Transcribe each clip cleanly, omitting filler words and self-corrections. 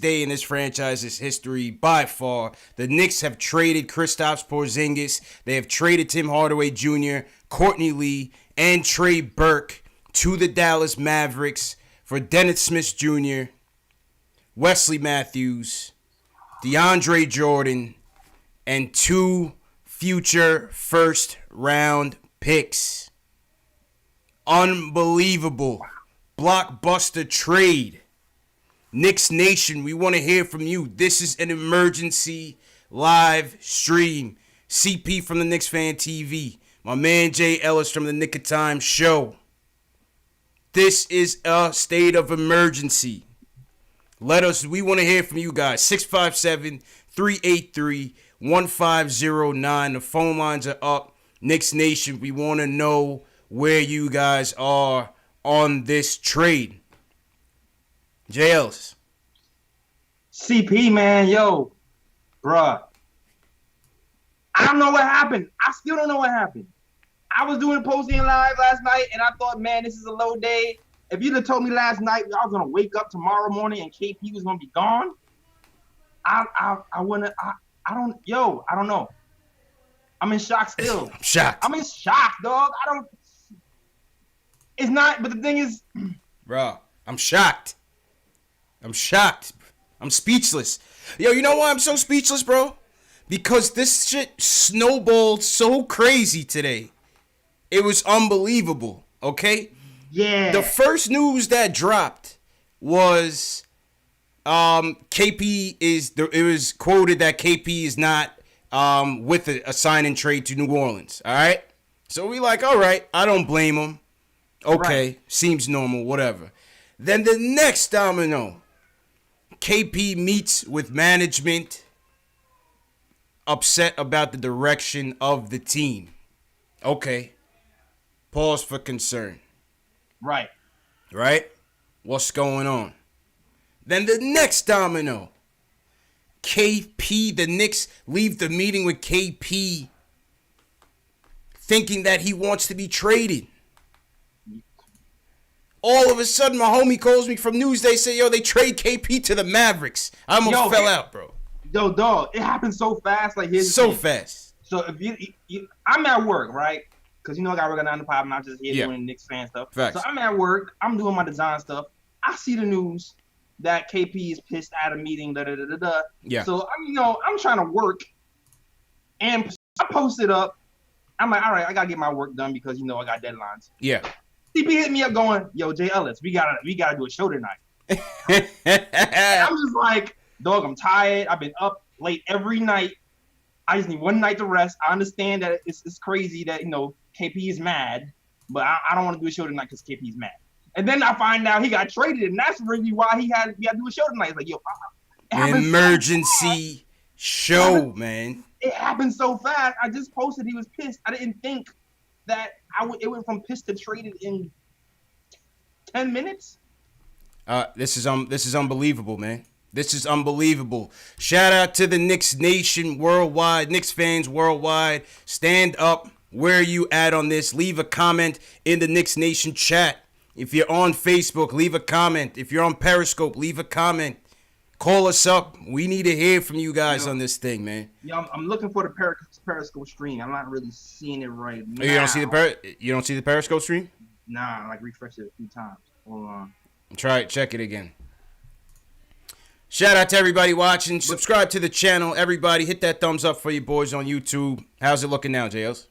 day in this franchise's history by far. The Knicks have traded Kristaps Porzingis. They have traded Tim Hardaway Jr., Courtney Lee, and Trey Burke to the Dallas Mavericks for Dennis Smith Jr., Wesley Matthews, DeAndre Jordan, and 2 future first-round picks. Unbelievable. Blockbuster trade. Knicks Nation, we want to hear from you. This is an emergency live stream. CP from the KnicksFanTV. My man Jay Ellis from the Nick of Time show. This is a state of emergency. We want to hear from you guys. 657-383-1509. The phone lines are up. Knicks Nation, we want to know where you guys are on this trade. Jay Ellis. CP, man, yo, bruh. I don't know what happened. I still don't know what happened. I was doing posting live last night, and I thought, man, this is a low day. If you'd have told me last night I was gonna wake up tomorrow morning and KP was gonna be gone, I don't know. I'm in shock still. I'm shocked. I'm in shock, dog. It's not, but the thing is, bro, I'm shocked. I'm speechless. Yo, you know why I'm so speechless, bro? Because this shit snowballed so crazy today. It was unbelievable, okay? Yeah. The first news that dropped was it was quoted that KP is not with a sign and trade to New Orleans, all right? So we like, all right, I don't blame him. Okay, right. Seems normal, whatever. Then the next domino, KP meets with management, upset about the direction of the team. Okay, pause for concern. Right. What's going on? Then the next domino, KP, the Knicks leave the meeting with KP thinking that he wants to be traded. All of a sudden, my homie calls me from Newsday, say, yo, they trade KP to the Mavericks. I almost fell out, bro. Yo, dog, it happened so fast. Like, here's so fast. So if you I'm at work, right? Because I got to work at 9 to 5. I'm not just here doing Knicks fan stuff. Facts. So I'm at work. I'm doing my design stuff. I see the news that KP is pissed at a meeting. Yeah. So I'm trying to work, and I posted up. I'm like, all right, I gotta get my work done because I got deadlines. Yeah. CP hit me up going, yo, Jay Ellis, we gotta do a show tonight. I'm just like, dog, I'm tired. I've been up late every night. I just need one night to rest. I understand that it's crazy that KP is mad, but I don't want to do a show tonight because KP is mad. And then I find out he got traded, and that's really why he had to do a show tonight. It's like, yo, emergency show, man. It happened so fast. I just posted he was pissed. I didn't think that it went from pissed to traded in 10 minutes. This is unbelievable, man. This is unbelievable. Shout out to the Knicks Nation worldwide, Knicks fans worldwide. Stand up. Where are you at on this? Leave a comment in the Knicks Nation chat. If you're on Facebook, leave a comment. If you're on Periscope, leave a comment. Call us up. We need to hear from you guys on this thing, man. Yeah, I'm looking for the Periscope stream. I'm not really seeing it right now. You don't see the Periscope stream? Nah, I refreshed it a few times. Hold on. Try it. Check it again. Shout out to everybody watching. Subscribe to the channel. Everybody, hit that thumbs up for you boys on YouTube. How's it looking now, JLs?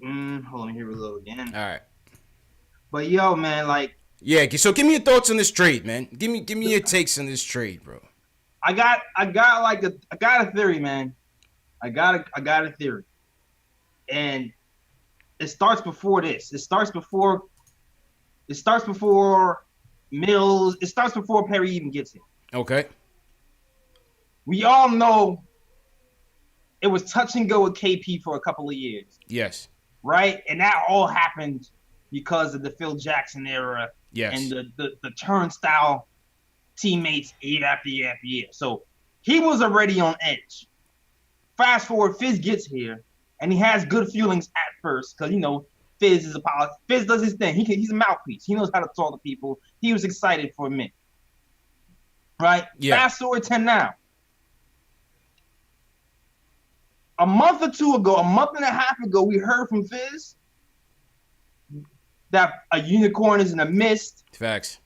Hold on, here we go again. All right. But yo, man, like. Yeah, so give me your thoughts on this trade, man. Give me your takes on this trade, bro. I got a theory, man. I got a theory. And it starts before this. It starts before Mills. It starts before Perry even gets here. Okay. We all know it was touch and go with KP for a couple of years. Yes. Right? And that all happened because of the Phil Jackson era. Yes. And the turnstile teammates year after year after year. So he was already on edge. Fast forward, Fizz gets here, and he has good feelings at first because, Fizz is a politician. Fizz does his thing. He's a mouthpiece. He knows how to talk to people. He was excited for a minute. right? Yeah. Fast forward to now. A month or two ago, a month and a half ago, we heard from Fizz that a unicorn is in the mist. Facts.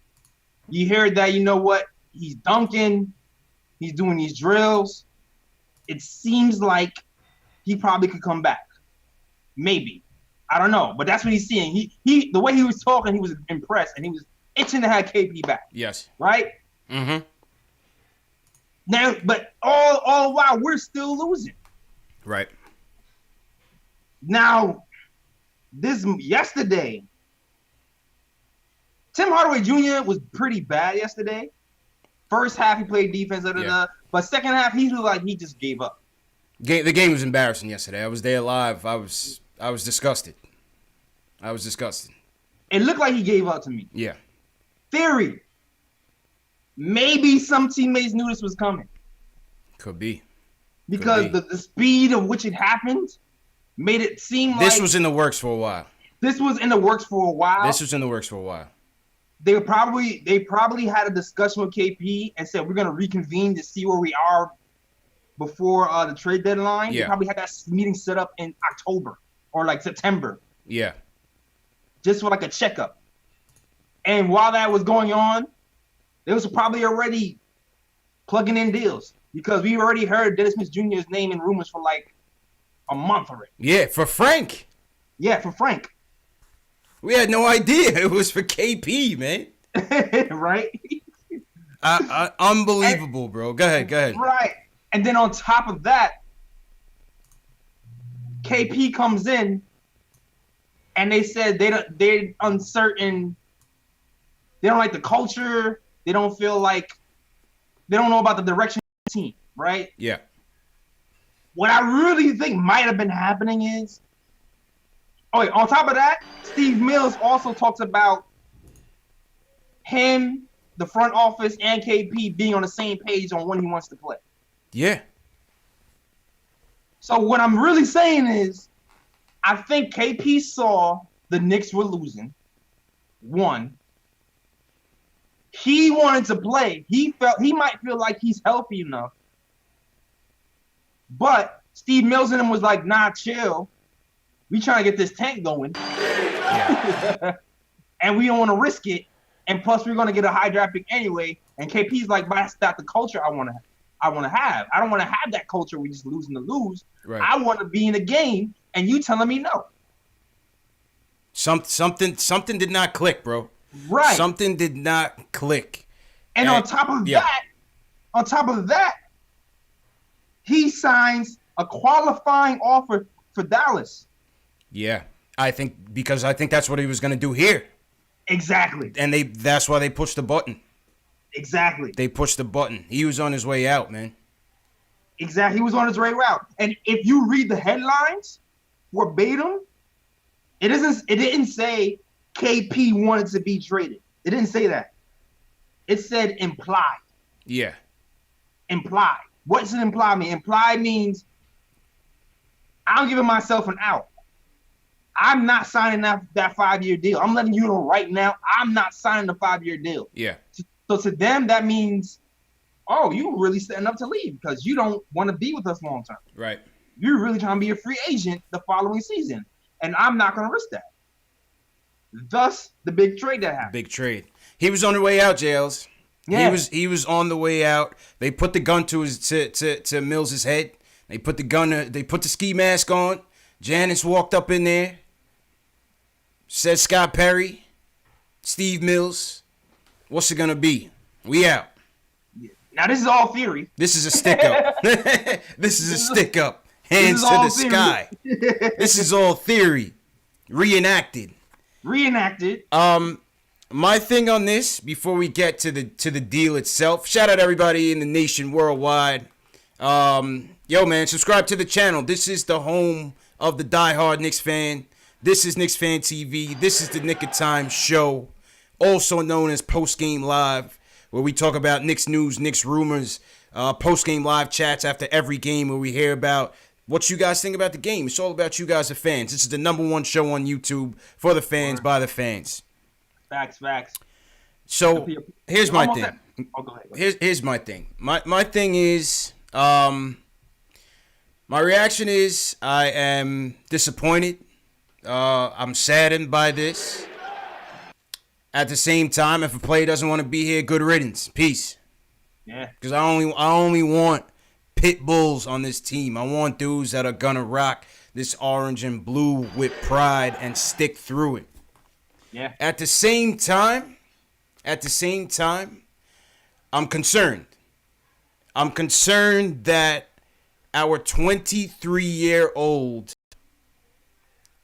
You heard that, you know what? He's dunking. He's doing these drills. It seems like he probably could come back. Maybe. I don't know. But that's what he's seeing. He the way he was talking, he was impressed, and he was itching to have KP back. Yes. Right? Mm-hmm. Now, but all while we're still losing. Right. Now, yesterday, Tim Hardaway Jr. was pretty bad yesterday. First half, he played defense, but second half, he looked like he just gave up. The game was embarrassing yesterday. I was there live. I was disgusted. It looked like he gave up to me. Yeah. Theory. Maybe some teammates knew this was coming. Could be. Because the speed of which it happened made it seem like... This was in the works for a while. This was in the works for a while. They probably had a discussion with KP and said, we're going to reconvene to see where we are before the trade deadline. Yeah. They probably had that meeting set up in October or like September. Yeah. Just for like a checkup. And while that was going on, they was probably already plugging in deals because we already heard Dennis Smith Jr.'s name in rumors for like a month already. Yeah, for Frank. Yeah, for Frank. We had no idea it was for KP, man. Right? Unbelievable, bro. Go ahead. Right. And then on top of that, KP comes in and they said they're uncertain. They don't like the culture. They don't feel like they don't know about the direction of the team, right? Yeah. What I really think might have been happening is, on top of that, Steve Mills also talks about him, the front office, and KP being on the same page on when he wants to play. Yeah. So what I'm really saying is, I think KP saw the Knicks were losing. One. He wanted to play. He might feel like he's healthy enough. But Steve Mills and him was like, nah, chill. We trying to get this tank going. Yeah. And we don't want to risk it. And plus, we're going to get a high draft pick anyway. And KP's like, but that's not the culture I want to have. I don't want to have that culture we just losing to lose. Right. I want to be in the game, and you telling me no. Something did not click, bro. Right. Something did not click. And on top of that, he signs a qualifying offer for Dallas. Yeah. I think that's what he was going to do here. Exactly. And that's why they pushed the button. Exactly. They pushed the button. He was on his way out, man. Exactly. He was on his way out. And if you read the headlines verbatim, it didn't say KP wanted to be traded. It didn't say that. It said implied. Yeah. Implied. What does it imply mean? Implied means I'm giving myself an out. I'm not signing that 5-year deal. I'm letting you know right now, I'm not signing the 5-year deal. Yeah. So to them, that means, oh, you really setting up to leave because you don't want to be with us long term. Right. You're really trying to be a free agent the following season. And I'm not going to risk that. Thus, the big trade that happened. Big trade. He was on the way out, Jails. Yeah. He was on the way out. They put the gun to Mills's head. They put the ski mask on. Janice walked up in there. Said Scott Perry, Steve Mills, what's it gonna be? We out. Now this is all theory. This is a stick up. This is a stick up. Hands to the sky. This is all theory. Reenacted. My thing on this, before we get to the deal itself, shout out everybody in the nation worldwide. Yo man, subscribe to the channel. This is the home of the diehard Knicks fan. This is KnicksFanTV. This is the Nick of Time show, also known as Post Game Live, where we talk about Knicks news, Knicks rumors, post game live chats after every game where we hear about what you guys think about the game. It's all about you guys, the fans. This is the #1 show on YouTube for the fans, by the fans. Facts. So here's my thing. Oh, go ahead. Here's my thing. My thing is, my reaction is I am disappointed. I'm saddened by this. At the same time, if a player doesn't want to be here, good riddance. Peace. Yeah. Because I only want pit bulls on this team. I want dudes that are gonna rock this orange and blue with pride and stick through it. Yeah. At the same time, I'm concerned. I'm concerned that our 23-year-old,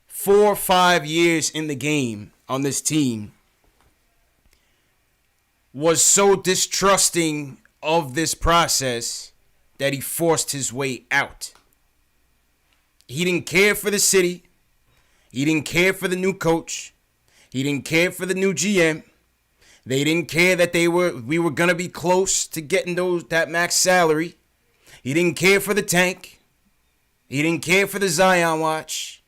4 or 5 years in the game on this team, was so distrusting of this process that he forced his way out. He didn't care for the city. He didn't care for the new coach. He didn't care for the new GM. They didn't care that we were gonna be close to getting that max salary. He didn't care for the tank. He didn't care for the Zion watch.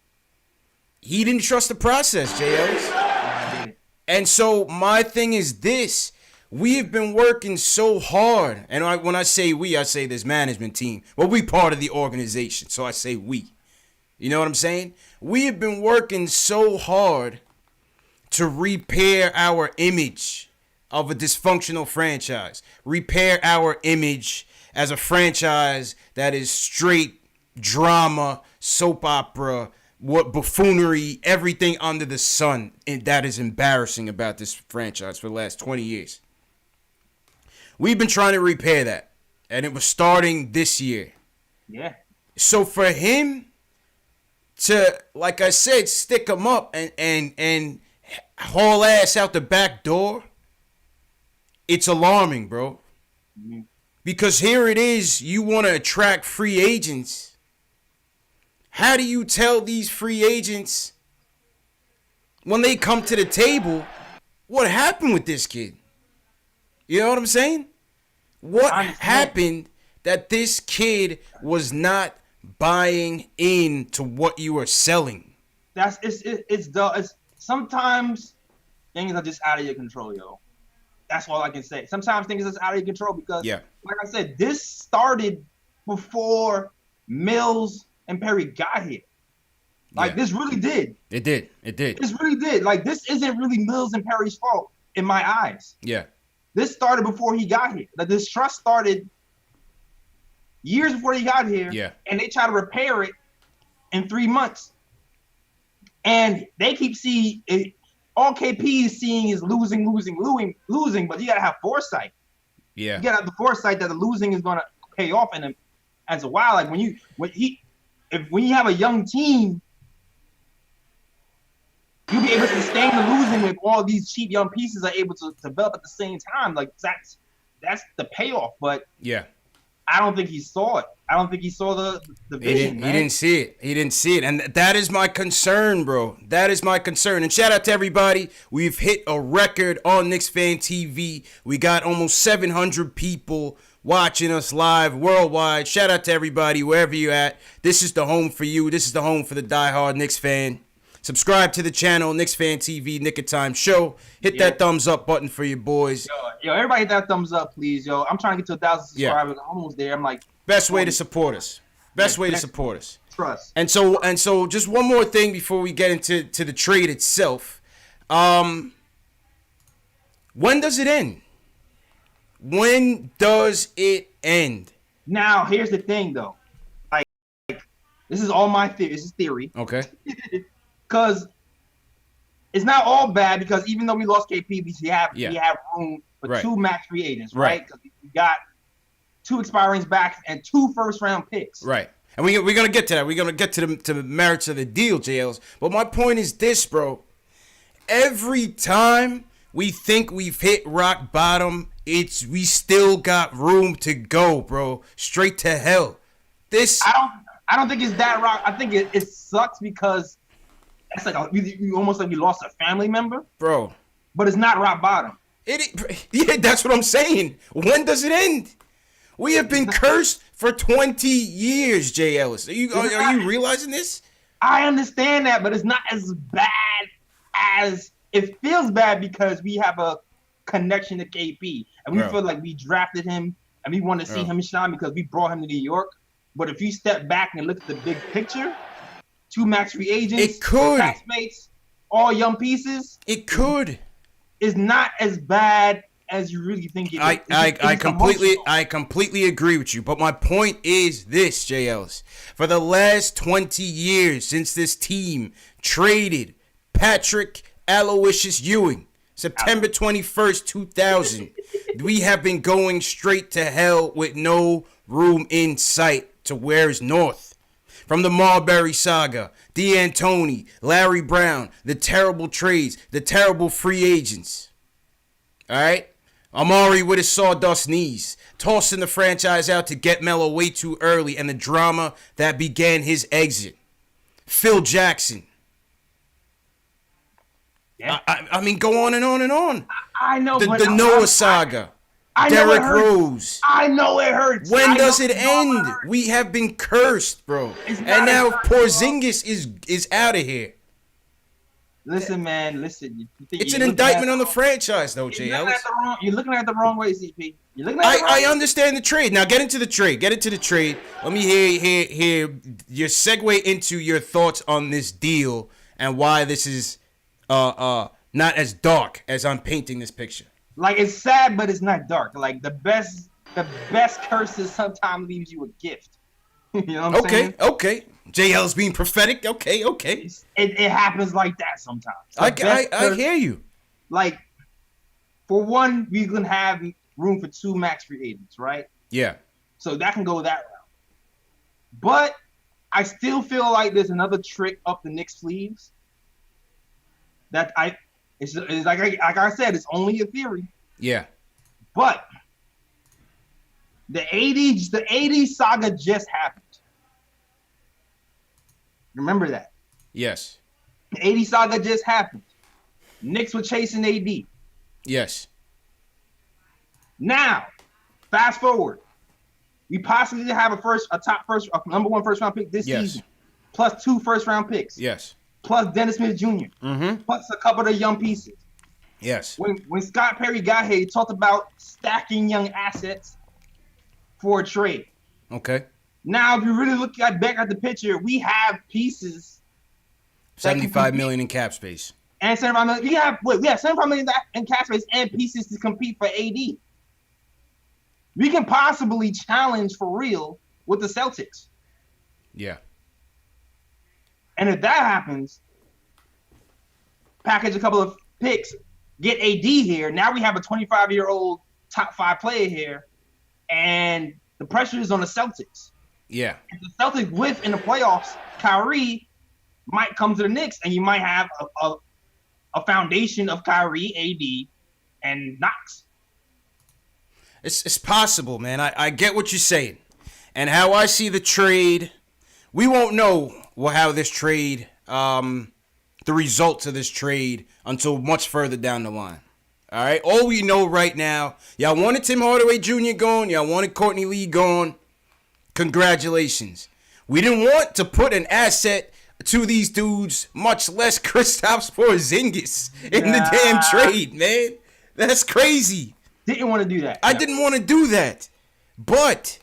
He didn't trust the process, JLs. And so my thing is this. We have been working so hard. And when I say we, I say this management team. Well, we part of the organization, so I say we. You know what I'm saying? We have been working so hard to repair our image of a dysfunctional franchise. Repair our image as a franchise that is straight drama, soap opera, buffoonery, everything under the sun that is embarrassing about this franchise for the last 20 years. We've been trying to repair that, and it was starting this year. Yeah. So for him to, like I said, stick him up and haul ass out the back door, it's alarming, bro. Mm-hmm. Because here it is, you want to attract free agents. How do you tell these free agents when they come to the table what happened with this kid? You know what I'm saying? What happened that this kid was not buying into what you are selling? It's sometimes things are just out of your control, yo. That's all I can say. Sometimes things are just out of your control because, like I said, this started before Mills and Perry got here. Like, this really did. It did. This really did. Like, this isn't really Mills and Perry's fault in my eyes. Yeah. This started before he got here. Like, this trust started years before he got here. Yeah. And they try to repair it in 3 months. And they keep seeing it. All KP is seeing is losing, but you gotta have foresight. Yeah. You gotta have the foresight that the losing is gonna pay off in him as a while. Like when you have a young team, you'll be able to sustain the losing if all these cheap young pieces are able to develop at the same time. Like that's the payoff. But yeah, I don't think he saw it. I don't think he saw the vision. He didn't see it. He didn't see it. And that is my concern, bro. That is my concern. And shout out to everybody. We've hit a record on KnicksFanTV. We got almost 700 people watching us live worldwide. Shout out to everybody, wherever you're at. This is the home for you. This is the home for the diehard Knicks fan. Subscribe to the channel, KnicksFanTV, Nick of Time Show. Hit that thumbs up button for your boys. Yo, everybody hit that thumbs up, please, yo. I'm trying to get to 1,000 subscribers. I'm almost there. I'm like, best way to support us. Best way to support us. Trust. And so, just one more thing before we get into the trade itself. When does it end? When does it end? Now, here's the thing, though. Like this is all my theory. This is theory. Okay. Because it's not all bad. Because even though we lost KP, we have room for 2 max free agents, right? Because we got 2 expiring backs and 2 first-round picks. Right. And we're going to get to that. We're going to get to the merits of the deal, JLs. But my point is this, bro. Every time we think we've hit rock bottom, we still got room to go, bro. Straight to hell. I don't think it's that rock. I think it sucks because it's like you almost like you lost a family member. Bro. But it's not rock bottom. Yeah, that's what I'm saying. When does it end? We have been cursed for 20 years, Jay Ellis. Are you realizing this? I understand that, but it's not as bad as it feels bad because we have a connection to KP, and we feel like we drafted him and we want to see him shine because we brought him to New York. But if you step back and look at the big picture, 2 max free agents, it could, classmates, all young pieces. It could. Is not as bad as you really think it is. I completely agree with you. But my point is this, JLs. For the last 20 years since this team traded Patrick Aloysius Ewing, September 21st, 2000, we have been going straight to hell with no room in sight to where's north. From the Marbury saga, D'Antoni, Larry Brown, the terrible trades, the terrible free agents. All right? Amari with his sawdust knees, tossing the franchise out to get Melo way too early, and the drama that began his exit. Phil Jackson. Yeah. I mean, go on and on and on. I know. The Noah saga. Derrick Rose. I know it hurts. When does it end? We have been cursed, bro. And now Porzingis is out of here. Listen, man. Listen. It's an indictment on the franchise, though, Jay Ellis. You're looking at it the wrong way, CP. I understand the trade. Now get into the trade. Let me hear your segue into your thoughts on this deal and why this is not as dark as I'm painting this picture. Like, it's sad, but it's not dark. Like, the best curses sometimes leaves you a gift. You know what I'm saying? Okay. JL's being prophetic. Okay. It happens like that sometimes. I hear you. Like, for one, we can have room for 2 max free agents, right? Yeah. So that can go that route. But I still feel like there's another trick up the Knicks' sleeves that it's like I said, it's only a theory. Yeah. But the 80s saga just happened. Remember that. Yes. The 80s saga just happened. Knicks were chasing AD. Yes. Now, fast forward. We possibly have a number 1 first round pick this season. Plus 2 first round picks. Yes. Plus Dennis Smith Jr. Mm-hmm. Plus a couple of the young pieces. Yes. When Scott Perry got here, he talked about stacking young assets for a trade. Okay. Now, if you really look back at the picture, we have pieces. $75 million in cap space. And $75 million. We have $75 million in cap space and pieces to compete for AD. We can possibly challenge for real with the Celtics. Yeah. And if that happens, package a couple of picks, get AD here. Now we have a 25-year-old top 5 player here, and the pressure is on the Celtics. Yeah. If the Celtics whiff in the playoffs, Kyrie might come to the Knicks, and you might have a foundation of Kyrie, AD, and Knox. It's possible, man. I get what you're saying. And how I see the trade, we won't know how this trade, the results of this trade until much further down the line. All right? All we know right now, y'all wanted Tim Hardaway Jr. gone. Y'all wanted Courtney Lee gone. Congratulations. We didn't want to put an asset to these dudes, much less Kristaps Porzingis in the damn trade, man. That's crazy. Didn't want to do that. I didn't want to do that. But,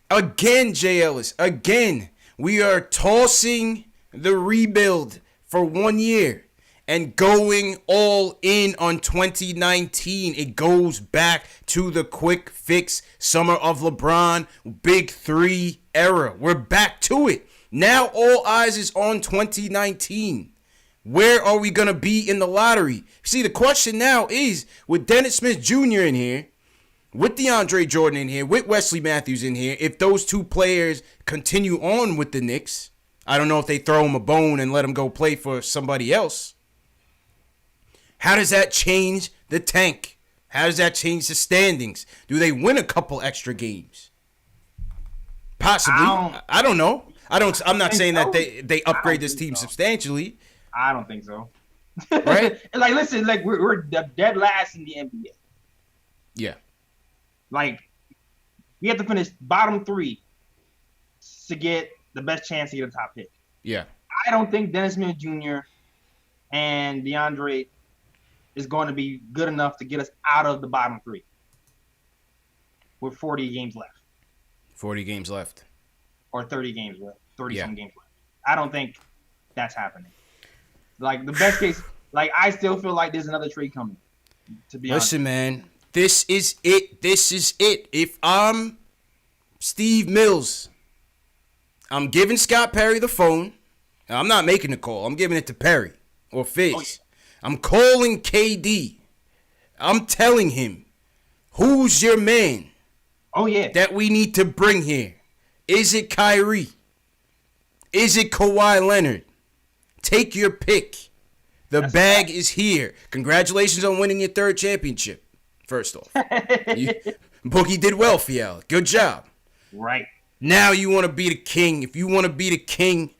again, Jay Ellis, we are tossing the rebuild for 1 year and going all in on 2019. It goes back to the quick fix summer of LeBron, Big 3 era. We're back to it. Now all eyes is on 2019. Where are we going to be in the lottery? See, the question now is, with Dennis Smith Jr. in here, with DeAndre Jordan in here, with Wesley Matthews in here, if those 2 players continue on with the Knicks, I don't know if they throw him a bone and let him go play for somebody else. How does that change the tank? How does that change the standings? Do they win a couple extra games? Possibly. I don't know. I'm not saying that they upgrade this team substantially. I don't think so. Right? Like, listen, like we're dead last in the NBA. Yeah. Like, we have to finish bottom 3 to get the best chance to get a top pick. Yeah. I don't think Dennis Smith Jr. and DeAndre is going to be good enough to get us out of the bottom 3 with 40 games left. 40 games left. Or 30 games left. 30-some games left. I don't think that's happening. Like, the best case, like, I still feel like there's another trade coming, to be honest. Listen, man, this is it. This is it. If I'm Steve Mills, I'm giving Scott Perry the phone. I'm not making the call. I'm giving it to Perry or Fizz. Oh, yeah. I'm calling KD. I'm telling him, who's your man? Oh, yeah. That we need to bring here. Is it Kyrie? Is it Kawhi Leonard? Take your pick. The bag is here. Congratulations on winning your 3rd championship. First off, Boogie did well for y'all. Good job. Right. Now you want to be the king. If you want to be the king,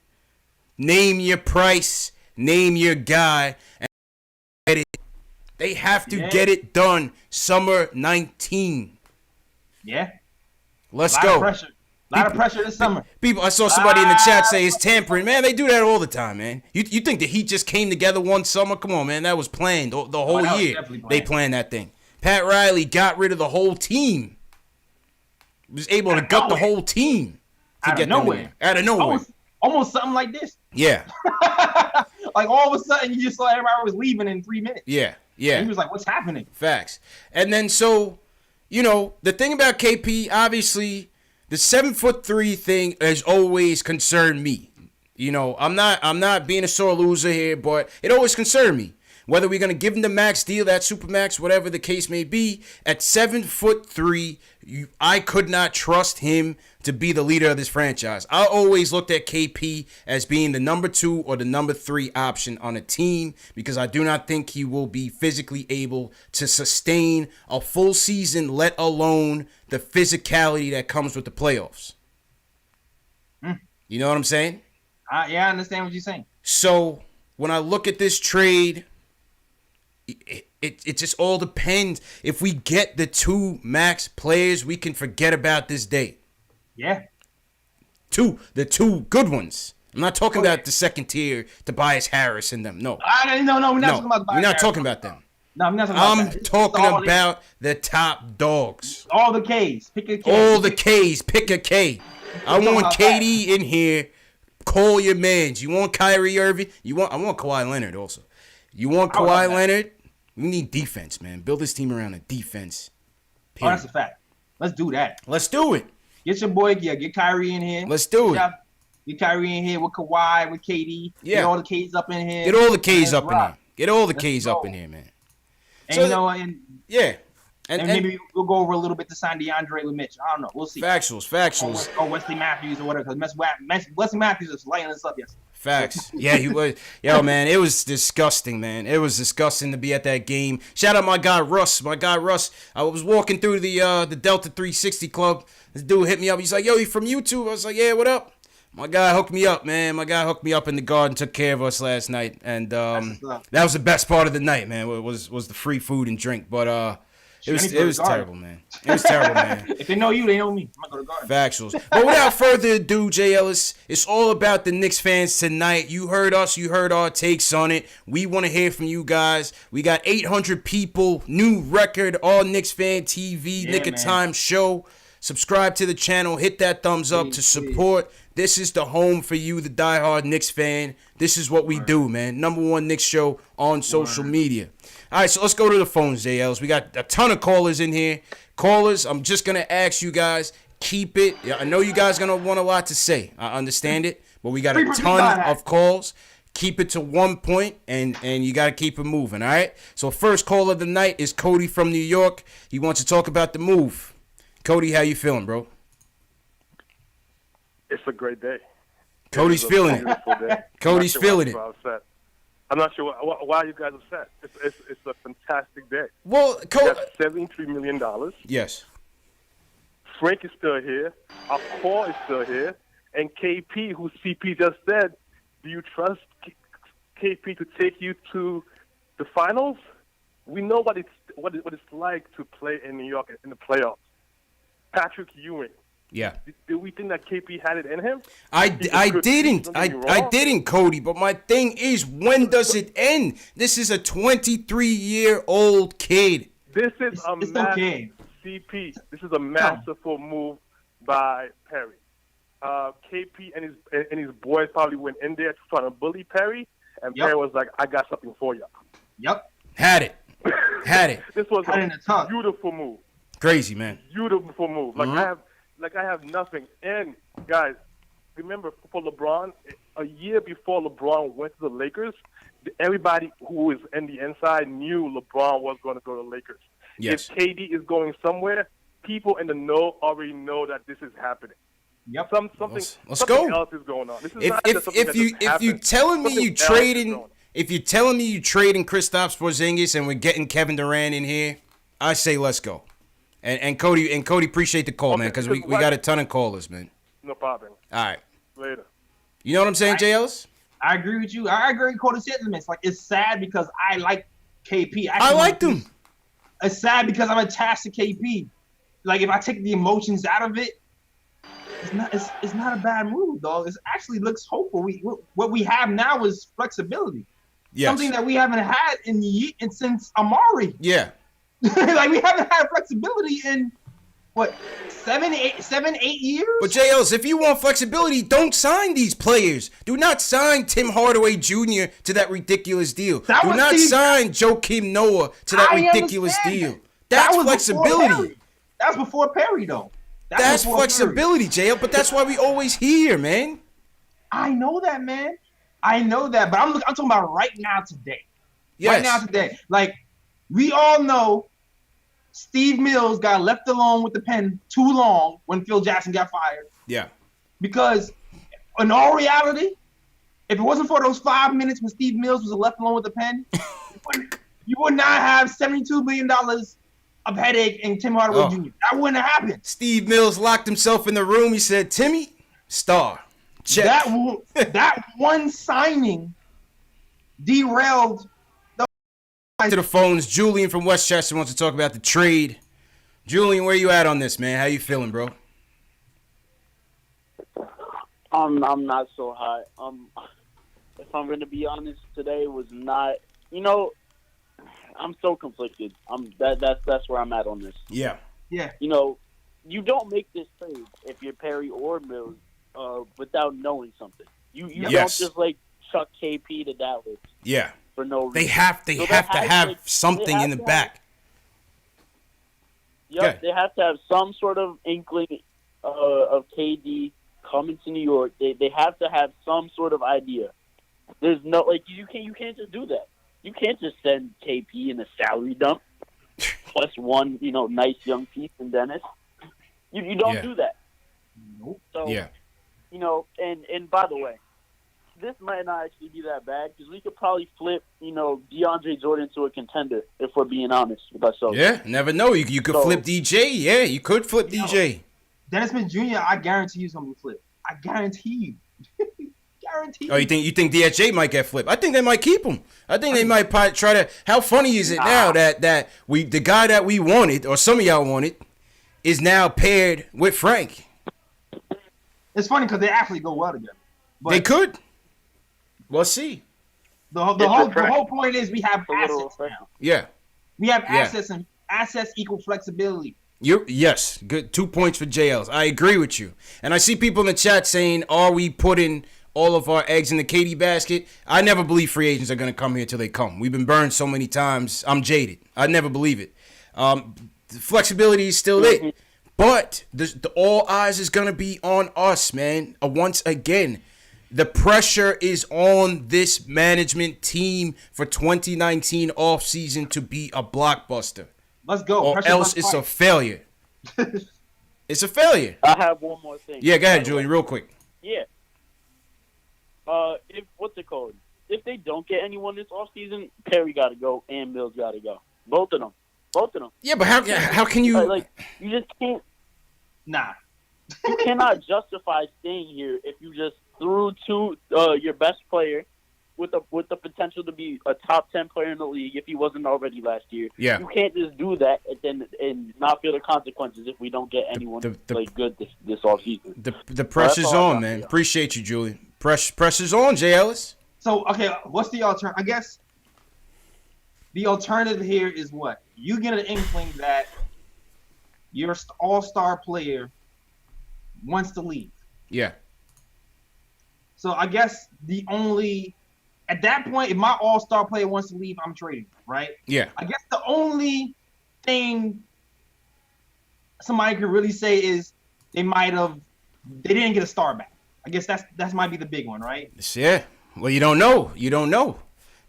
name your price, name your guy, and get it. They have to get it done. Summer 19. Yeah. Let's go. A lot of pressure this summer. People, I saw somebody in the chat say it's tampering. Man, they do that all the time, man. You think the Heat just came together one summer? Come on, man. That was planned the whole year. They planned that thing. Pat Riley got rid of the whole team. Was able to gut the whole team to get them there. Out of nowhere. Almost something like this. Yeah. Like, all of a sudden, you just saw everybody was leaving in 3 minutes. Yeah. And he was like, what's happening? Facts. And then, so, you know, the thing about KP, obviously, the 7'3" thing has always concerned me. You know, I'm not being a sore loser here, but it always concerned me. Whether we're gonna give him the max deal, that super max, whatever the case may be, at 7'3", I could not trust him to be the leader of this franchise. I always looked at KP as being the number 2 or the number 3 option on a team because I do not think he will be physically able to sustain a full season, let alone the physicality that comes with the playoffs. You know what I'm saying? Yeah, I understand what you're saying. So when I look at this trade, it just all depends. If we get the 2 max players, we can forget about this day. Yeah. The 2 good ones. I'm not talking about the second tier, Tobias Harris and them. No. No, we're not talking about Tobias We're not Harris. talking about them. No, I'm not talking about that. I'm talking about the top dogs. All the Ks. Pick a K. All the Ks. Pick a K. I want KD in here. Call your mans. You want Kyrie Irving? I want Kawhi Leonard also. You want Kawhi Leonard? We need defense, man. Build this team around a defense. Oh, that's a fact. Let's do that. Let's do it. Get your boy, get Kyrie in here. Let's do it. Get Kyrie in here with Kawhi, with KD. Yeah. Get all the Ks up in here. Get all the Ks up in here. Get all the Ks up in here, man. And so, you know, and maybe we'll go over a little bit to sign DeAndre with Mitch. I don't know. We'll see. Factuals. Or Wesley Matthews or whatever. Because Wesley Matthews is lighting us up yesterday. Facts. Yeah, he was. Yo, man, it was disgusting, man. It was disgusting to be at that game. Shout out my guy Russ. I was walking through the Delta 360 Club. This dude hit me up. He's like, yo, you from YouTube? I was like, yeah, what up? My guy hooked me up, man. My guy hooked me up in the garden, took care of us last night. And that was the best part of the night, man, was the free food and drink. But it was terrible, man. It was terrible, man. If they know you, they know me. I'm going to go to the garden. Factuals. But without further ado, Jay Ellis, it's all about the Knicks fans tonight. You heard us. You heard our takes on it. We want to hear from you guys. We got 800 people. New record, all KnicksFanTV, Nick of Time show. Subscribe to the channel. Hit that thumbs up to support. This is the home for you, the diehard Knicks fan. This is what we do, man. Number 1 Knicks show on social media. All right, so let's go to the phones, JLs. We got a ton of callers in here. Callers, I'm just going to ask you guys, keep it. I know you guys going to want a lot to say. I understand it. But we got a ton of calls. Keep it to 1 point, and you got to keep it moving, all right? So first call of the night is Cody from New York. He wants to talk about the move. Cody, how you feeling, bro? It's a great day. Cody's feeling it. Cody's feeling it. I'm not sure why you guys upset. It's a fantastic day. Well, Cody, $73 million. Yes. Frank is still here. Our core is still here. And KP, who CP just said, do you trust KP to take you to the finals? We know what it's like to play in New York in the playoffs. Patrick Ewing, Yeah. Did we think that KP had it in him? I didn't, Cody. But my thing is, when does it end? This is a 23-year-old kid. This is It's okay. CP. This is a masterful move by Perry. KP and his boys probably went in there trying to bully Perry, and Perry was like, "I got something for you." Yep. Had it. This was a beautiful move. Crazy, man. Beautiful move. Like I have nothing. And guys, remember for LeBron, a year before LeBron went to the Lakers, everybody who was in the inside knew LeBron was going to go to the Lakers. Yes. If KD is going somewhere, people in the know already know that this is happening. Yep. Something else is going on. This is not just something that just if you happened. telling me Something you else is trading going on. if you're telling me you trading Kristaps Porzingis and we're getting Kevin Durant in here, I say let's go. And Cody appreciate the call, man, because we got a ton of callers, man. No problem. All right. Later. You know what I'm saying, JLs? I agree with you. I agree with Cody's sentiments. Like, it's sad because I like KP. I liked him. It's sad because I'm attached to KP. Like, if I take the emotions out of it, it's not a bad move, dog. It actually looks hopeful. What we have now is flexibility. Yes. Something that we haven't had since Amari. Yeah. Like, we haven't had flexibility in what, 7, 8 years? But JLs, if you want flexibility, don't sign these players. Do not sign Tim Hardaway Jr. to that ridiculous deal. Do not sign Joakim Noah to that ridiculous deal. That's flexibility. That was before Perry, though. That's flexibility, JL, but that's why we always hear, man. I know that, man. I know that, but I'm talking about right now today. Yes. Right now today. Like, we all know Steve Mills got left alone with the pen too long when Phil Jackson got fired. Yeah. Because in all reality, if it wasn't for those 5 minutes when Steve Mills was left alone with the pen, you would not have $72 million of headache in Tim Hardaway Jr. That wouldn't have happened. Steve Mills locked himself in the room. He said, Timmy, star. Check. That one signing derailed to the phones. Julian from Westchester wants to talk about the trade. Julian, where you at on this, man? How you feeling, bro? I'm not so high. If I'm gonna be honest, today was not. I'm so conflicted. That's where I'm at on this. Yeah. Yeah. You don't make this trade if you're Perry or Mills without knowing something. You don't just chuck KP to Dallas. Yeah. For no reason. They have to have something in the back. Yep, they have to have some sort of inkling of KD coming to New York. They have to have some sort of idea. There's no you can't just do that. You can't just send KP in a salary dump plus one nice young piece in Dennis. You don't do that. Nope. So and by the way, this might not actually be that bad because we could probably flip, DeAndre Jordan to a contender if we're being honest with ourselves. Yeah, never know. You could flip DJ. Yeah, you could flip DJ. Dennis Smith Jr., I guarantee you something will flip. I guarantee you. Guarantee. Oh, you think DSJ might get flipped? I think they might keep him. I think they might try to. How funny is it now that the guy that we wanted, or some of y'all wanted, is now paired with Frank? It's funny because they actually go well together. But they could. We'll see. The whole point is we have assets now. Yeah. We have assets, and assets equal flexibility. Yes, good. 2 points for JLs. I agree with you. And I see people in the chat saying, are we putting all of our eggs in the KD basket? I never believe free agents are going to come here until they come. We've been burned so many times. I'm jaded. I never believe it. The flexibility is still it. But the all eyes is going to be on us, man. Once again, the pressure is on this management team for 2019 offseason to be a blockbuster. Let's go. Or else it's a failure. It's a failure. I have one more thing. Yeah, go ahead, Julian, real quick. Yeah. What's it called? If they don't get anyone this offseason, Perry got to go and Mills got to go. Both of them. Yeah, but how can you... you just can't... Nah. You cannot justify staying here if you just threw your best player with the potential to be a top 10 player in the league if he wasn't already last year. Yeah. You can't just do that and not feel the consequences if we don't get anyone good this offseason. The pressure's on, man. Appreciate you, Julian. Pressure's on, Jay Ellis. So, okay, what's the alternative? I guess the alternative here is what? You get an inkling that your all-star player wants to leave. Yeah. So I guess at that point, if my all-star player wants to leave, I'm trading, right? Yeah. I guess the only thing somebody could really say is they didn't get a star back. I guess that might be the big one, right? Yeah. Well, you don't know. You don't know.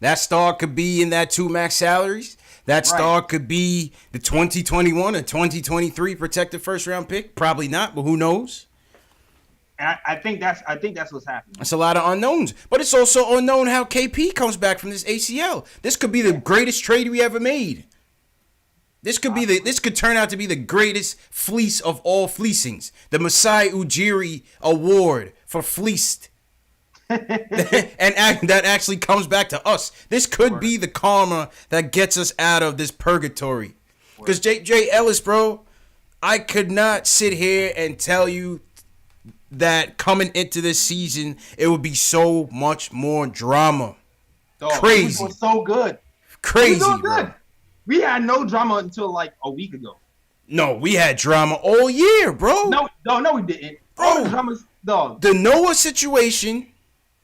That star could be in that 2 max salaries. That star could be the 2021 or 2023 protected first round pick. Probably not, but who knows? And I think that's what's happening. It's a lot of unknowns, but it's also unknown how KP comes back from this ACL. This could be the greatest trade we ever made. This could turn out to be the greatest fleece of all fleecings. The Masai Ujiri Award for fleeced. And that actually comes back to us. This could be the karma that gets us out of this purgatory. Because Jay Ellis, bro, I could not sit here and tell you that coming into this season, it would be so much more drama. Crazy. It was so good. Crazy, so bro. good. We had no drama until like a week ago. No, we had drama all year, bro. No, we didn't. Bro, all the dramas, dog. The Noah situation,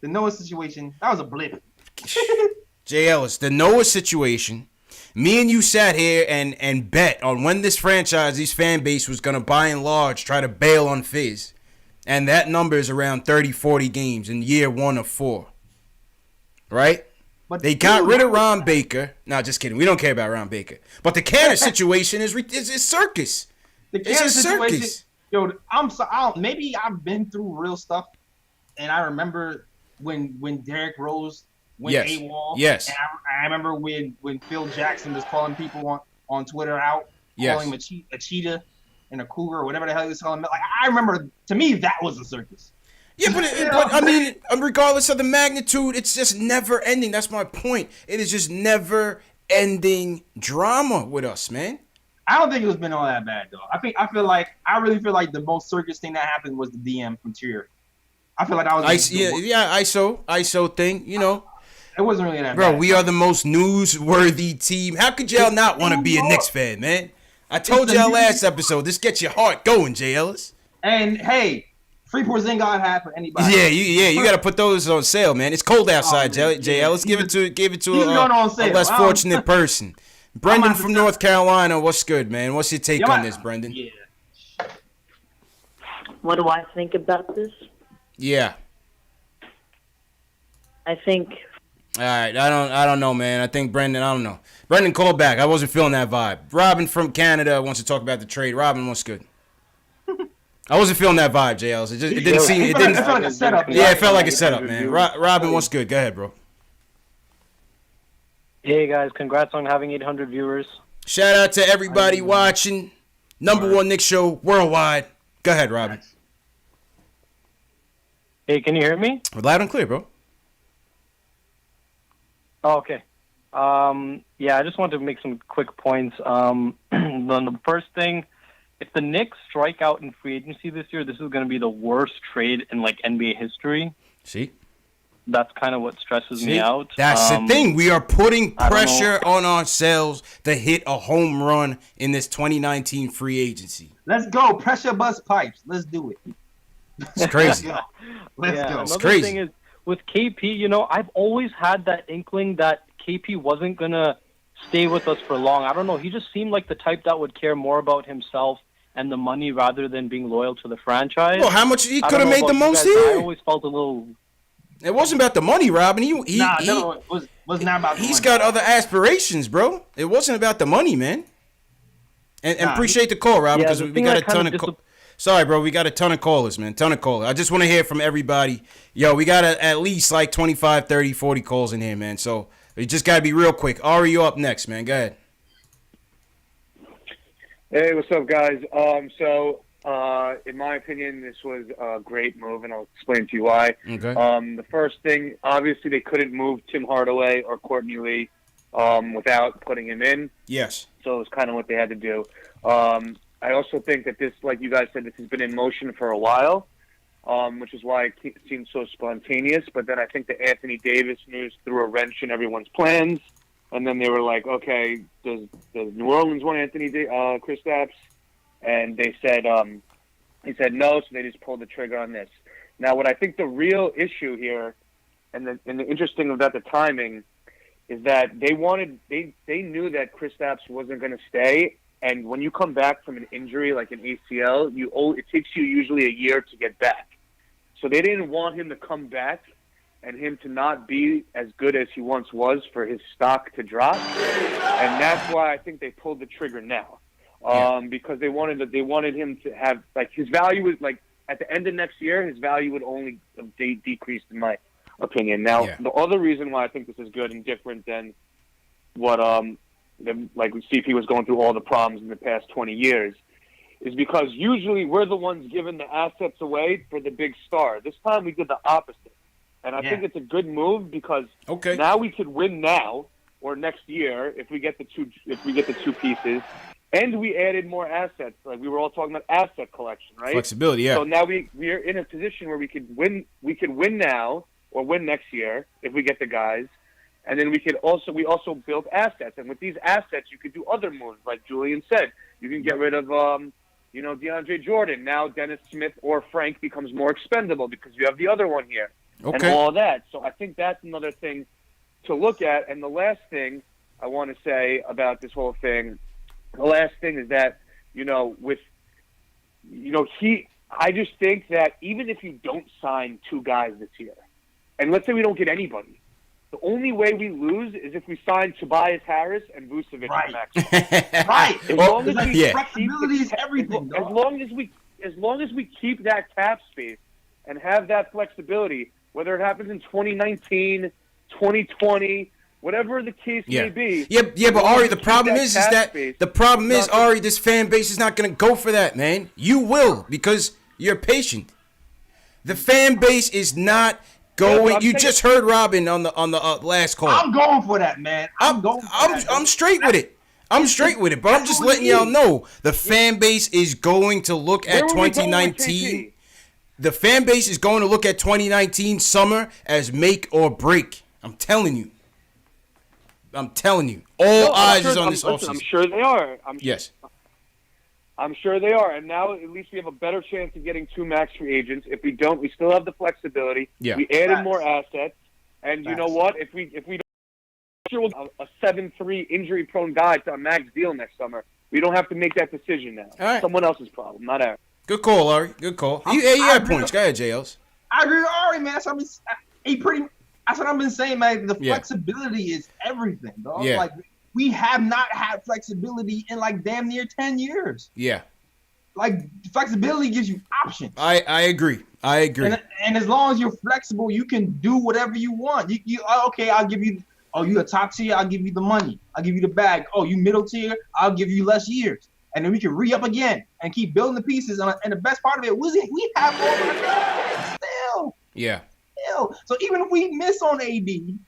that was a blip. Jay Ellis, the Noah situation, me and you sat here and bet on when this fan base was going to by and large try to bail on Fizz. And that number is around 30, 40 games in year 1 of 4. Right? But they got rid of Ron Baker. No, just kidding. We don't care about Ron Baker. But the Canner situation is circus. It's a circus. Yo, I'm sorry. Maybe I've been through real stuff, and I remember when Derrick Rose went AWOL. Yes. And I remember when Phil Jackson was calling people on Twitter out, calling him a cheetah and a cougar or whatever the hell he was calling him. Like, I remember, to me, that was a circus. Yeah, but I mean, regardless of the magnitude, it's just never ending. That's my point. It is just never ending drama with us, man. I don't think it's been all that bad though. I really feel like the most circus thing that happened was the DM from Trier. I feel like that was ISO thing. You know, it wasn't really that bad. Bro, we are the most newsworthy team. How could y'all not want to be a Knicks fan, man? I told y'all last episode. This gets your heart going, Jay Ellis. And hey. Free Porzingis I have for anybody. You got to put those on sale, man. It's cold outside, Jay Ellis. Give it to a less fortunate person. Brendan from North Carolina, what's good, man? What's your take on this, Brendan? Yeah. What do I think about this? Yeah. I think. All right, I don't know, man. I think Brendan. I don't know. Brendan, call back. I wasn't feeling that vibe. Robin from Canada wants to talk about the trade. Robin, what's good? I wasn't feeling that vibe, JLs. It didn't seem. It didn't. It felt like a setup. Yeah, it felt like a setup, man. Robin, what's good? Go ahead, bro. Hey guys, congrats on having 800 viewers. Shout out to everybody watching. Number one Knicks show worldwide. Go ahead, Robin. Hey, can you hear me? Loud and clear, bro. Oh, okay. Yeah, I just wanted to make some quick points. The first thing. If the Knicks strike out in free agency this year, this is going to be the worst trade in like NBA history. See? That's kind of what stresses me out. That's the thing. We are putting pressure on ourselves to hit a home run in this 2019 free agency. Let's go. Pressure bust pipes. Let's do it. It's crazy. Let's go. It's crazy. Another thing is, with KP, you know, I've always had that inkling that KP wasn't going to stay with us for long. I don't know. He just seemed like the type that would care more about himself and the money rather than being loyal to the franchise. Well, how much he could have made the most here? here? I always felt a little. It wasn't about the money, Robin. It was not about the He's money. got other aspirations, bro. It wasn't about the money, man. And appreciate the call, Robin, because we got a ton of Sorry, bro. We got a ton of callers, man. Ton of callers. I just want to hear from everybody. Yo, we got at least like 25, 30, 40 calls in here, man. So we just got to be real quick. Ari, you up next, man. Go ahead. Hey, what's up, guys? So In my opinion, this was a great move, and I'll explain to you why. Okay. The first thing, obviously, they couldn't move Tim Hardaway or Courtney Lee without putting him in. Yes. So it was kind of what they had to do. I also think that this, like you guys said, this has been in motion for a while, which is why it seemed so spontaneous. But then I think the Anthony Davis news threw a wrench in everyone's plans. And then they were like, okay, does New Orleans want Kristaps? And they said, he said no, so they just pulled the trigger on this. Now, what I think the real issue here, and the interesting about the timing, is that they knew that Kristaps wasn't going to stay. And when you come back from an injury like an ACL, it takes you usually a year to get back. So they didn't want him to come back and him to not be as good as he once was for his stock to drop. And that's why I think they pulled the trigger now. Because they wanted him to have, like, his value was, like, at the end of next year, his value would only decrease, in my opinion. Now, the other reason why I think this is good and different than what, like CP was going through all the problems in the past 20 years, is because usually we're the ones giving the assets away for the big star. This time we did the opposite. And I think it's a good move because now we could win now or next year if we get the two pieces, and we added more assets. Like we were all talking about asset collection, right? Flexibility, yeah. So now we're in a position where we could win. We could win now or win next year if we get the guys, and then we also build assets. And with these assets, you could do other moves, like Julian said. You can get rid of DeAndre Jordan. Now Dennis Smith or Frank becomes more expendable because you have the other one here. And all that. So I think that's another thing to look at. And the last thing I want to say about this whole thing, is that, I just think that even if you don't sign two guys this year, and let's say we don't get anybody, the only way we lose is if we sign Tobias Harris and Vucevic. Right. Right. Flexibility is everything. As long as we keep that cap space and have that flexibility, whether it happens in 2019, 2020, whatever the case may be. Yeah, but Ari, the problem is Ari, this fan base is not going to go for that, man. You will, because you're patient. The fan base is not going. You just heard Robin on the last call. I'm going for that, man. I'm straight with it. I'm straight with it, but I'm just letting y'all know the fan base is going to look at 2019. The fan base is going to look at 2019 summer as make or break. I'm telling you. All eyes is on this offseason. I'm sure they are. Yes. I'm sure they are. And now at least we have a better chance of getting two max free agents. If we don't, we still have the flexibility. Yeah. We added more assets. And you know what? If we don't a 7-3 injury-prone guy to a max deal next summer, we don't have to make that decision now. All right. Someone else's problem, not ours. Good call, Ari. Good call. You had points. Go ahead, JLs. I agree with Ari, man. That's what I've been saying, man. The flexibility is everything, dog. Yeah. Like, we have not had flexibility in, like, damn near 10 years. Yeah. Like, flexibility gives you options. I agree. And as long as you're flexible, you can do whatever you want. I'll give you. Oh, you a top tier? I'll give you the money. I'll give you the bag. Oh, you middle tier? I'll give you less years. And then we can re-up again and keep building the pieces. And the best part of it was we have all our still. Yeah. Still. So even if we miss on AD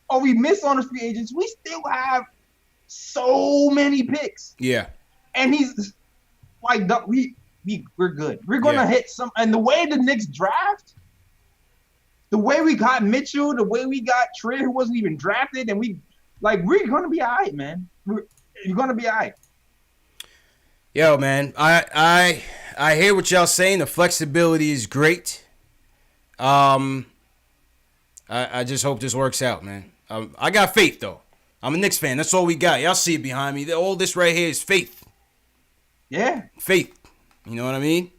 or we miss on the free agents, we still have so many picks. Yeah. And he's like, we're good. We're going to hit some. And the way the Knicks draft, the way we got Mitchell, the way we got Trey, who wasn't even drafted, and we're going to be all right, man. You're going to be all right. Yo, man, I hear what y'all saying. The flexibility is great. I just hope this works out, man. I got faith, though. I'm a Knicks fan. That's all we got. Y'all see it behind me. All this right here is faith. Yeah. Faith. You know what I mean?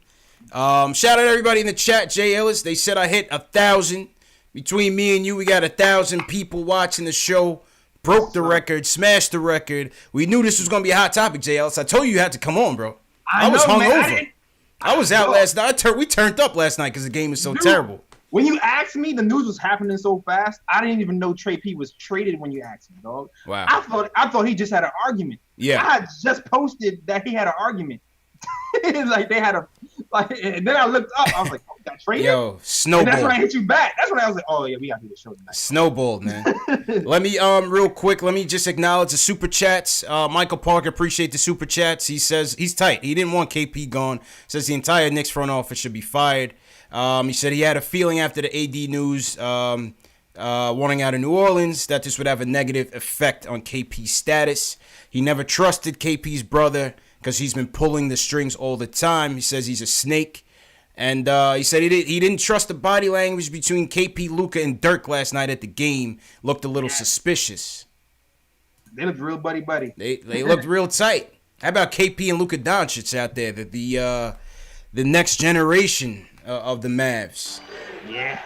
Shout out everybody in the chat. Jay Ellis, they said I hit 1,000. Between me and you, we got 1,000 people watching the show. Broke the record, smashed the record. We knew this was going to be a hot topic, Jay Ellis. I told you had to come on, bro. I was hungover. I was out last night. We turned up last night because the game was so terrible. When you asked me, the news was happening so fast. I didn't even know Trey P was traded when you asked me, dog. Wow. I thought he just had an argument. Yeah. I had just posted that he had an argument. Like they had a like, and then I looked up. I was like, "Oh, we got traded." Yo, And snowball. that's when I hit you back. That's when I was like, "Oh yeah, we got to do the show tonight." Snowball, man. Let me real quick. Let me just acknowledge the super chats. Michael Parker, appreciate the super chats. He says he's tight. He didn't want KP gone. Says the entire Knicks front office should be fired. He said he had a feeling after the AD news wanting out of New Orleans that this would have a negative effect on KP's status. He never trusted KP's brother because he's been pulling the strings all the time. He says he's a snake. And he said he didn't trust the body language between KP, Luka, and Dirk last night at the game. Looked a little suspicious. They looked real buddy. They looked real tight. How about KP and Luka Doncic out there? The next generation of the Mavs. Yeah.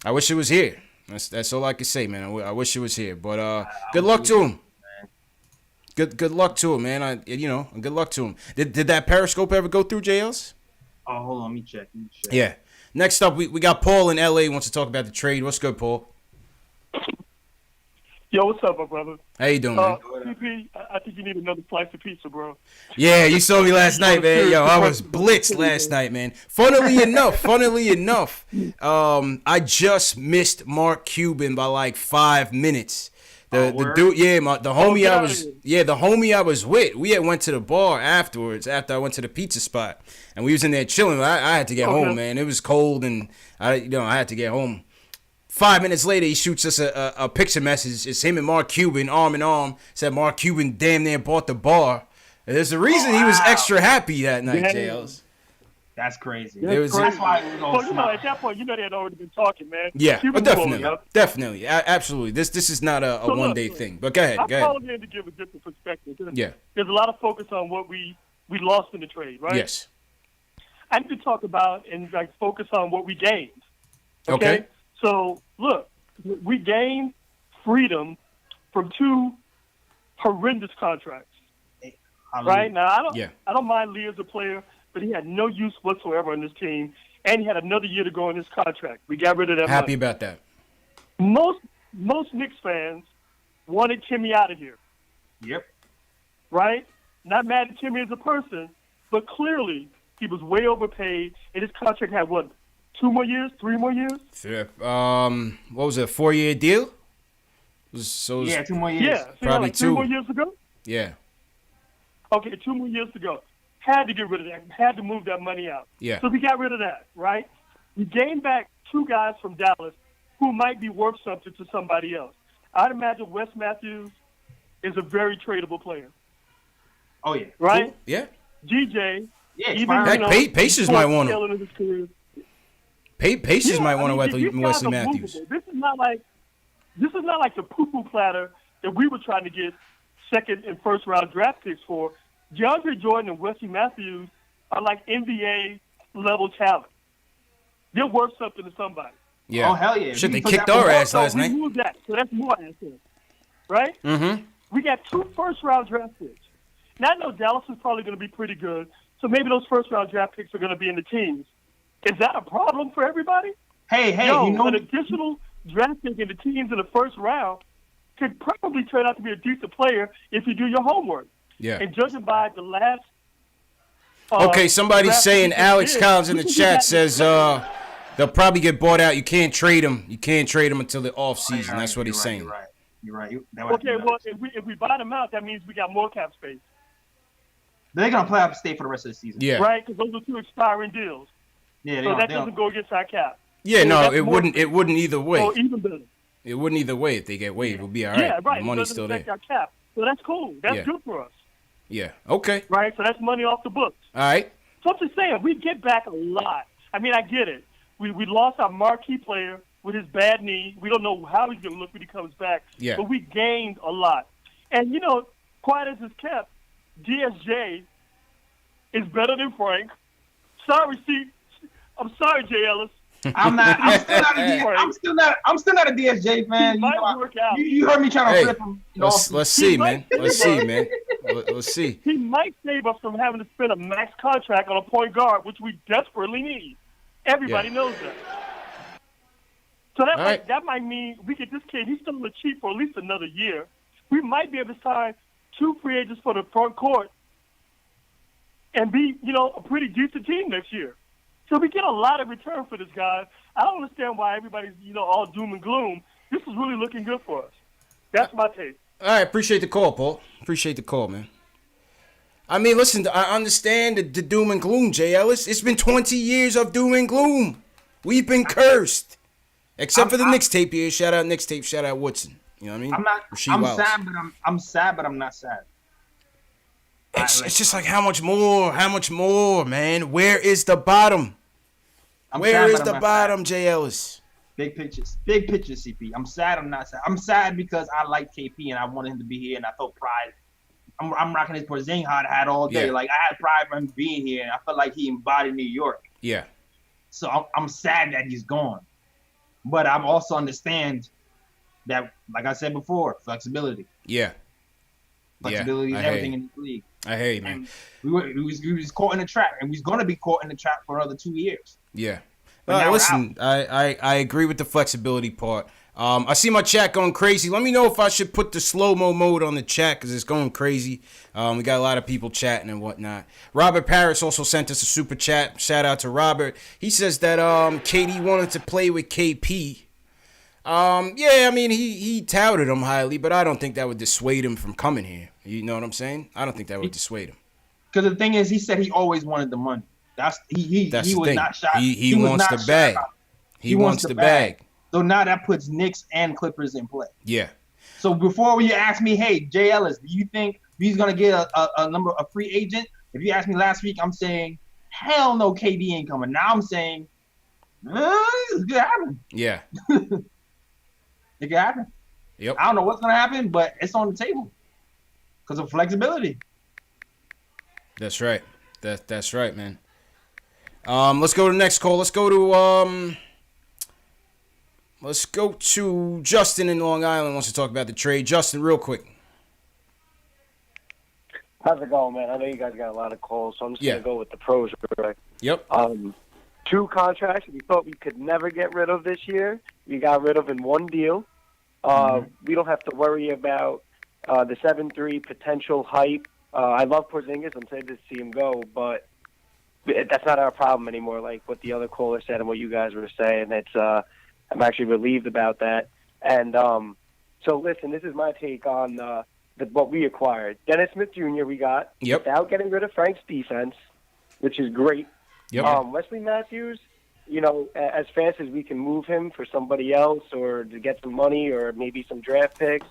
I wish it was here. That's all I can say, man. I wish it was here. But good luck to him. Good luck to him, man. Good luck to him. Did that Periscope ever go through, JLs? Oh, hold on, let me check. Yeah. Next up, we got Paul in LA wants to talk about the trade. What's good, Paul? Yo, what's up, my brother? How you doing, man? CP, I think you need another slice of pizza, bro. Yeah, you saw me last night, man. Yo, I was blitzed last night, man. Funnily enough, I just missed Mark Cuban by like 5 minutes. The dude, the homie I was with, we had went to the bar afterwards after I went to the pizza spot, and we was in there chilling. I had to get home, man. It was cold, and I had to get home. 5 minutes later, he shoots us a picture message. It's him and Mark Cuban, arm in arm. Said Mark Cuban damn near bought the bar. And there's a reason he was extra happy that night, JLs. That's crazy. That's why it was all at that point, they had already been talking, man. Yeah, definitely. Absolutely. This is not a one-day thing. But go ahead. I'm calling in to give a different perspective. Yeah. There's a lot of focus on what we lost in the trade, right? Yes. I need to talk about and focus on what we gained. Okay. So, look, we gained freedom from two horrendous contracts. Right? Now, I don't mind Lee as a player, but he had no use whatsoever on this team, and he had another year to go in his contract. We got rid of that Happy money. about that. Most Knicks fans wanted Timmy out of here. Yep. Right? Not mad at Timmy as a person, but clearly he was way overpaid, and his contract had, 2 more years, 3 more years? What was it, a 4-year deal? 2 more years. Yeah, probably like 3 more years ago? Yeah. Okay, 2 more years ago. Had to get rid of that. Had to move that money out. Yeah. So we got rid of that, right? We gained back 2 guys from Dallas who might be worth something to somebody else. I'd imagine Wes Matthews is a very tradable player. Oh, yeah. Right? Cool. Yeah. DJ. Yeah, even, Pacers might want him. him. Pacers might want Wesley Matthews. This is not like the poo-poo platter that we were trying to get second and first round draft picks for. DeAndre Jordan and Wesley Matthews are like NBA level talent. They're worth something to somebody. Yeah. Oh hell yeah! Shit, they kicked our ass last night. We moved that, so that's more assets, right? Mm-hmm. We got 2 first round draft picks. Now I know Dallas is probably going to be pretty good, so maybe those first round draft picks are going to be in the teams. Is that a problem for everybody? Hey, an additional draft pick in the teams in the first round could probably turn out to be a decent player if you do your homework. Yeah. And judging by the last. Okay, somebody's saying Alex Collins in the chat says they'll probably get bought out. You can't trade them. You can't trade them until the off season. That's what he's saying. You're right. Okay, well, if we buy them out, that means we got more cap space. They're gonna play up state for the rest of the season. Yeah. Right, because those are 2 expiring deals. Yeah. So that doesn't go against our cap. Yeah, so no, it wouldn't. It wouldn't either way. Oh, even better. It wouldn't either way if they get waived. We'll be all right. Yeah, right. The money's still there. Our cap. So that's cool. That's good for us. Yeah. Okay. Right. So that's money off the books. All right. So I'm just saying, we get back a lot. I mean, I get it. We lost our marquee player with his bad knee. We don't know how he's going to look when he comes back. Yeah. But we gained a lot. And, quiet as it's kept, DSJ is better than Frank. Sorry, Steve. I'm sorry, Jay Ellis. I'm still not a DSJ fan. You heard me trying to flip him. Let's see, man. Let's see. He might save us from having to spend a max contract on a point guard, which we desperately need. Everybody knows that. So that might mean we get this kid. He's still on the cheap for at least another year. We might be able to sign 2 free agents for the front court and be, a pretty decent team next year. So we get a lot of return for this guy. I don't understand why everybody's, all doom and gloom. This is really looking good for us. That's my take. All right, appreciate the call, Paul. Appreciate the call, man. I mean, listen, I understand the doom and gloom, Jay Ellis. It's been 20 years of doom and gloom. We've been cursed. Except for the Knicks tape here. Shout out Knicks tape. Shout out Woodson. You know what I mean? I'm sad, but I'm not sad. It's just like how much more, man? Where is the bottom? Where is the bottom, Jay Ellis? Big pictures, CP. I'm sad. I'm not sad. I'm sad because I like KP and I wanted him to be here, and I felt pride. I'm rocking his Porzingis hat all day. Yeah. Like I had pride for him being here, and I felt like he embodied New York. Yeah. So I'm sad that he's gone, but I also understand that, like I said before, flexibility. Yeah. Flexibility is everything in the league. I hear you, man. And we was caught in the trap, and we're gonna be caught in the trap for another 2 years. Yeah. But Listen, I agree with the flexibility part. I see my chat going crazy. Let me know if I should put the slow-mo mode on the chat because it's going crazy. We got a lot of people chatting and whatnot. Robert Paris also sent us a super chat. Shout out to Robert. He says that KD wanted to play with KP. Yeah, I mean, he touted him highly, but I don't think that would dissuade him from coming here. You know what I'm saying? I don't think that would dissuade him. Because the thing is, he said he always wanted the money. That's he was thing. not shy. He wants the bag. He wants the bag. So now that puts Knicks and Clippers in play. Yeah. So before you ask me, hey, Jay Ellis, do you think he's gonna get a free agent? If you asked me last week, I'm saying, hell no, KD ain't coming. Now I'm saying, it could happen. Yeah. It could happen. Yep. I don't know what's gonna happen, but it's on the table because of flexibility. That's right. That's right, man. Let's go to the next call. Let's go to Justin in Long Island. Wants to talk about the trade. Justin, real quick. How's it going, man? I know you guys got a lot of calls, so I'm just gonna go with the pros. Right? Yep. 2 contracts we thought we could never get rid of this year. We got rid of in one deal. We don't have to worry about the 7-3 potential hype. I love Porzingis. I'm sad to see him go, but that's not our problem anymore. Like what the other caller said and what you guys were saying, I'm actually relieved about that. And so, listen, this is my take on what we acquired. Dennis Smith Jr. we got without getting rid of Frank's defense, which is great. Yep. Wesley Matthews, as fast as we can move him for somebody else or to get some money or maybe some draft picks,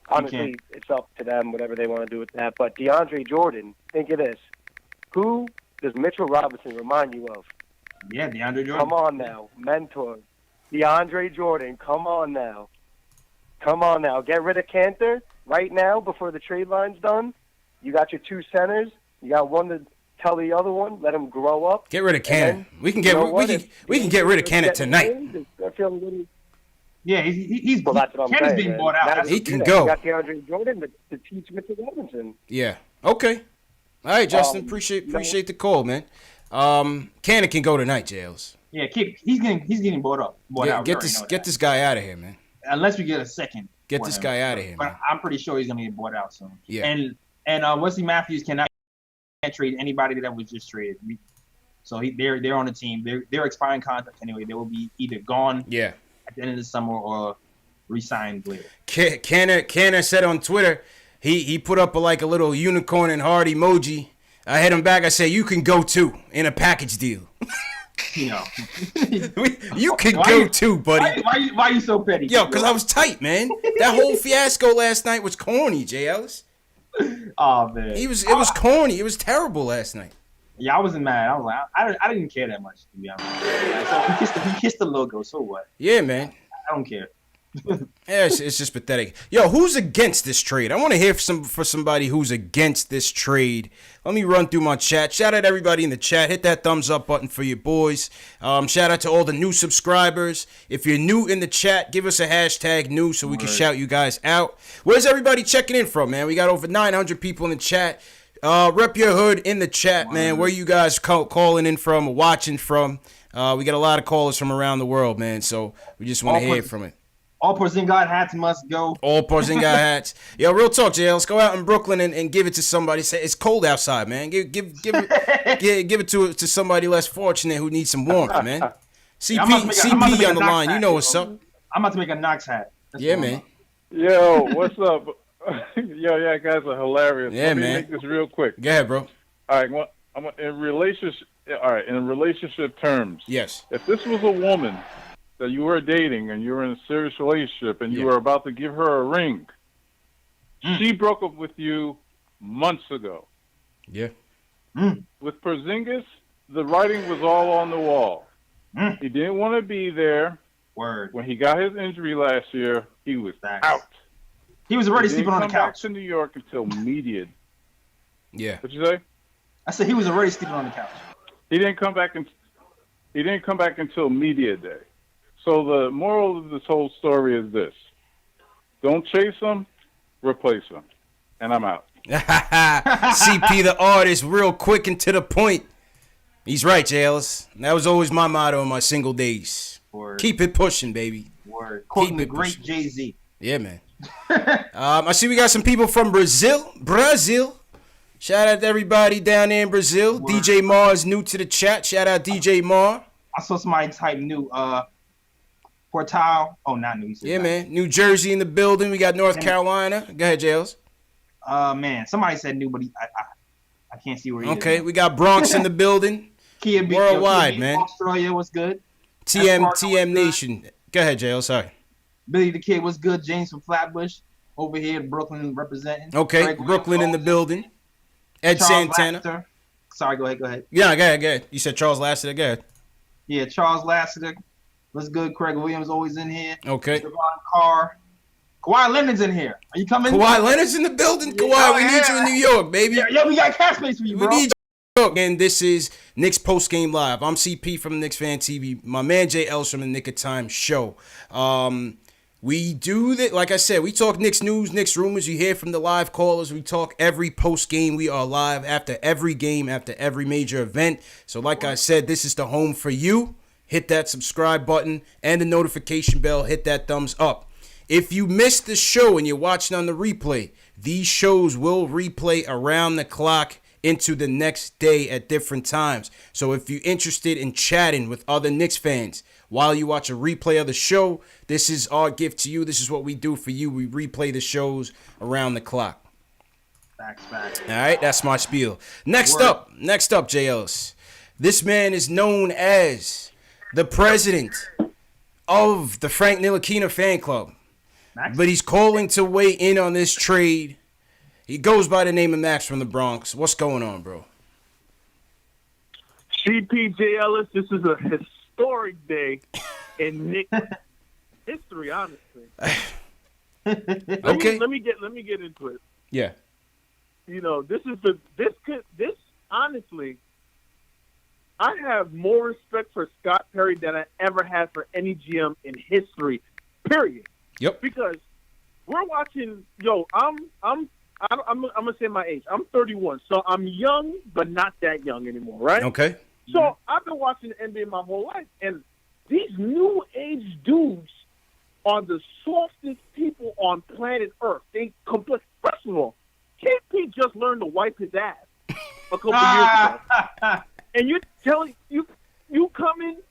honestly, it's up to them, whatever they want to do with that. But DeAndre Jordan, think of this. Who does Mitchell Robinson remind you of? Yeah, DeAndre Jordan. Come on now. Mentor. DeAndre Jordan, come on now. Come on now. Get rid of Cantor right now before the trade line's done. You got your 2 centers. You got one to tell the other one. Let him grow up. Get rid of Cantor. We can get rid of Cantor tonight. I feel a little... Yeah, he's well, that's what I'm Ken's saying, being man. bought out. He can go. You got DeAndre Jordan to teach Mitchell Robinson. Yeah. Okay. All right, Justin. Appreciate the call, man. Cannon can go tonight, Jails. Yeah, he's getting bought out. Get this guy out of here, man. Unless we get a second. Get this guy out of here, but man. I'm pretty sure he's gonna get bought out soon. Yeah. And Wesley Matthews can't trade anybody that was just traded. So they're on the team. They're expiring contracts anyway. They will be either gone. Yeah. At the end of the summer or re-signed later. Cannon said on Twitter, he put up a little unicorn and heart emoji. I hit him back. I said, you can go too in a package deal. You can go too, buddy. Why you so petty? Yo, because I was tight, man. That whole fiasco last night was corny, Jay Ellis. Oh, man. It was corny. It was terrible last night. Yeah, I wasn't mad. I was like, I didn't care that much, to be honest. So he kissed the logo, so what? Yeah, man. I don't care. Yeah, it's just pathetic. Yo, who's against this trade? I want to hear for somebody who's against this trade. Let me run through my chat. Shout out to everybody in the chat. Hit that thumbs up button for your boys. Shout out to all the new subscribers. If you're new in the chat, give us a hashtag new so we can shout you guys out. Where's everybody checking in from, man? We got over 900 people in the chat. Rep your hood in the chat, man. Where you guys calling in from or watching from? We got a lot of callers from around the world, man. So we just want to hear from it. All Porzingis hats must go. All Porzingis hats. Yo, real talk, JL. Let's go out in Brooklyn and give it to somebody. Say it's cold outside, man. Give it to somebody less fortunate who needs some warmth, man. CP on the line. You know what's up. I'm about to make a Knox hat. Yeah, man. Yo, what's up? Yo, yeah, guys are hilarious. Yeah, Let me man. make this real quick. Go ahead, bro. All right, well, in relationship terms. Yes. If this was a woman that you were dating and you were in a serious relationship and you were about to give her a ring, she broke up with you months ago. Yeah. With Porzingis, the writing was all on the wall. He didn't want to be there. Word. When he got his injury last year, he was out. He was already sleeping on the He didn't come back couch. to New York until media. Yeah. What'd you say? I said he was already sleeping on the couch. He didn't come back until media day. So the moral of this whole story is this: don't chase them, replace them. And I'm out. CP the artist, real quick and to the point. He's right, JLs. That was always my motto in my single days. Word. Keep it pushing, baby. Word. Quoting the it great pushing. Jay-Z. Yeah, man. I see we got some people from Brazil. Shout out to everybody down there in Brazil. Word. DJ Mar is new to the chat. Shout out DJ Mar. I saw somebody type new Portal. Oh, not new. He said Yeah, not. man. New Jersey in the building. We got North Carolina. Go ahead, JLs. Man, somebody said new, but I can't see where he is. Okay, we got Bronx in the building. Kia B, Worldwide, Kia B, man. Australia, what's good? TM Nation. Go ahead, JL. Sorry. Billy the Kid, what's good? James from Flatbush over here in Brooklyn representing. Okay, Greg Brooklyn in the building. Ed Charles Santana. Lassiter. Sorry, go ahead. Yeah, go ahead. You said Charles Lassiter. Go ahead. Yeah, Charles Lassiter. What's good? Craig Williams always in here. Okay. Javon Carr. Kawhi Leonard's in here. Are you coming? Kawhi Leonard's in the building. Kawhi, we need you in New York, baby. Yo, we got cash space for you, bro. We need you. And this is Knicks Post Game Live. I'm CP from Knicks Fan TV. My man Jay Ellis from the Nick of Time show. We do that, like I said, we talk Knicks news, Knicks rumors. You hear from the live callers. We talk every post game. We are live after every game, after every major event. So like I said, this is the home for you. Hit that subscribe button and the notification bell. Hit that thumbs up. If you missed the show and you're watching on the replay, these shows will replay around the clock into the next day at different times. So if you're interested in chatting with other Knicks fans while you watch a replay of the show, this is our gift to you. This is what we do for you. We replay the shows around the clock. Facts. All right, that's my spiel. Next up, JLs. This man is known as the president of the Frank Ntilikina fan club. Max? But he's calling to weigh in on this trade. He goes by the name of Max from the Bronx. What's going on, bro? CPJ Ellis, this is a historic day in Knicks history, honestly. Okay. Let me get into it. Yeah. You know, this honestly, I have more respect for Scott Perry than I ever had for any GM in history. Period. Yep. Because we're watching. I'm gonna say my age. I'm 31, so I'm young, but not that young anymore, right? Okay. So I've been watching the NBA my whole life, and these new age dudes are the softest people on planet Earth. They first of all, KP just learned to wipe his ass a couple years ago, and you're telling you coming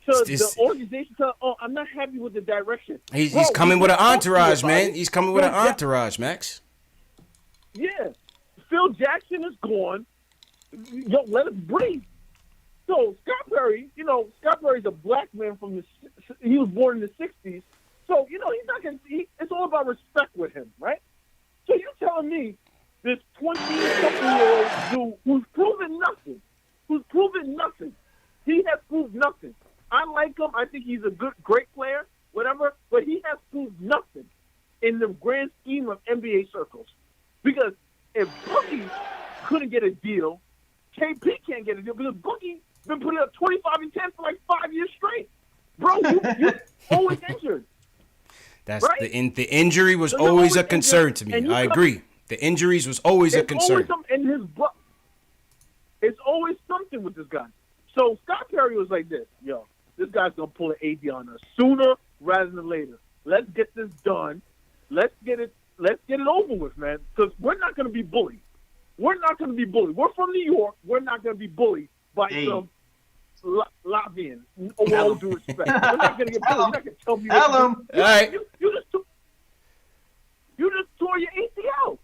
to the organization. I'm not happy with the direction. He's coming with an entourage, man. He's coming with an entourage, Max. Yeah, Phil Jackson is gone. Yo, let us breathe. So Scott Perry's a black man he was born in the '60s. So he's not gonna. It's all about respect with him, right? So you're telling me this 20-something-year-old dude who's proven nothing. He has proved nothing. I like him. I think he's a great player, whatever. But he has proved nothing in the grand scheme of NBA circles. Because if Boogie couldn't get a deal, KP can't get a deal because Boogie's been putting up 25 and 10 for like 5 years straight. Bro, you're always injured. That's right? the injury was always a concern to me. I agree. The injuries was always a concern. It's always something with this guy. So Scott Perry was like this, this guy's going to pull an AD on us sooner rather than later. Let's get this done. Let's get it over with, man. Because we're not going to be bullied. We're not going to be bullied. We're from New York. We're not going to be bullied by some Latvian. With all due respect, we're not going to get bullied. You're not going to tell me. Tell him. All right. You just tore your ACL.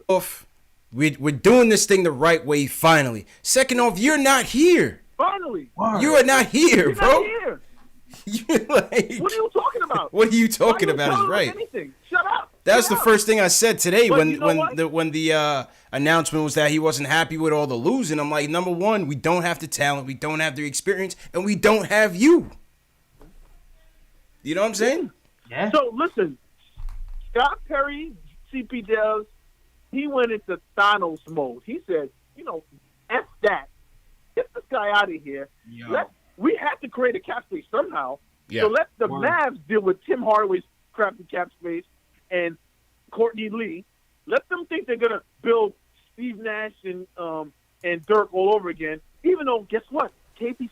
Off. We're doing this thing the right way finally. Second off, you're not here. Finally. You are not here, You're bro. not here. You're like, What are you talking about? what are you talking Why about is telling us right. anything? Shut up. That's Shut the up. first thing I said today But when you know what? when the announcement was that he wasn't happy with all the losing. I'm like, number one, we don't have the talent, we don't have the experience, and we don't have you. You know what I'm saying? Yeah. So listen, Scott Perry, CP Dubs, he went into Thanos mode. He said, F that. Get this guy out of here. We have to create a cap space somehow. Yeah. So let the Mavs deal with Tim Hardaway's crappy cap space and Courtney Lee. Let them think they're gonna build Steve Nash and Dirk all over again. Even though, guess what? KP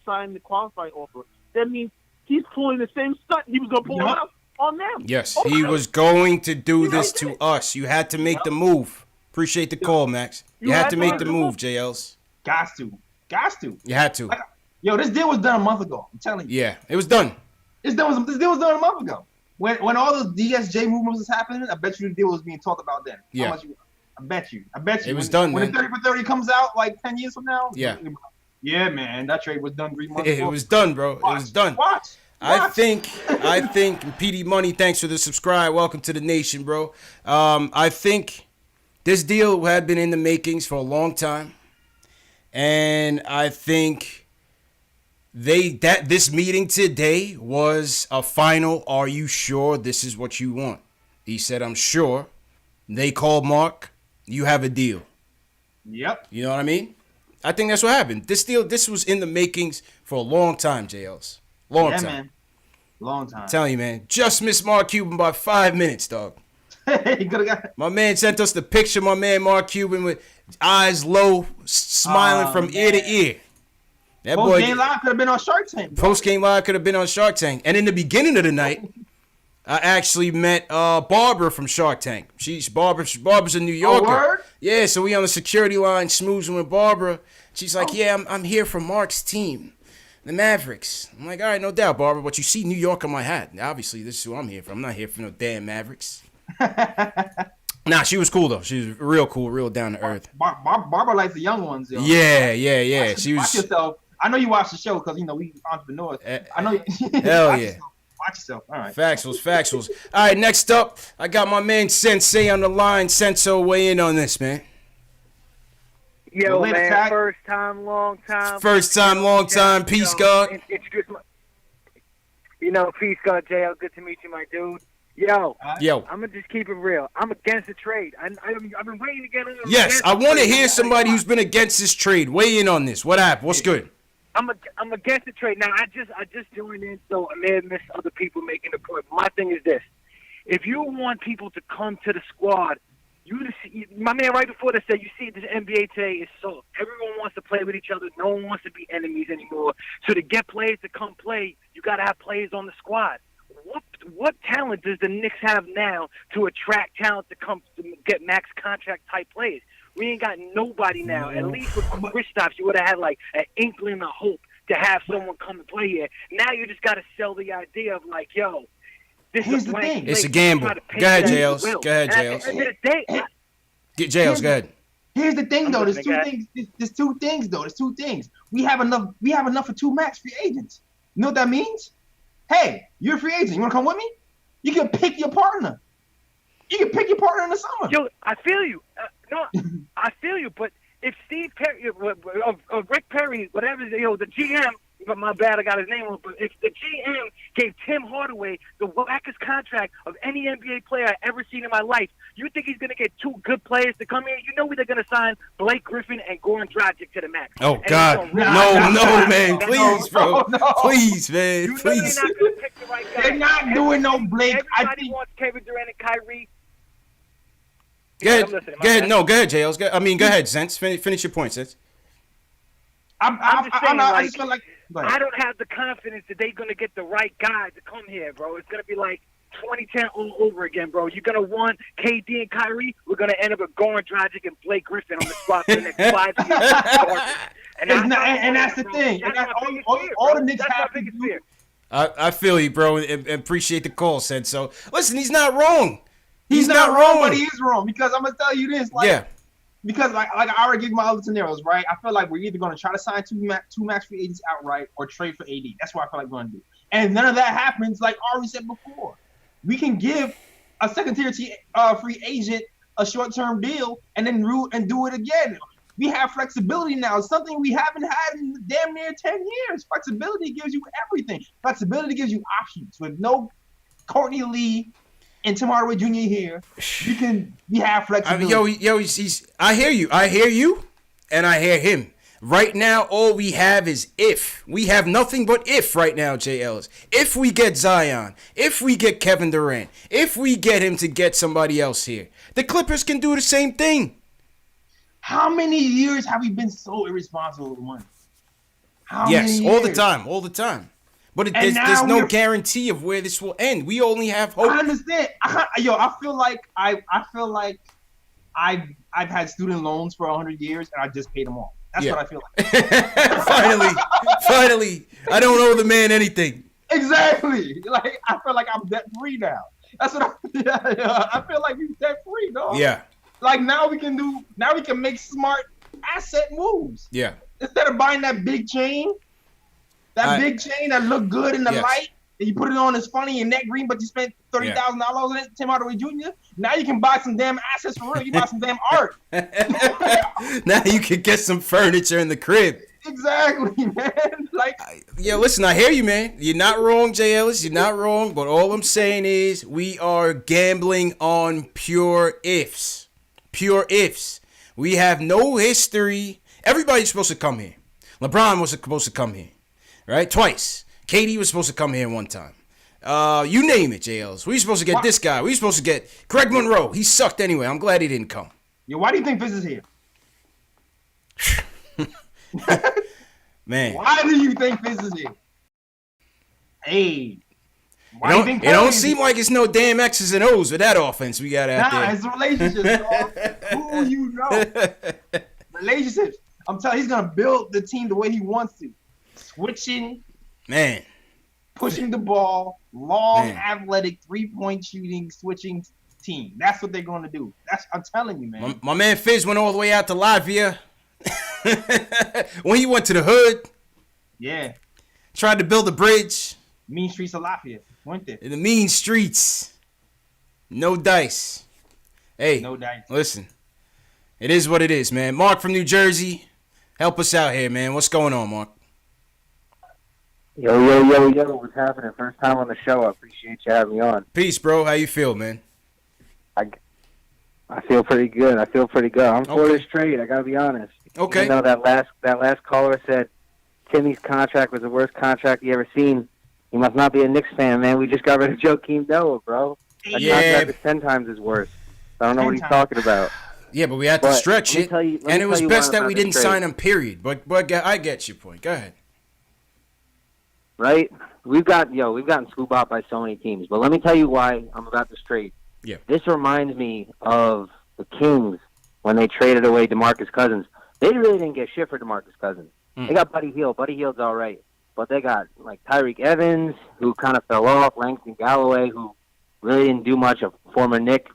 signed the qualifying offer. That means he's pulling the same stunt he was gonna pull out on them. Yes, Oh, he no. was going to do You this know to us. You had to make the move. Appreciate the call, Max. You had to make the move, JLs. Got to. You had to. Yo, this deal was done a month ago. I'm telling you. Yeah, it was done. This deal was done a month ago. When all the DSJ movements was happening, I bet you the deal was being talked about then. Yeah. I bet you. It was done, when man. the 30 for 30 comes out like 10 years from now. Yeah. Yeah, man. That trade was done 3 months ago. It was done, bro. It was done. Watch. I think, PD Money, thanks for the subscribe. Welcome to the nation, bro. I think this deal had been in the makings for a long time. And I think this meeting today was a final, are you sure this is what you want? He said, I'm sure. They called Mark. You have a deal. Yep. You know what I mean? I think that's what happened. This was in the makings for a long time, JLs. Long time. Man. Long time. I'm telling you, man. Just missed Mark Cuban by 5 minutes, dog. He could have got. My man sent us the picture, my man Mark Cuban with eyes low, smiling from ear to ear. That boy. Post-game live could have been on Shark Tank. Post-game live could have been on Shark Tank. And in the beginning of the night, I actually met Barbara from Shark Tank. Barbara's a New Yorker. Word? Yeah, so we on the security line smoozing with Barbara. She's like, yeah, I'm here for Mark's team, the Mavericks. I'm like, all right, no doubt, Barbara, but you see New York on my hat. Obviously, this is who I'm here for. I'm not here for no damn Mavericks. Nah, she was cool, though. She was real cool, real down to earth. Barbara likes the young ones, yo. Yeah. She was. Watch yourself. I know you watch the show because, we entrepreneurs. I know you. Hell yeah. Watch yourself. All right. Factuals. All right, next up, I got my man Sensei on the line. Sensei, weigh in on this, man. Yo, man, first time, long time. Peace, God. Introduce peace, God, JL. Good to meet you, my dude. Yo. I'm going to just keep it real. I'm against the trade. I've been waiting to get in. Yes, I want to hear somebody who's been against this trade. Weigh in on this. What happened? What's good? I'm against the trade. Now, I just joined in, so I may have missed other people making the point. My thing is this. If you want people to come to the squad, my man right before that said, you see this NBA today is so everyone wants to play with each other. No one wants to be enemies anymore. So to get players to come play, you got to have players on the squad. What talent does the Knicks have now to attract talent to come to get max contract type players? We ain't got nobody now. At least with Kristaps, you would have had like an inkling of hope to have someone come and play here. Now you just got to sell the idea of like, yo, this is a blank slate. It's a gamble. Go ahead, Jails. Go ahead, Jails. Get Jails. Go ahead. Here's the thing, though. There's two things. We have enough for 2 max free agents. You know what that means? Hey, you're a free agent. You want to come with me? You can pick your partner. You can pick your partner in the summer. Yo, I feel you. I feel you. But if Steve Perry, Rick Perry, whatever, the GM, but my bad, I got his name wrong. But if the GM gave Tim Hardaway the wackest contract of any NBA player I've ever seen in my life, you think he's going to get 2 good players to come here? You know they're going to sign Blake Griffin and Goran Dragic to the max. Oh, God. No, man. Please, bro. Please, man. Please. They're not going to pick the right guy. They're not doing no Blake. Everybody wants Kevin Durant and Kyrie. Go ahead. No, go ahead, Jails. Go ahead, Sense. Finish your point, Sense. I just feel like I don't have the confidence that they're going to get the right guy to come here, bro. It's going to be like 2010 all over again, bro. You're going to want KD and Kyrie. We're going to end up with Goran Dragic and Blake Griffin on the spot for the next 5 years. And that's the thing. All the Knicks have to do. I feel you, bro, and appreciate the call, Senso. Listen, he's not wrong. He's not wrong, but he is wrong because I'm gonna tell you this. Because like I already gave my other scenarios, right? I feel like we're either gonna try to sign two max free agents outright or trade for AD. That's what I feel like we're gonna do. And none of that happens. Like Ari said before, we can give a second tier free agent a short term deal and then do it again. We have flexibility now. It's something we haven't had in damn near 10 years. Flexibility gives you everything. Flexibility gives you options. With no Courtney Lee and Tim Hardaway Jr. here, we have flexibility. I hear you, and I hear him. Right now, all we have is if. We have nothing but if right now, J. Ellis. If we get Zion, if we get Kevin Durant, if we get him to get somebody else here, the Clippers can do the same thing. How many years have we been so irresponsible with money? Yes, all the time. But there's no guarantee of where this will end. We only have hope. I understand. I feel like I've had student loans for 100 years and I just paid them off. That's what I feel like. Finally, I don't owe the man anything. Exactly. Like I feel like I'm debt free now. That's what I feel like we're debt free, dog. Yeah. Like now we can make smart asset moves. Yeah. Instead of buying that big chain that looked good in the light, and you put it on as funny and net green, but you spent $30,000 on it, Tim Hardaway Jr. Now you can buy some damn assets for real. You buy some damn art. Now you can get some furniture in the crib. Exactly, man. Listen, I hear you, man. You're not wrong, J. Ellis. You're not wrong. But all I'm saying is we are gambling on pure ifs. Pure ifs. We have no history. Everybody's supposed to come here. LeBron was supposed to come here, right? Twice. KD was supposed to come here one time. You name it, JLs. We were supposed to get this guy. We were supposed to get Greg Monroe. He sucked anyway. I'm glad he didn't come. Yo, why do you think Fizz is here? Man. Why do you think Fizz is here? Hey. Why do you think it don't seem like it's no damn X's and O's with that offense we got out there. Nah, it's relationships. Who you know. Relationships. I'm telling you, he's going to build the team the way he wants to. Switching. Man. Pushing the ball. Long, athletic, three-point shooting, switching team. That's what they're going to do. I'm telling you, man. My man Fizz went all the way out to Latvia. When he went to the hood. Yeah. Tried to build a bridge. Mean streets of Latvia. Went there. In the mean streets. No dice. Hey, no dice. Listen. It is what it is, man. Mark from New Jersey. Help us out here, man. What's going on, Mark? Yo. What's happening? First time on the show. I appreciate you having me on. Peace, bro. How you feel, man? I feel pretty good. I'm for this trade. I got to be honest. Okay. You know, that last caller said Timmy's contract was the worst contract he ever seen. He must not be a Knicks fan, man. We just got rid of Joakim Noah, bro. That contract is 10 times his worst. I don't know what he's talking about. Yeah, but we had to stretch it, and it was best that we didn't sign him, period. But I get your point. Go ahead. Right? We've gotten scoop out by so many teams. But let me tell you why I'm about this trade. Yeah. This reminds me of the Kings when they traded away DeMarcus Cousins. They really didn't get shit for DeMarcus Cousins. They got Buddy Hield. Buddy Hield's all right. But they got like Tyreek Evans, who kind of fell off, Langston Galloway, who really didn't do much, a former Knick.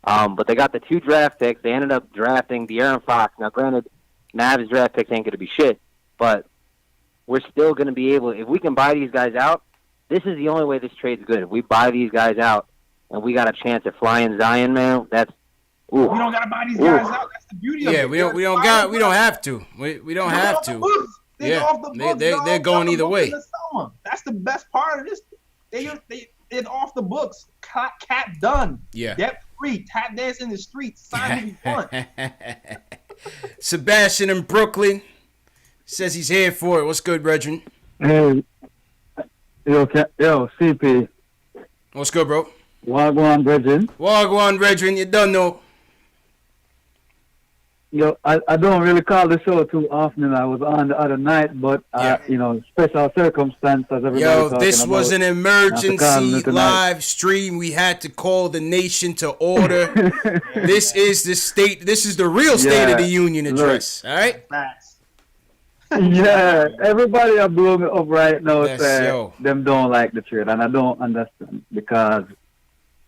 But they got the 2 draft picks. They ended up drafting De'Aaron Fox. Now, granted, Mavs draft picks ain't going to be shit, but we're still going to be able, if we can buy these guys out, this is the only way this trade's good. If we buy these guys out and we got a chance at flying Zion, man, that's we don't got to buy these guys out. That's the beauty of it. Yeah, we don't have to. We don't have to. They're going either way. That's the best part of this. They're off the books. Cat done. Yeah. Debt free. Tap dance in the streets. Sign who you want. Sebastian in Brooklyn says he's here for it. What's good, brethren? Hey. Yo, CP. What's good, bro? Wagwan, brethren. Wagwan, brethren. You don't know. I don't really call the show too often. I was on the other night, but special circumstances. Everybody this was an emergency tonight. live stream. We had to call the nation to order. This is the real State of the Union address. All right. Yeah, everybody are blowing it up right now. Them don't like the trade, and I don't understand because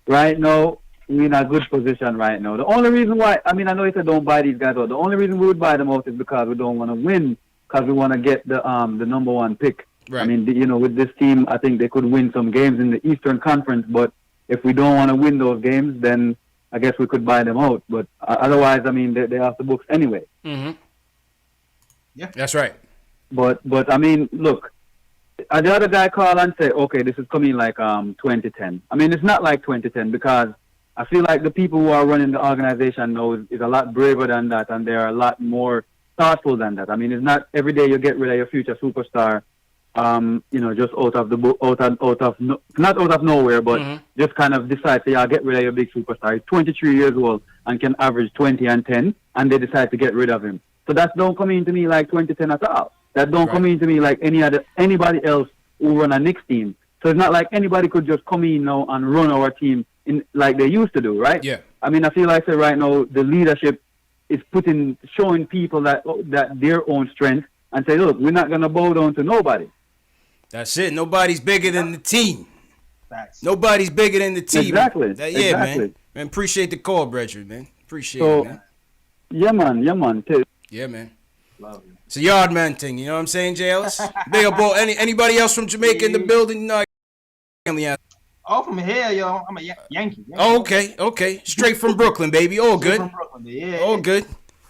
right now we're in a good position right now. The only reason why, I know if I don't buy these guys out, the only reason we would buy them out is because we don't want to win, because we want to get the number one pick. Right. With this team, I think they could win some games in the Eastern Conference, but if we don't want to win those games, then I guess we could buy them out. But otherwise, they're off the books anyway. Mm-hmm. Yeah, that's right. But look, the other guy called and said, okay, this is coming like 2010. It's not like 2010 because I feel like the people who are running the organization now is a lot braver than that, and they're a lot more thoughtful than that. It's not every day you get rid of your future superstar, just not out of nowhere, but just kind of decide to get rid of your big superstar. He's 23 years old and can average 20 and 10, and they decide to get rid of him. So that don't come into me like 2010 at all. That don't come into me like anybody else who run a Knicks team. So it's not like anybody could just come in now and run our team in like they used to do, right? Yeah. I feel like right now the leadership is showing people that their own strength and say, look, we're not gonna bow down to nobody. That's it. Nobody's bigger than the team. Nobody's bigger than the team. Exactly. Man. Man, appreciate the call, Brethren, man. Appreciate it, man. Yeah, man. Yeah, man. Love you. It's a yard man thing, you know what I'm saying, JLS? Big up all anybody else from Jamaica in the building? No, oh, from here, yo. I'm a Yankee. Oh, okay. Straight from Brooklyn, baby. All good. From Brooklyn, yeah. All good.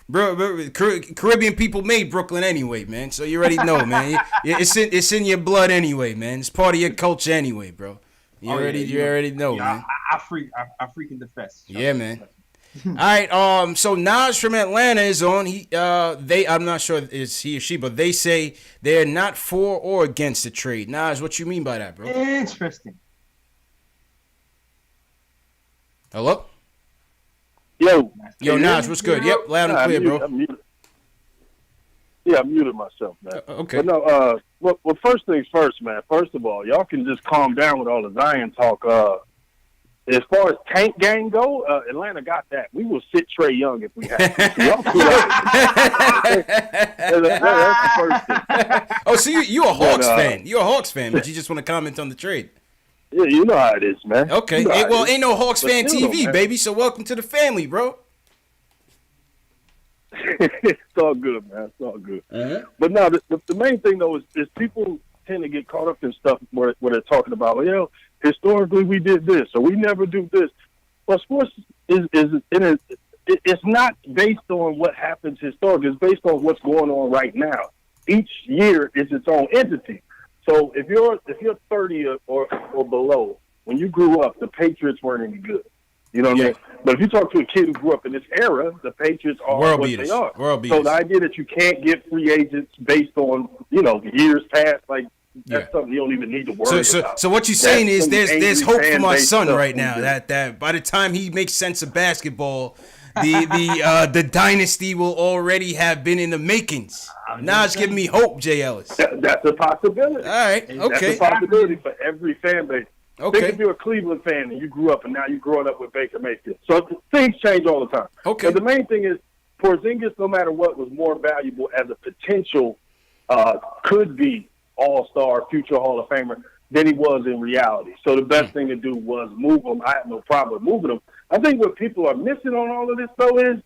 Bro, Caribbean people made Brooklyn anyway, man. So you already know, man. It's in your blood anyway, man. It's part of your culture anyway, bro. You already know, man. I freaking the fest. Yeah, man. All right, so Nas from Atlanta is on. I'm not sure if it's he or she, but they say they're not for or against the trade. Nas, what you mean by that, bro? Interesting. Hello? Yo, Nas, what's good? Yep, loud and clear, bro. I muted myself, man. Okay. But no, well, first things first, man. First of all, y'all can just calm down with all the Zion talk. As far as tank gang go, Atlanta got that. We will sit Trae Young if we have to. Y'all cool that's the first thing. Oh, so you a Hawks fan. You're a Hawks fan, but you just want to comment on the trade. Yeah, you know how it is, man. Okay. You know ain't no Hawks fan TV, though, baby, so welcome to the family, bro. It's all good, man. It's all good. Uh-huh. But no, the main thing, though, is people tend to get caught up in stuff where they're talking about, historically we did this, or we never do this. Well, sports it's not based on what happens historically. It's based on what's going on right now. Each year is its own entity. So if you're 30 or below, when you grew up, the Patriots weren't any good. You know what I mean? But if you talk to a kid who grew up in this era, the Patriots are what they are. So the idea that you can't get free agents based on, years past, like, that's something you don't even need to worry about. So what you're saying is there's hope for my son right now that by the time he makes sense of basketball, the dynasty will already have been in the makings. Now it's giving me hope, Jay Ellis. That's a possibility. All right, okay. That's a possibility for every fan base. Okay. Think if you're a Cleveland fan and you grew up and now you're growing up with Baker Mayfield. So things change all the time. Okay. But the main thing is Porzingis, no matter what, was more valuable as a potential could be all-star, future Hall of Famer than he was in reality. So the best thing to do was move him. I have no problem with moving him. I think what people are missing on all of this, though, is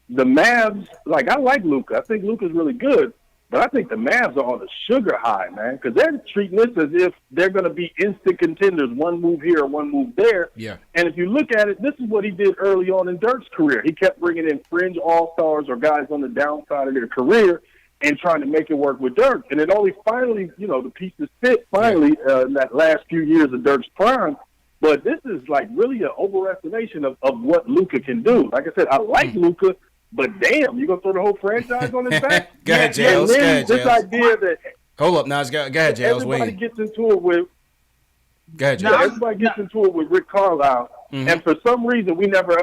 the Mavs. Like, I like Luka. I think Luka's really good. But I think the Mavs are on a sugar high, man, because they're treating this as if they're going to be instant contenders, one move here, one move there. Yeah. And if you look at it, this is what he did early on in Dirk's career. He kept bringing in fringe all-stars or guys on the downside of their career and trying to make it work with Dirk. And it only finally, the pieces fit finally in that last few years of Dirk's prime. But this is like really an overestimation of what Luka can do. Like I said, I like Luka, but damn, you gonna throw the whole franchise on his back? Go ahead, Jails. Go ahead, this idea that hold up, Nas. Go ahead, Jails. Everybody gets into it with. Go ahead, Jails. Everybody gets into it with Rick Carlisle, and for some reason we never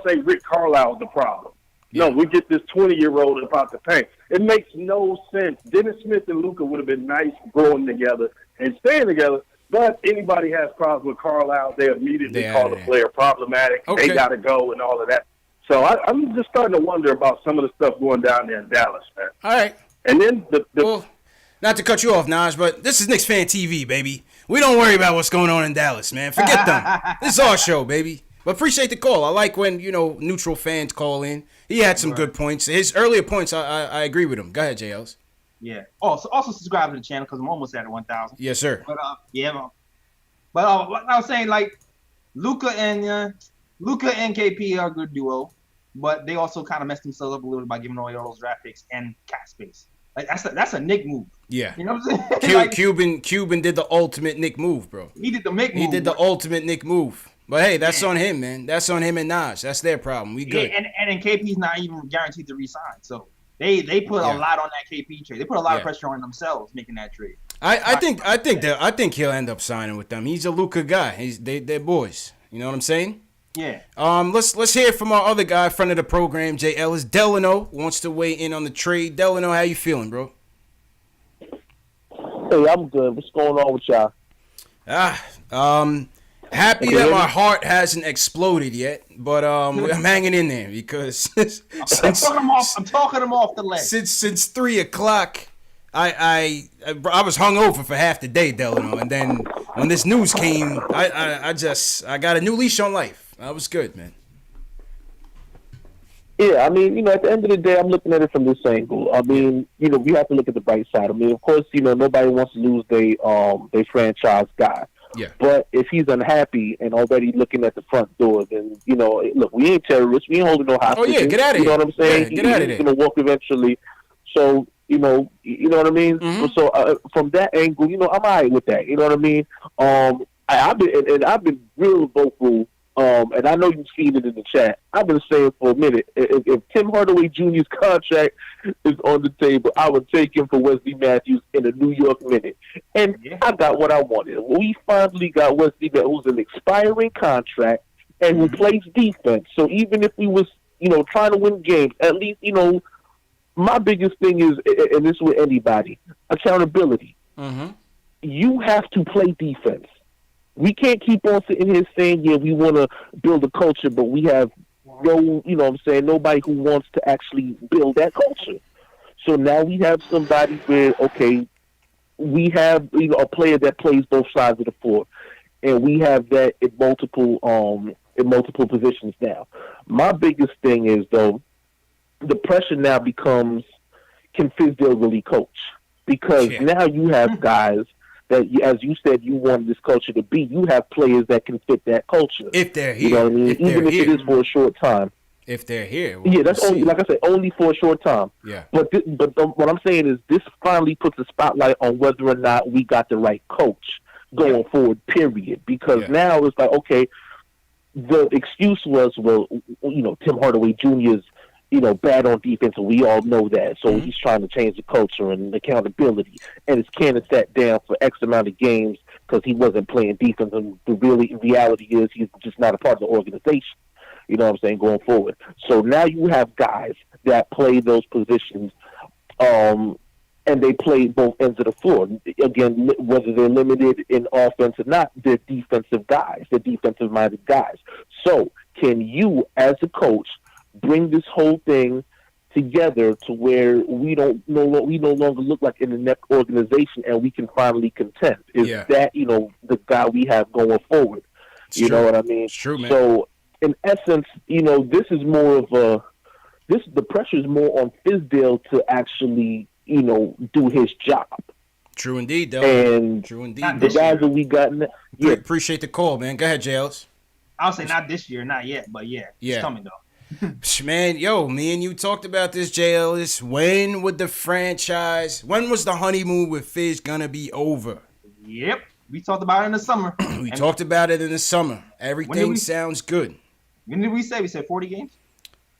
say Rick Carlisle is the problem. No, we get this 20-year-old about the paint. It makes no sense. Dennis Smith and Luka would have been nice growing together and staying together, but anybody has problems with Carlisle, they immediately call the player problematic. Okay. They got to go and all of that. So I'm just starting to wonder about some of the stuff going down there in Dallas, man. All right. And then well, not to cut you off, Naj, but this is Knicks Fan TV, baby. We don't worry about what's going on in Dallas, man. Forget them. This is our show, baby. But appreciate the call. I like when, neutral fans call in. He had some good points. His earlier points, I agree with him. Go ahead, JLs. Yeah. Also subscribe to the channel because I'm almost at 1,000. Yes, sir. But I was saying, like, Luka and KP are a good duo, but they also kind of messed themselves up a little by giving away all those draft picks and cap space. Like that's a Nick move. Yeah. You know what I'm saying? Cuban did the ultimate Nick move, bro. He did the Nick move. He did the ultimate Nick move. But hey, that's on him, man. That's on him and Naj. That's their problem. We good. Yeah, and then KP's not even guaranteed to resign. So they put a lot on that KP trade. They put a lot of pressure on themselves making that trade. I think he'll end up signing with them. He's a Luka guy. They're boys. You know what I'm saying? Yeah. Let's hear from our other guy, friend of the program, Jay Ellis. Delano wants to weigh in on the trade. Delano, how you feeling, bro? Hey, I'm good. What's going on with y'all? Happy that my heart hasn't exploded yet, but I'm hanging in there because I'm talking him off the ledge. Since 3 o'clock, I was hungover for half the day, Delano, and then when this news came, I got a new leash on life. I was good, man. Yeah, I mean, at the end of the day, I'm looking at it from this angle. I mean, we have to look at the bright side. I mean, of course, nobody wants to lose their franchise guy. Yeah. But if he's unhappy and already looking at the front door, then, look, we ain't terrorists. We ain't holding no hostages. Oh, yeah, get out of here. You know what I'm saying? Yeah, get out of there. He's going to walk eventually. So, you know what I mean? Mm-hmm. So, from that angle, I'm all right with that. You know what I mean? I've been real vocal, and I know you've seen it in the chat. I've been saying for a minute, if Tim Hardaway Jr.'s contract is on the table, I would take him for Wesley Matthews in a New York minute. And I got what I wanted. We finally got Wesley Matthews, who's an expiring contract, and who plays defense. So even if we was, trying to win games, at least, my biggest thing is, and this with anybody, accountability. Mm-hmm. You have to play defense. We can't keep on sitting here saying, yeah, we want to build a culture, but we have nobody who wants to actually build that culture. So now we have somebody where, okay, we have a player that plays both sides of the floor, and we have that in multiple positions now. My biggest thing is, though, the pressure now becomes, can Fizdale really coach? Because now you have guys that, as you said, you want this culture to be. You have players that can fit that culture. If they're here. You know what I mean? Even if it is for a short time. If they're here. Yeah, that's only, like I said, only for a short time. Yeah. But what I'm saying is this finally puts a spotlight on whether or not we got the right coach going forward, period. Because now it's like, okay, the excuse was, well, Tim Hardaway Jr. is, bad on defense, and we all know that. So he's trying to change the culture and accountability. And his Cannon sat down for X amount of games because he wasn't playing defense. And the reality is he's just not a part of the organization. You know what I'm saying, going forward. So now you have guys that play those positions, and they play both ends of the floor. Again, whether they're limited in offense or not, they're defensive guys. They're defensive-minded guys. So can you, as a coach, bring this whole thing together to where we no longer look like an inept organization, and we can finally contend? Is that the guy we have going forward? It's you true. know what I mean? It's true, man. So in essence, this is more of the pressure is more on Fizdale to actually do his job. True indeed, though. And true indeed. The guys that we got, appreciate the call, man. Go ahead, JLs. I'll say not this year, not yet, but it's coming though. Man, me and you talked about this, JLs. When was the honeymoon with Fizz gonna be over? Yep, we talked about it in the summer. We talked about it in the summer. Everything sounds good. When did we say? We said 40 games?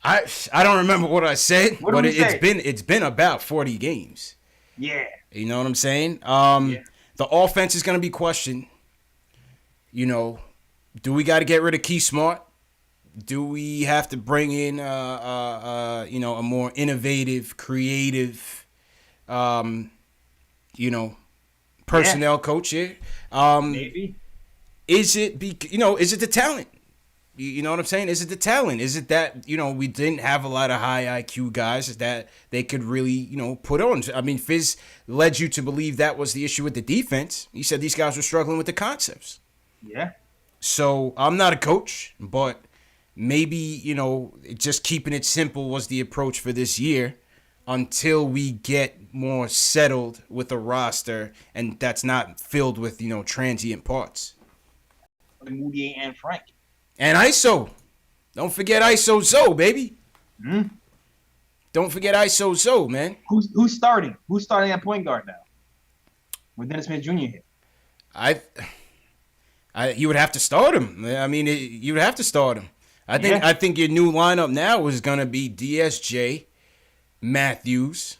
I don't remember what I said, but it's been about 40 games. Yeah. You know what I'm saying? The offense is gonna be questioned. Do we got to get rid of Key Smart? Do we have to bring in a more innovative, creative, personnel coach here? Maybe. Is it is it the talent? You know what I'm saying? Is it the talent? Is it that, we didn't have a lot of high IQ guys that they could really, put on? I mean, Fizz led you to believe that was the issue with the defense. He said these guys were struggling with the concepts. Yeah. So I'm not a coach, but maybe, just keeping it simple was the approach for this year until we get more settled with a roster and that's not filled with, transient parts. Moody and Frank. And ISO. Don't forget ISO Zoe, baby. Mm-hmm. Don't forget ISO Zoe, man. Who's starting? Who's starting at point guard now? With Dennis Smith Jr. here. You would have to start him. I mean, you would have to start him. I think your new lineup now is gonna be DSJ, Matthews,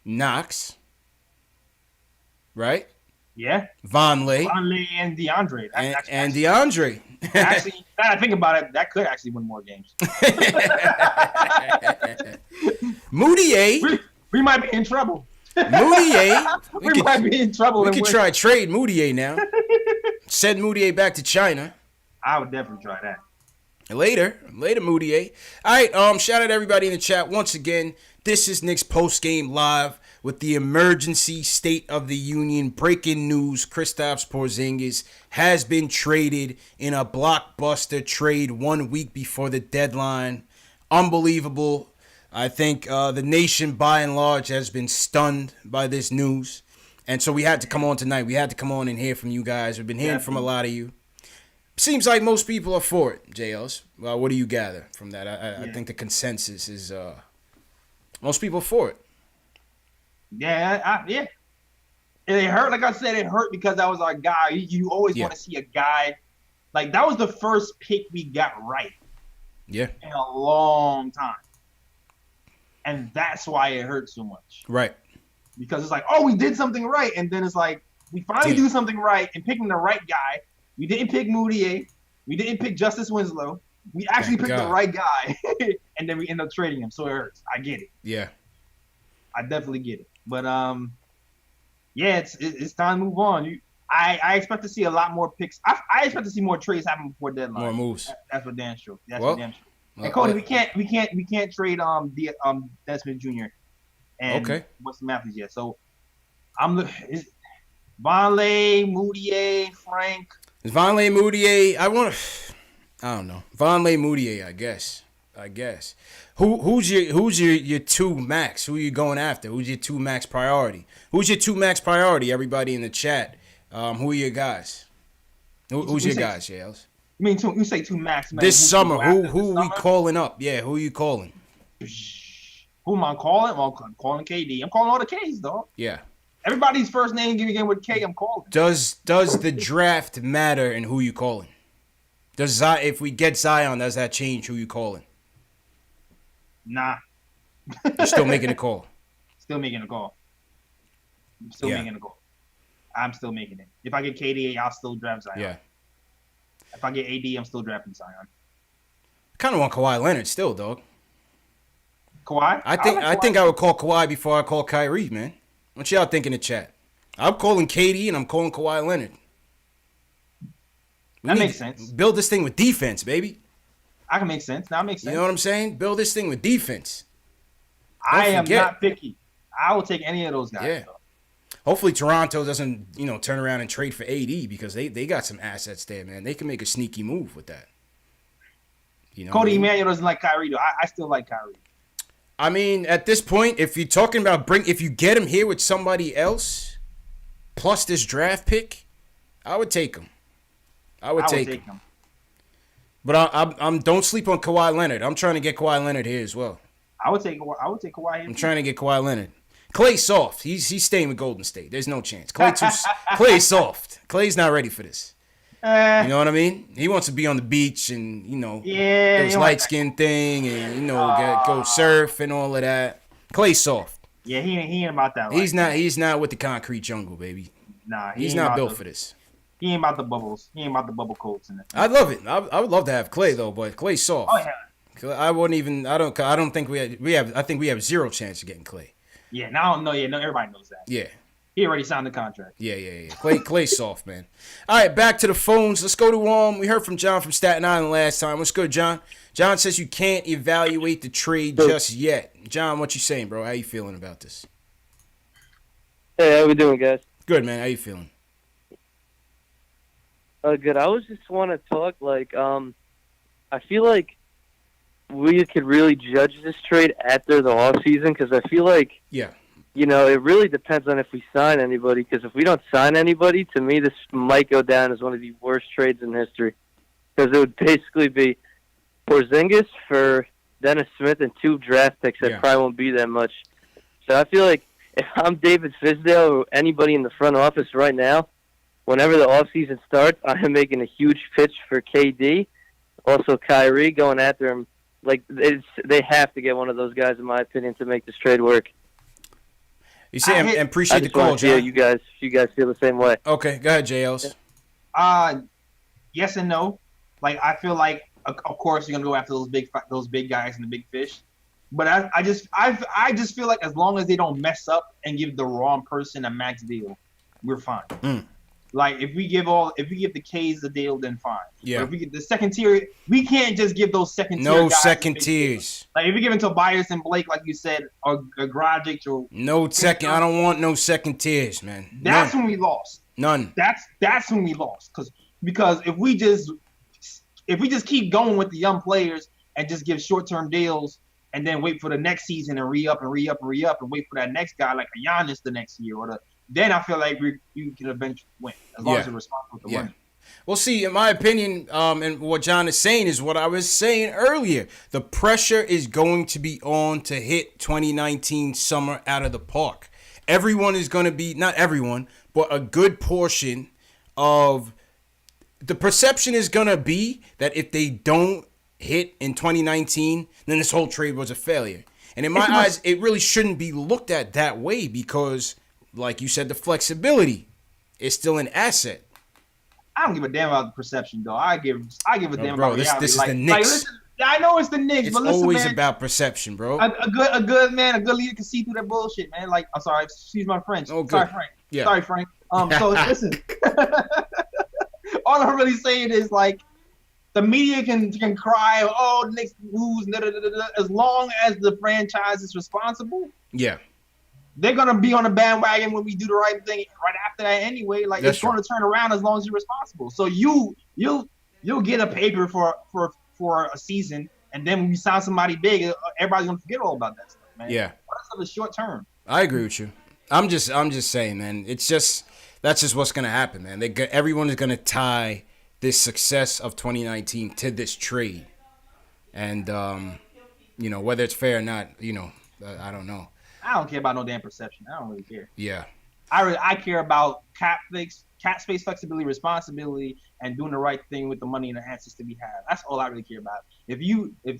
Knox, right? Yeah. Vonleh and DeAndre. And DeAndre. Actually, now I think about it, that could actually win more games. Moutier. We might be in trouble. Moutier. We might be in trouble. We could try trade Moutier now. Send Moutier back to China. I would definitely try that. Later, Moutier. All right, shout out to everybody in the chat. Once again, this is Knicks Post Game Live with the emergency State of the Union breaking news. Kristaps Porzingis has been traded in a blockbuster trade 1 week before the deadline. Unbelievable. I think the nation by and large has been stunned by this news. And so we had to come on tonight. We had to come on and hear from you guys. We've been hearing from a lot of you. Seems like most people are for it, JLs. Well, what do you gather from that? I think the consensus is most people are for it. Yeah. It hurt. Like I said, it hurt because that was our guy. You always want to see a guy. Like, that was the first pick we got right. Yeah. In a long time. And that's why it hurt so much. Right. Because it's like, oh, we did something right. And then it's like, we finally do something right and picking the right guy. We didn't pick Moutier. We didn't pick Justice Winslow. We actually picked the right guy. And then we end up trading him. So it hurts. I get it. Yeah. I definitely get it. But, it's time to move on. I expect to see a lot more picks. I expect to see more trades happen before deadline. More moves. That's for damn sure. That's for damn sure. And Cody, we can't trade Dennis Smith Jr. and Wesley Matthews yet. So I'm looking. Vonleh, Moutier, Frank. Is Vonleh, Moutier? I don't know. Vonleh, Moutier, I guess. Who's your two max? Who are you going after? Who's your two max priority? Everybody in the chat. Who are your guys? Who's your guys, Yales? You mean you say two max, man? This summer, who we calling up? Yeah, who are you calling? Who am I calling? Well, I'm calling KD. I'm calling all the Ks, dog. Yeah. Everybody's first name begin with K. I'm calling. Does the draft matter in who you calling? If we get Zion, does that change who you calling? Nah. You're still making a call. Still making a call. I'm still making it. If I get KD, I'll still draft Zion. Yeah. If I get AD, I'm still drafting Zion. I kind of want Kawhi Leonard still, dog. Kawhi? I think I would call Kawhi before I call Kyrie, man. What y'all think in the chat? I'm calling KD and I'm calling Kawhi Leonard. That makes sense. Build this thing with defense, baby. I can make sense. That makes sense. You know what I'm saying? Build this thing with defense. I am not picky. I will take any of those guys. Yeah. Though. Hopefully Toronto doesn't, turn around and trade for AD because they got some assets there, man. They can make a sneaky move with that. Cody Emmanuel doesn't like Kyrie, though. I still like Kyrie. I mean, at this point, if you're talking about if you get him here with somebody else, plus this draft pick, I would take him. I would take him. But I'm don't sleep on Kawhi Leonard. I'm trying to get Kawhi Leonard here as well. I would take Kawhi here. I'm trying to get Kawhi Leonard. Clay's soft. He's staying with Golden State. There's no chance. Clay's soft. Clay's not ready for this. You know what I mean? He wants to be on the beach and, those light skin thing and, go surf and all of that. Clay's soft. Yeah, he ain't about that. He's not with the concrete jungle, baby. Nah, he's not built for this. He ain't about the bubbles. He ain't about the bubble coats and that. I'd love it. I would love to have Clay though, but Clay's soft. Oh yeah. I wouldn't even. I don't think we have. I think we have zero chance of getting Clay. Yeah. Now no. Yeah. No. Everybody knows that. Yeah. He already signed the contract. Yeah. Clay's soft, man. All right, back to the phones. Let's go to we heard from John from Staten Island last time. What's good, John? John says you can't evaluate the trade just yet. John, what you saying, bro? How you feeling about this? Hey, how we doing, guys? Good, man. How you feeling? Good. I was just want to talk I feel like we could really judge this trade after the off season because I feel like it really depends on if we sign anybody. Because if we don't sign anybody, to me, this might go down as one of the worst trades in history. Because it would basically be Porzingis for Dennis Smith and 2 draft picks that probably won't be that much. So I feel like if I'm David Fisdale or anybody in the front office right now, whenever the offseason starts, I am making a huge pitch for KD. Also Kyrie going after him. They have to get one of those guys, in my opinion, to make this trade work. You see, and appreciate the call, John. You guys feel the same way. Okay, go ahead, JLs. Yes and no. I feel like, of course, you're gonna go after those big guys and the big fish. But I just feel like as long as they don't mess up and give the wrong person a max deal, we're fine. If we give the K's the deal, then fine. Yeah. But if we get the second tier, we can't just give those second tier. No guys second tiers. If we give it to Tobias and Blake, like you said, or Grogic, or no second. I don't want no second tiers, man. That's when we lost. None. That's when we lost because if we just keep going with the young players and just give short-term deals and then wait for the next season and re-up and wait for that next guy like a Giannis the next year then I feel like you can eventually win as long as you're responsible for winning. Well, see, in my opinion, and what John is saying is what I was saying earlier. The pressure is going to be on to hit 2019 summer out of the park. Everyone is going to be, not everyone, but a good portion of the perception is going to be that if they don't hit in 2019, then this whole trade was a failure. And in my eyes, it really shouldn't be looked at that way because, like you said, the flexibility is still an asset. I don't give a damn about the perception, though. I give a damn about reality. This is the Knicks. I know it's the Knicks, it's but listen, always man, about perception, bro. A good leader can see through that bullshit, man. I'm sorry, excuse my French. Oh, sorry, Frank. Yeah. Sorry, Frank. So listen. All I'm really saying is the media can cry, oh, Knicks lose, as long as the franchise is responsible. Yeah. They're gonna be on the bandwagon when we do the right thing right after that anyway. It's going to turn around as long as you're responsible. So you'll get a paper for a season, and then when you sign somebody big, everybody's gonna forget all about that stuff, man. Yeah. That's for the short term. I agree with you. I'm just saying, man. That's just what's gonna happen, man. Everyone is gonna tie this success of 2019 to this trade, and whether it's fair or not, I don't know. I don't care about no damn perception. I don't really care. Yeah. I care about cap space flexibility, responsibility, and doing the right thing with the money and the assets that we have. That's all I really care about. If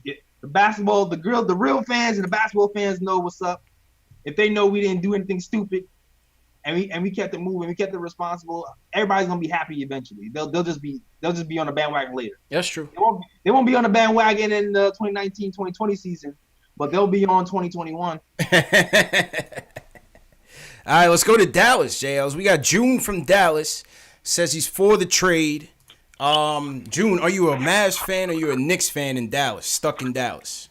the basketball, the real fans and the basketball fans know what's up, if they know we didn't do anything stupid, and we kept it moving, we kept it responsible, everybody's gonna be happy eventually. They'll just be on the bandwagon later. That's true. They won't be on the bandwagon in the 2019-2020 season, but they'll be on 2021. All right, let's go to Dallas, JLs. We got June from Dallas. Says he's for the trade. June, are you a Mavs fan or are you a Knicks fan in Dallas? Stuck in Dallas.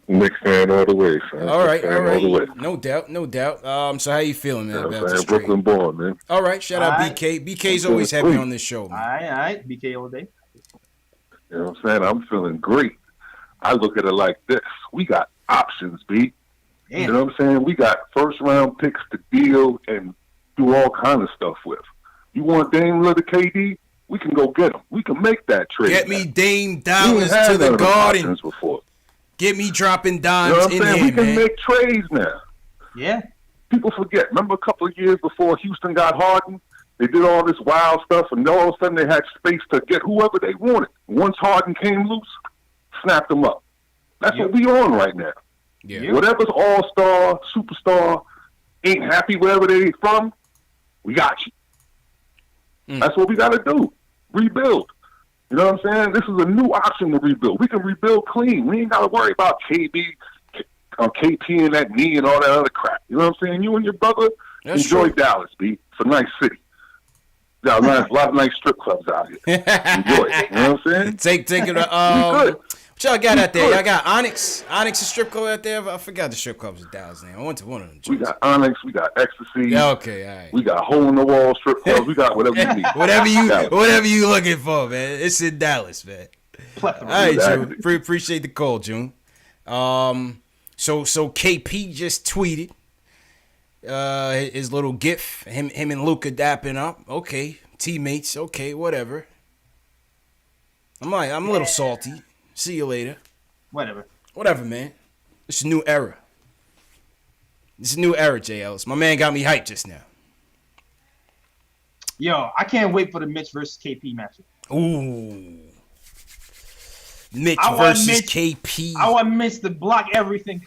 Knicks fan all the way, man. All right. All the way. No doubt. So how you feeling, man, about this trade? Brooklyn born, man. All right, shout out BK. BK's always happy on this show, man. All right. BK all day. You know what I'm saying? I'm feeling great. I look at it like this. We got options, B. Damn. You know what I'm saying? We got first-round picks to deal and do all kind of stuff with. You want Dame Lillard, KD? We can go get him. We can make that trade. Get me Dame Dollars to the Garden. Get me dropping dimes in here, We can man. make trades now. Yeah. People forget. Remember a couple of years before Houston got Harden? They did all this wild stuff, and all of a sudden they had space to get whoever they wanted. Once Harden came loose, snapped them up. That's what we on right now. Yeah. Whatever's all-star, superstar, ain't happy wherever they from, we got you. That's what we got to do. Rebuild. You know what I'm saying? This is a new option to rebuild. We can rebuild clean. We ain't got to worry about KP and that knee and all that other crap. You know what I'm saying? You and your brother enjoy Dallas, B. It's a nice city. Got a lot of nice strip clubs out here. Enjoy it. You know what I'm saying? Take it. What y'all got out there? Y'all got Onyx. Onyx, a strip club out there. I forgot the strip clubs in Dallas name. I went to one of them. We got Onyx. We got Ecstasy. Yeah, okay, all right. We got hole in the wall strip clubs. We got whatever you need. whatever you looking for, man. It's in Dallas, man. All right, Exactly. June. Appreciate the call, June. So KP just tweeted his little gif, him and Luka dapping up. Okay, teammates. Okay, whatever. I'm a little salty. See you later. Whatever, man. It's a new era. It's a new era, J. Ellis. My man got me hyped just now. Yo, I can't wait for the Mitch versus KP matchup. Ooh. Mitch versus KP. I want Mitch to block everything.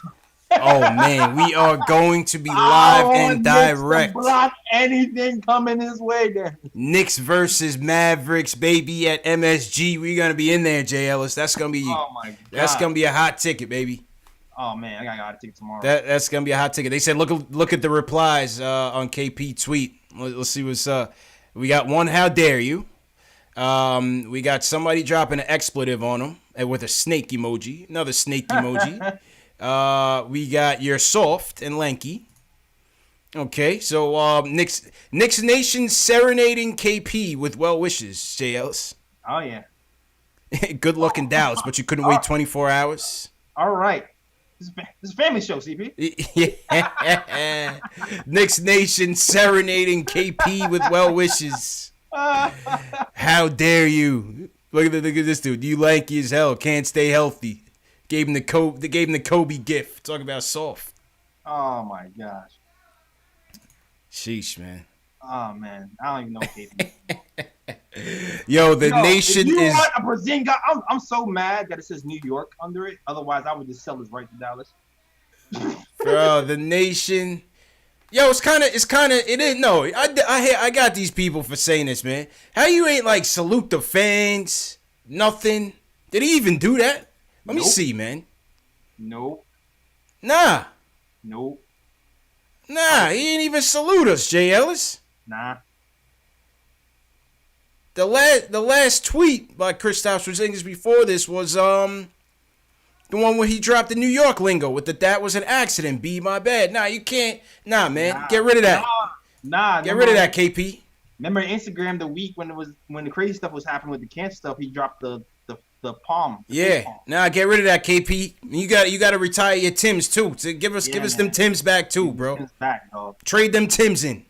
Oh, man. We are going to be live and direct. Block anything coming his way there. Knicks versus Mavericks, baby, at MSG. We're going to be in there, J. Ellis. That's going to be That's going to be a hot ticket, baby. Oh, man. I got a hot ticket tomorrow. That's going to be a hot ticket. They said look at the replies on KP tweet. Let's see what's up. We got one, how dare you? We got somebody dropping an expletive on him with a snake emoji. Another snake emoji. We got you're soft and lanky. Okay, so Knicks Nation serenading KP with well wishes, J. Ellis. Oh, yeah. Good luck in Dallas, but you couldn't wait 24 hours. All right. This is a family show, CP. Yeah. Knicks Nation serenading KP with well wishes. How dare you? Look at this dude. You lanky as hell. Can't stay healthy. Gave him the Kobe gift. Talk about soft. Oh my gosh. Sheesh, man. Oh man, I don't even know KP. Yo, the nation if you is. Want a Porzingis, I'm so mad that it says New York under it. Otherwise, I would just sell this right to Dallas. Bro, the nation. Yo, it ain't no. I got these people for saying this, man. How you ain't like salute the fans? Nothing. Did he even do that? Let me see, man. Nope. Nah. Nope. Nah, he ain't even salute us, J. Ellis. Nah. The last tweet by Kristaps Porzingis before this was the one where he dropped the New York lingo with that was an accident. B, my bad. Nah, you can't. Nah, man. Get rid of that. Nah. Get rid of that, KP. Remember Instagram the week when the crazy stuff was happening with the cancer stuff? He dropped the palm. Yeah. Nah, get rid of that, KP. You got to retire your Tims too. To give us them Tims back too, bro. Tims back, dog. Trade them Tims in.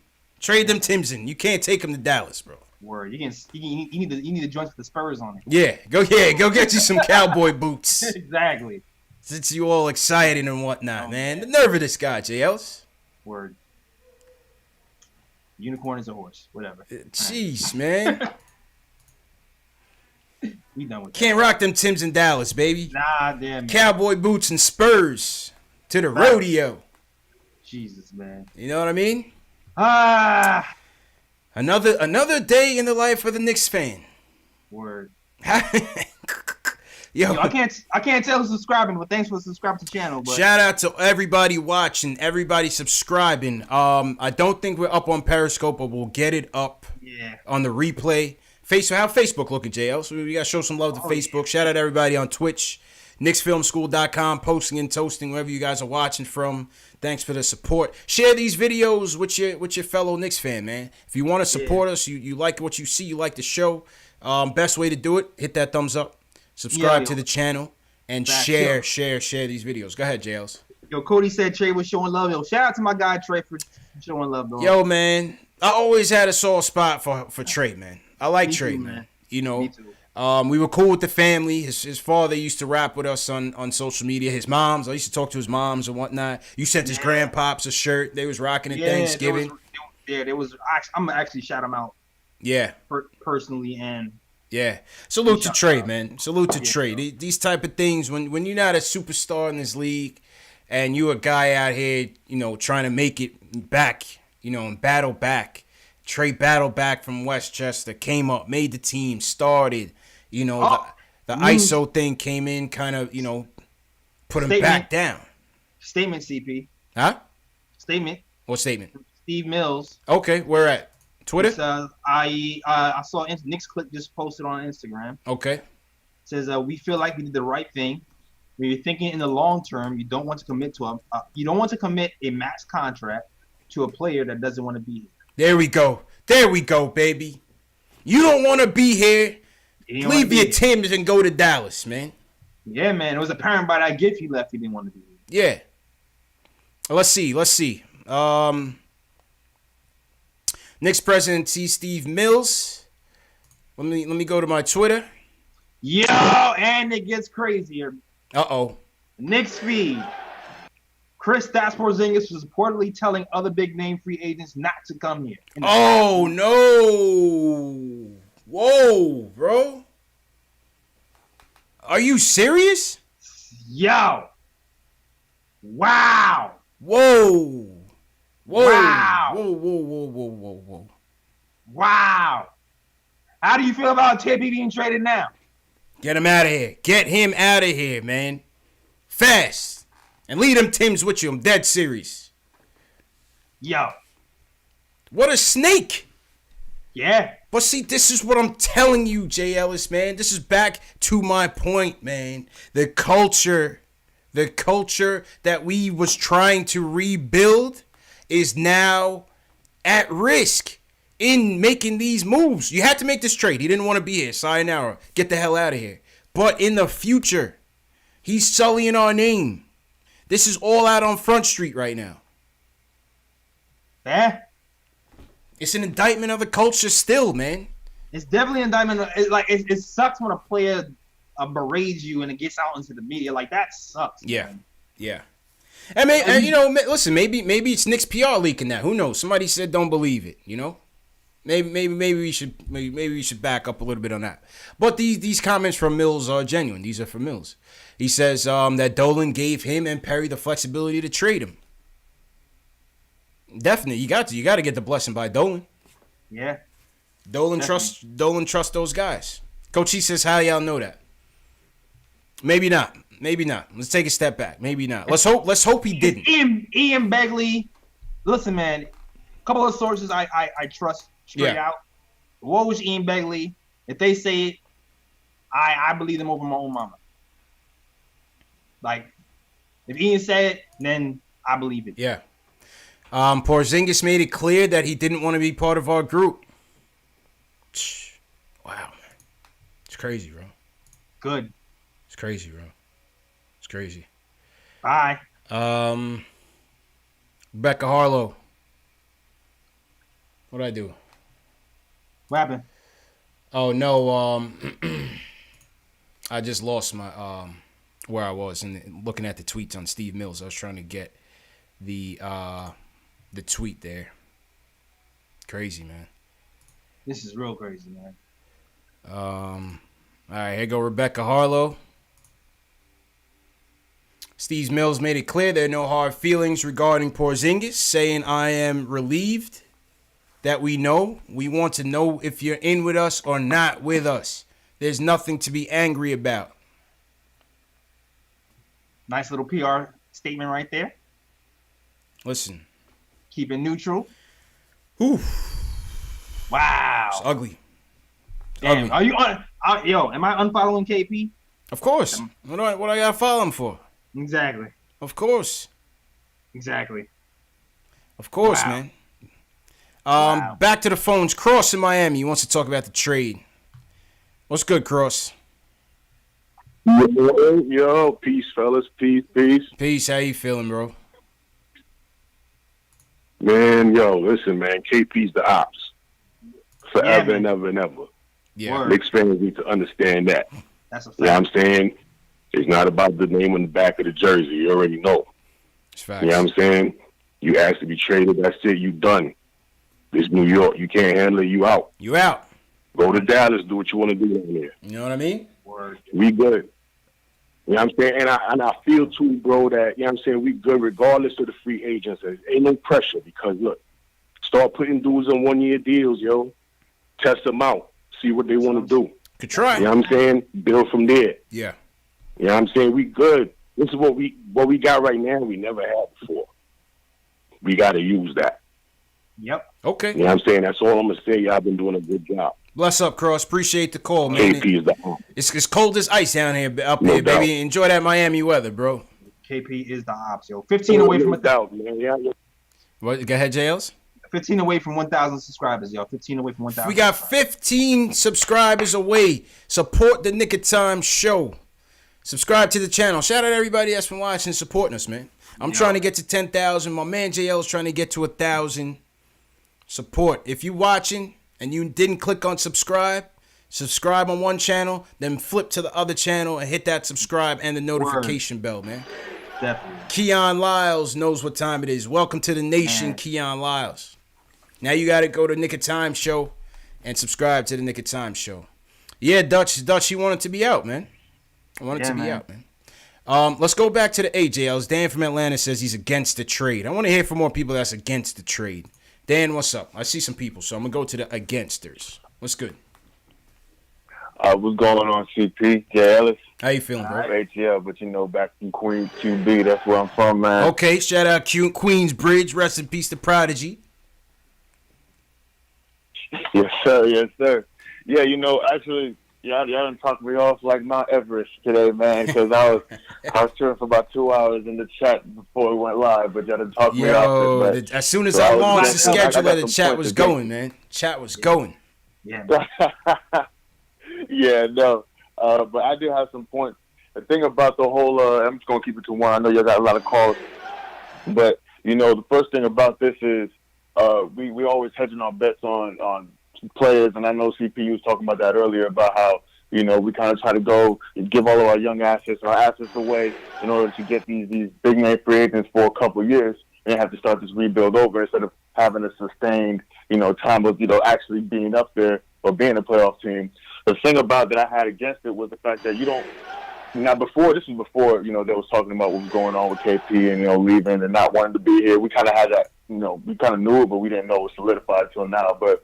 You can't take them to Dallas, bro. Word. You need the joints with the Spurs on it. Yeah. Go get you some cowboy boots. Exactly. Since you all excited and whatnot, man. The nerve of this guy, JLs. Word. Unicorn is a horse. Whatever. Jeez, man. We done with Can't rock them Tims in Dallas, baby. Nah, damn. Cowboy boots and Spurs to the rodeo. Jesus, man. You know what I mean? Another day in the life of the Knicks fan. Word. Yo, I can't tell who's subscribing, but thanks for subscribing to the channel. But shout out to everybody watching, everybody subscribing. I don't think we're up on Periscope, but we'll get it up on the replay. How Facebook looking, JL? So we got to show some love to Facebook. Yeah. Shout out to everybody on Twitch, KnicksFilmSchool.com, posting and toasting wherever you guys are watching from. Thanks for the support. Share these videos with your fellow Knicks fan, man. If you want to support us, you like what you see, you like the show, best way to do it, hit that thumbs up, subscribe to the channel, and share these videos. Go ahead, JLs. Yo, Cody said Trey was showing love. Yo, shout out to my guy Trey for showing love, though. Yo, man, I always had a soft spot for Trey, man. I like Trey, man. You know, we were cool with the family. His father used to rap with us on social media. His moms, I used to talk to his moms and whatnot. You sent his grandpops a shirt. They was rocking at Thanksgiving. There was. I'm gonna actually shout him out. Yeah. Personally and. Yeah. Salute to Trey, man. Salute to Trey. These type of things, when you're not a superstar in this league and you a guy out here, you know, trying to make it back, you know, and battle back, Trey battled back from Westchester, came up, made the team, started. You know, the ISO thing came in, kind of, you know, put him back down. Statement, CP. Huh? Statement. What statement? Steve Mills. Okay, where at? Twitter? I saw Knicks Click just posted on Instagram. Okay. It says, we feel like we did the right thing. When you're thinking in the long term, you don't want to commit to a max contract to a player that doesn't want to be here. There we go. There we go, baby. You don't want to be here. Leave your Timbs and go to Dallas, man. Yeah, man. It was apparent by that gif he left. He didn't want to be here. Yeah. Let's see. Knicks president Steve Mills. Let me go to my Twitter. Yo, and it gets crazier. Uh-oh. Knicks feed. Kristaps Porzingis was reportedly telling other big-name free agents not to come here. Oh, no. Whoa, bro. Are you serious? Yo. Wow. Whoa. Wow. Whoa. Wow. How do you feel about Tippy being traded now? Get him out of here. Get him out of here, man. Fast. And lead them Timbs with you. I'm dead serious. Yo. What a snake. Yeah. But see, this is what I'm telling you, Jay Ellis, man. This is back to my point, man. The culture that we was trying to rebuild is now at risk in making these moves. You had to make this trade. He didn't want to be here. Sayonara. Get the hell out of here. But in the future, he's sullying our name. This is all out on Front Street right now. Yeah. It's an indictment of the culture still, man. It's definitely an indictment. It sucks when a player berates you and it gets out into the media. Like, that sucks. Yeah. Man. Yeah. And you know, listen, maybe it's Knicks PR leaking that. Who knows? Somebody said don't believe it, you know? Maybe we should back up a little bit on that. But these comments from Mills are genuine. These are from Mills. He says that Dolan gave him and Perry the flexibility to trade him. Definitely, you got to get the blessing by Dolan. Yeah. Dolan trusts those guys. Coach, he says, how y'all know that? Maybe not. Let's take a step back. Maybe not. Let's hope he didn't. Ian Begley. Listen, man. A couple of sources I trust straight out. What was Ian Begley? If they say it, I believe them over my own mama. Like, if Ian said it, then I believe it. Yeah. Porzingis made it clear that he didn't want to be part of our group. Wow, man. It's crazy, bro. Good. It's crazy, bro. It's crazy. Bye. Rebecca Harlow. What'd I do? What happened? Oh, no. I just lost my where I was and looking at the tweets on Steve Mills. I was trying to get the tweet there. Crazy, man. This is real crazy, man. All right, here go Rebecca Harlow. Steve Mills made it clear there are no hard feelings regarding Porzingis, saying, I am relieved that we know. We want to know if you're in with us or not with us. There's nothing to be angry about. Nice little PR statement right there. Listen. Keep it neutral. Oof. Wow. It's ugly. Damn. Ugly. Are you on? Am I unfollowing KP? Of course. What I gotta follow him for? Exactly. Of course. Exactly. Of course, man. Back to the phones. Cross in Miami. He wants to talk about the trade. What's good, Cross? Yo, peace, fellas. Peace. Peace. How you feeling, bro? Man, listen, man. KP's the ops. Forever and ever and ever. Yeah. Knicks fans need to understand that. That's a fact. You know what I'm saying? It's not about the name on the back of the jersey. You already know. It's facts. You know what I'm saying? You asked to be traded. That's it. You done. This New York, you can't handle it. You out. You out. Go to Dallas. Do what you want to do down there. You know what I mean? We good. You know what I'm saying? And I feel too, bro, that, you know what I'm saying, we good regardless of the free agents. There ain't no pressure because, look, it's Start putting dudes on 1-year deals, yo. Test them out. See what they want to do. Could try. You know what I'm saying? Build from there. Yeah. You know what I'm saying? We good. This is what we got right now we never had before. We got to use that. Yep. Okay. You know what I'm saying? That's all I'm going to say. Y'all been doing a good job. Bless up, Cross. Appreciate the call, man. KP is the It's cold as ice down here, up No here, doubt. baby. Enjoy that Miami weather, bro. KP is the ops, yo. 15 away from doubt, man. Yeah. What? Go ahead, JLs. 15 away from 1,000 subscribers, yo. 15 away from 1,000. We got 15 subscribers away. Support the Nick of Time show. Subscribe to the channel. Shout out everybody that's been watching and supporting us, man. I'm trying to get to 10,000. My man JL is trying to get to 1,000. Support. If you watching and you didn't click on subscribe on one channel, then flip to the other channel and hit that subscribe and the notification bell, man. Definitely. Keon Lyles knows what time it is. Welcome to the nation, Keon Lyles. Now you got to go to Nick of Time show and subscribe to the Nick of Time show. Yeah, Dutch, he wanted to be out, man. I wanted to be out, man. Let's go back to the AJLs. Dan from Atlanta says he's against the trade. I want to hear from more people that's against the trade. Dan, what's up? I see some people, so I'm going to go to the againsters. What's good? What's going on, CP? Jay Ellis. How you feeling, bro? ATL, but back from Queens, QB. That's where I'm from, man. Okay, shout out Queensbridge. Rest in peace to Prodigy. Yes, sir. Yes, sir. Yeah, actually, y'all done talked me off like Mount Everest today, man, because I was chilling for about 2 hours in the chat before we went live, but y'all done talked me off. Yo, as soon as I launched the schedule, the chat was going, man. Chat was going. Yeah. Yeah, no. But I do have some points. The thing about the whole, I'm just going to keep it to one. I know y'all got a lot of calls. But, the first thing about this is we always hedging our bets on players. And I know CPU was talking about that earlier about how, we kind of try to go and give all of our young assets away in order to get these big-name free agents for a couple of years and have to start this rebuild over instead of having a sustained, time of, actually being up there or being a playoff team. The thing about that I had against it was the fact that this was before, they was talking about what was going on with KP and, leaving and not wanting to be here. We kind of had that, we kind of knew it, but we didn't know it was solidified till now. But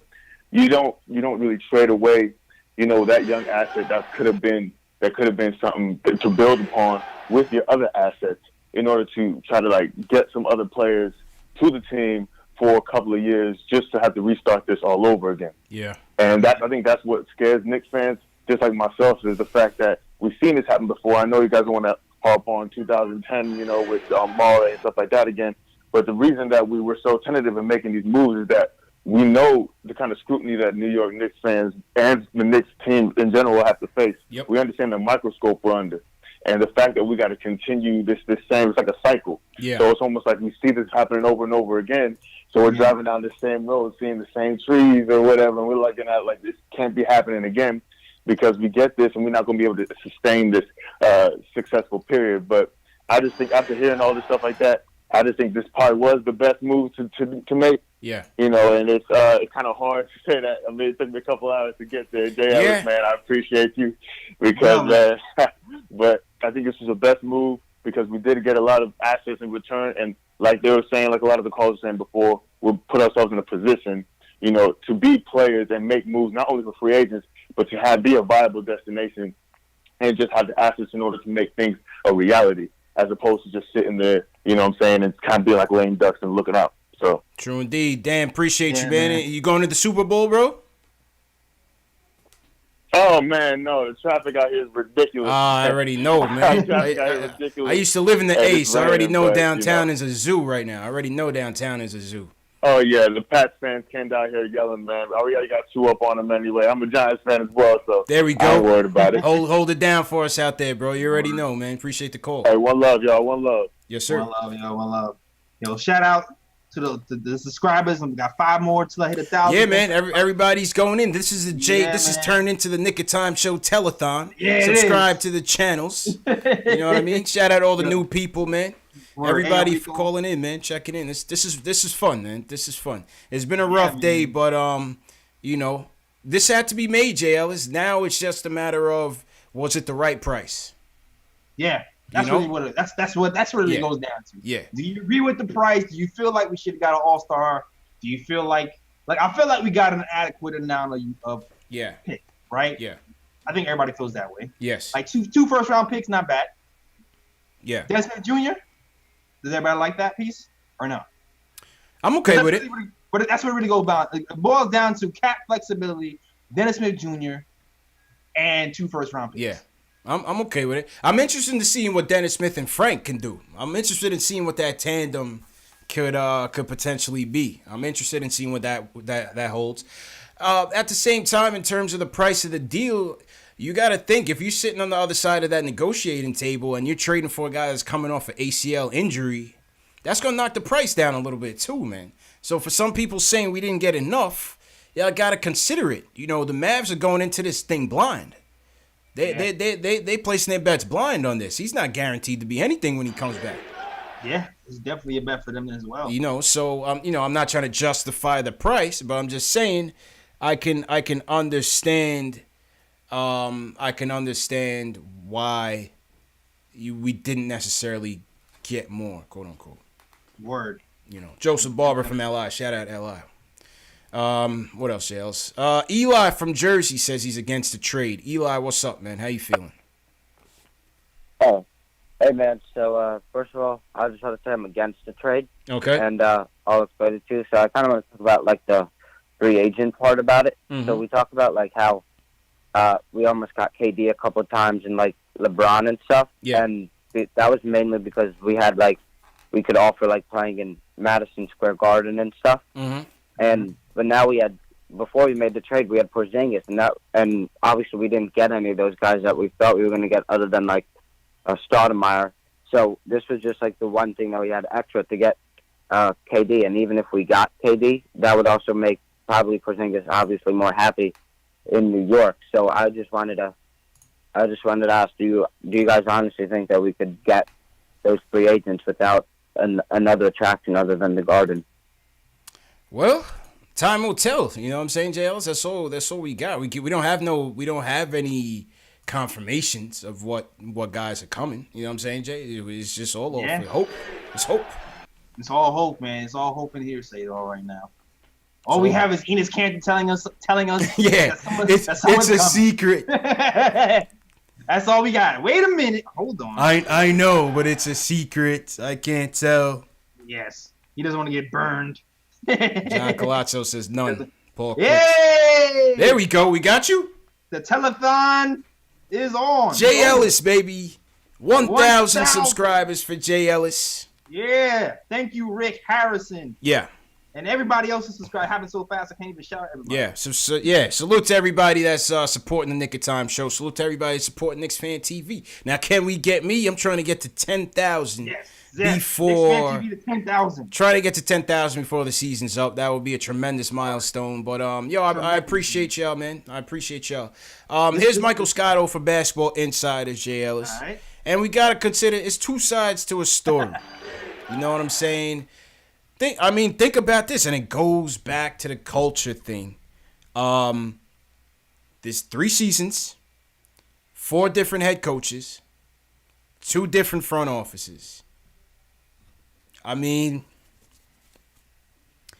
you don't really trade away, that young asset that could have been something to build upon with your other assets in order to try to get some other players to the team for a couple of years just to have to restart this all over again. Yeah. And I think that's what scares Knicks fans, just like myself, is the fact that we've seen this happen before. I know you guys want to harp on 2010, with Mara and stuff like that again. But the reason that we were so tentative in making these moves is that we know the kind of scrutiny that New York Knicks fans and the Knicks team in general have to face. Yep. We understand the microscope we're under. And the fact that we got to continue this same, it's like a cycle. Yeah. So it's almost like we see this happening over and over again. So we're driving down the same road, seeing the same trees or whatever, and we're looking at this can't be happening again because we get this and we're not going to be able to sustain this successful period. But I just think after hearing all this stuff like that, I just think this probably was the best move to make. Yeah. And it's kind of hard to say that. I mean, it took me a couple hours to get there. Jay Ellis, man, I appreciate you because, but I think this was the best move because we did get a lot of assets in return. And like they were saying, like a lot of the callers were saying before, we'll put ourselves in a position, to be players and make moves, not only for free agents, but to be a viable destination and just have the assets in order to make things a reality as opposed to just sitting there, and kind of being like lame ducks and looking out. So true indeed. Dan, appreciate you, man. You going to the Super Bowl, bro? Oh, man, no. The traffic out here is ridiculous. I already know, man. I used to live in the Ace. I already know downtown is a zoo right now. I already know downtown is a zoo. Oh, yeah. The Pats fans came down here yelling, man. I already got 2 up on them anyway. I'm a Giants fan as well, so there we go. I'm worried about it. Hold it down for us out there, bro. You already know, man. Appreciate the call. Hey, one love, y'all. One love. Yes, sir. One love, yo. One love. Yo, shout out to the subscribers. We got 5 more till I hit 1,000. Yeah, man. Everybody's going in. This is this is turned into the Nick of Time Show telethon. Yeah, subscribe to the channels. You know what I mean? Shout out all the new people, man. Everybody for calling in, man. Checking in. This is fun, man. This is fun. It's been a rough day, but this had to be made, J. Ellis. Now it's just a matter of was it the right price? Yeah. That's really what it really goes down to. Yeah. Do you agree with the price? Do you feel like we should have got an all-star? Do you feel like I feel like we got an adequate amount of pick, right? Yeah. I think everybody feels that way. Yes. Like two first round picks, not bad. Yeah. Dennis Smith Jr. Does everybody like that piece or no? I'm okay with it. But that's what it really goes about. It boils down to cap flexibility, Dennis Smith Jr. and 2 first round picks. Yeah. I'm okay with it. I'm interested in seeing what Dennis Smith and Frank can do. I'm interested in seeing what that tandem could potentially be. I'm interested in seeing what that holds. At the same time, in terms of the price of the deal, you got to think, if you're sitting on the other side of that negotiating table and you're trading for a guy that's coming off an ACL injury, that's going to knock the price down a little bit too, man. So for some people saying we didn't get enough, y'all got to consider it. You know, the Mavs are going into this thing blind. They placing their bets blind on this. He's not guaranteed to be anything when he comes back. Yeah, it's definitely a bet for them as well. You know, so I'm not trying to justify the price, but I'm just saying I can understand why we didn't necessarily get more, quote unquote. Word. You know, Joseph Barber from LI. Shout out LI. What else, Jales? Eli from Jersey says he's against the trade. Eli, what's up, man? How you feeling? Oh, hey, man. So, first of all, I just want to say I'm against the trade. Okay. And I'll explain it too. So I kind of want to talk about, like, the free agent part about it. Mm-hmm. So we talk about, like, how we almost got KD a couple of times and, like, LeBron and stuff. Yeah. And that was mainly because we had, like, we could offer, like, playing in Madison Square Garden and stuff. Mm-hmm. But now before we made the trade, we had Porzingis, and obviously we didn't get any of those guys that we thought we were going to get, other than like Stoudemire. So this was just like the one thing that we had extra to get KD, and even if we got KD, that would also make probably Porzingis obviously more happy in New York. So I just wanted to ask, do you guys honestly think that we could get those free agents without another attraction other than the Garden? Well, time will tell. You know what I'm saying, JLs? That's all we got. We don't have any confirmations of what guys are coming. You know what I'm saying, Jay? It's just all over hope. It's hope. It's all hope, man. It's all hope and hearsay all right now. All we have is Enes Kanter telling us. Yeah, it's a secret. That's all we got. Wait a minute. Hold on. I know, but it's a secret. I can't tell. Yes. He doesn't want to get burned. John Colazzo says none. Paul Yay! There we go. We got you. The telethon is on. Jay Ellis, baby. 1,000 subscribers for Jay Ellis. Yeah. Thank you, Rick Harrison. Yeah. And everybody else is subscribed. Happened so fast, I can't even shout everybody. Yeah. Salute to everybody that's supporting the Nick of Time show. Salute to everybody supporting KnicksFanTV. Now, can we get me? I'm trying to get to 10,000. Yes. Before KnicksFanTV to 10,000. Try to get to 10,000 before the season's up. That would be a tremendous milestone. But I appreciate y'all, man. I appreciate y'all. Here's Michael Scotto for Basketball Insiders, Jay Ellis. All right. And we gotta consider it's two sides to a story. You know what I'm saying? Think about this, and it goes back to the culture thing. There's 3 seasons, 4 different head coaches, 2 different front offices. I mean,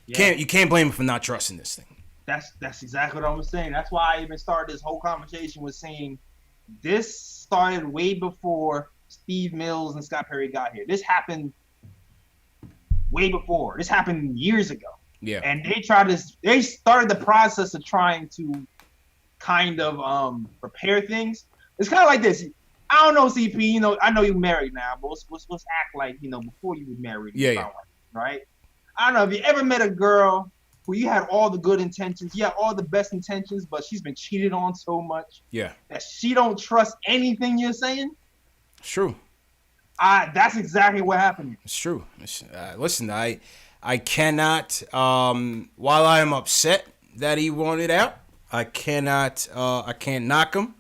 you can't blame him for not trusting this thing. That's exactly what I was saying. That's why I even started this whole conversation with saying this started way before Steve Mills and Scott Perry got here. This happened way before. This happened years ago. Yeah. And they started the process of trying to kind of prepare things. It's kind of like this. I don't know, CP. You know, I know you're married now, but let's act like, you know, before you were married. Yeah. Right? I don't know if you ever met a girl who you had all the good intentions, you had all the best intentions, but she's been cheated on so much that she don't trust anything you're saying. It's true. That's exactly what happened. It's true. Listen, I cannot. While I am upset that he wanted out, I can't knock him,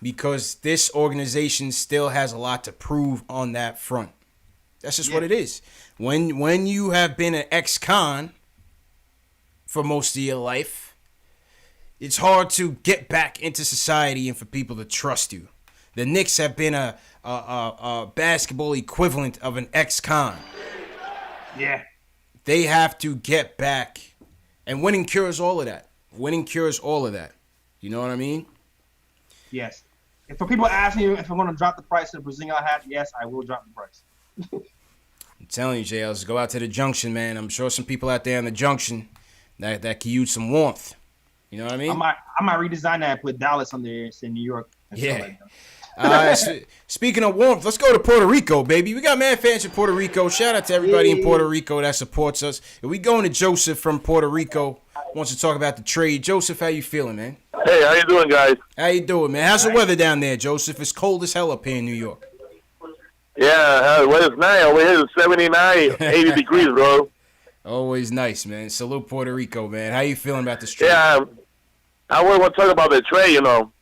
because this organization still has a lot to prove on that front. That's just what it is. When you have been an ex-con for most of your life, it's hard to get back into society and for people to trust you. The Knicks have been a basketball equivalent of an ex-con. Yeah. They have to get back And winning cures all of that. Winning cures all of that. You know what I mean? Yes. If for people asking you if I'm going to drop the price of the Porzingis hat, yes, I will drop the price. I'm telling you, JLs, go out to the junction, man. I'm sure some people out there in the junction that can use some warmth. You know what I mean? I might redesign that and put Dallas on there in New York. Yeah. Speaking of warmth, let's go to Puerto Rico, baby. We got mad fans in Puerto Rico. Shout out to everybody in Puerto Rico that supports us. And we going to Joseph from Puerto Rico. Wants to talk about the trade. Joseph, how you feeling, man? Hey, how you doing, guys? How you doing, man? How's the weather down there, Joseph? It's cold as hell up here in New York. Yeah, weather's nice. Over here it's 79, 80 degrees, bro. Always nice, man. Salute Puerto Rico, man. How you feeling about this trade? Yeah, I want to talk about the trade, you know.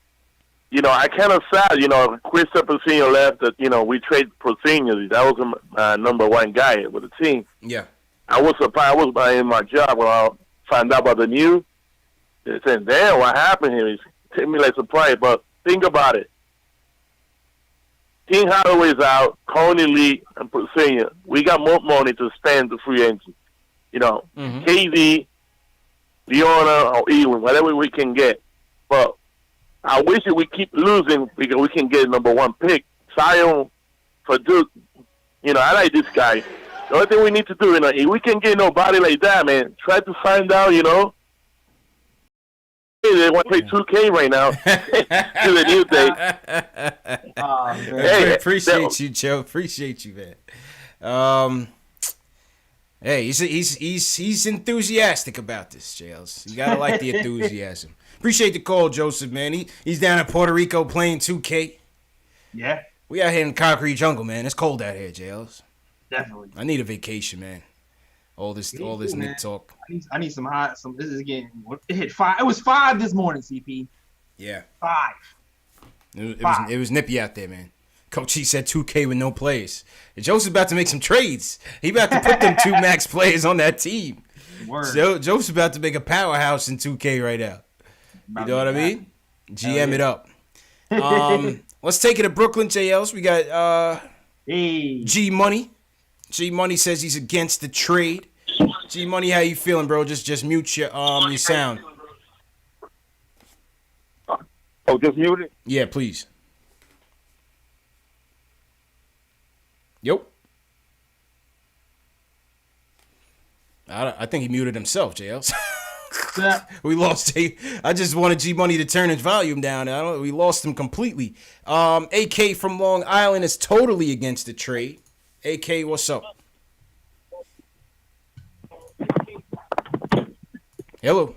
I kind of sad, Kristaps Porzingis left. That we trade Porzingis. That was my number one guy with the team. Yeah. I was surprised. I was in my job when I found out about the news. They said, "Damn, what happened here?" It took me like surprise. But think about it. Tim Hardaway's out. Coney Lee and Porzingis. We got more money to spend the free agent. KD, Leona, or Ewing, whatever we can get. But I wish that we keep losing because we can get number one pick. Zion for Duke. I like this guy. The only thing we need to do, if we can get nobody like that, man, try to find out, They want to play 2K right now. To the new day. Hey, appreciate you, Joe. Appreciate you, man. Hey, he's enthusiastic about this, Jails. You gotta like the enthusiasm. Appreciate the call, Joseph, man. He's down in Puerto Rico playing 2K. Yeah. We out here in the concrete jungle, man. It's cold out here, Jails. Definitely. I need a vacation, man. All this Nick talk. I need some hot. This is getting. It hit 5. It was 5 this morning, CP. Yeah. 5. It was nippy out there, man. Coach, he said 2K with no players. And Joseph's about to make some trades. He about to put them 2 max players on that team. Word. So Joseph's about to make a powerhouse in 2K right now. You know what I mean? GM it up. Let's take it to Brooklyn, JLs. We got G Money. G Money says he's against the trade. G Money, how you feeling, bro? Just mute your sound. Oh, just mute it? Yeah, please. Yep. I think he muted himself, JLs. We lost. I just wanted G Money to turn his volume down. We lost him completely. AK from Long Island is totally against the trade. AK, what's up? Hello.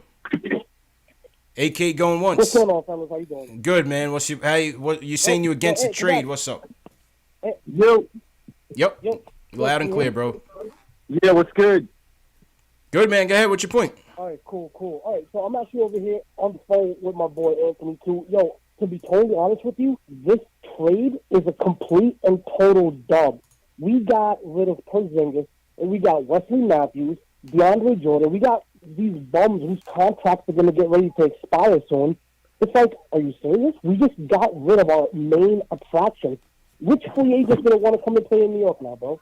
AK going once. What's going on, fellas? How you doing? Good, man. What you saying? You against the trade? What's up? Yo. Yep. Loud and clear, bro. Yeah, what's good? Good, man. Go ahead. What's your point? All right, cool. All right, so I'm actually over here on the phone with my boy Anthony, too. Yo, to be totally honest with you, this trade is a complete and total dub. We got rid of Porzingis, and we got Wesley Matthews, DeAndre Jordan. We got these bums whose contracts are going to get ready to expire soon. It's like, are you serious? We just got rid of our main attraction. Which free agent's going to want to come and play in New York now, bro?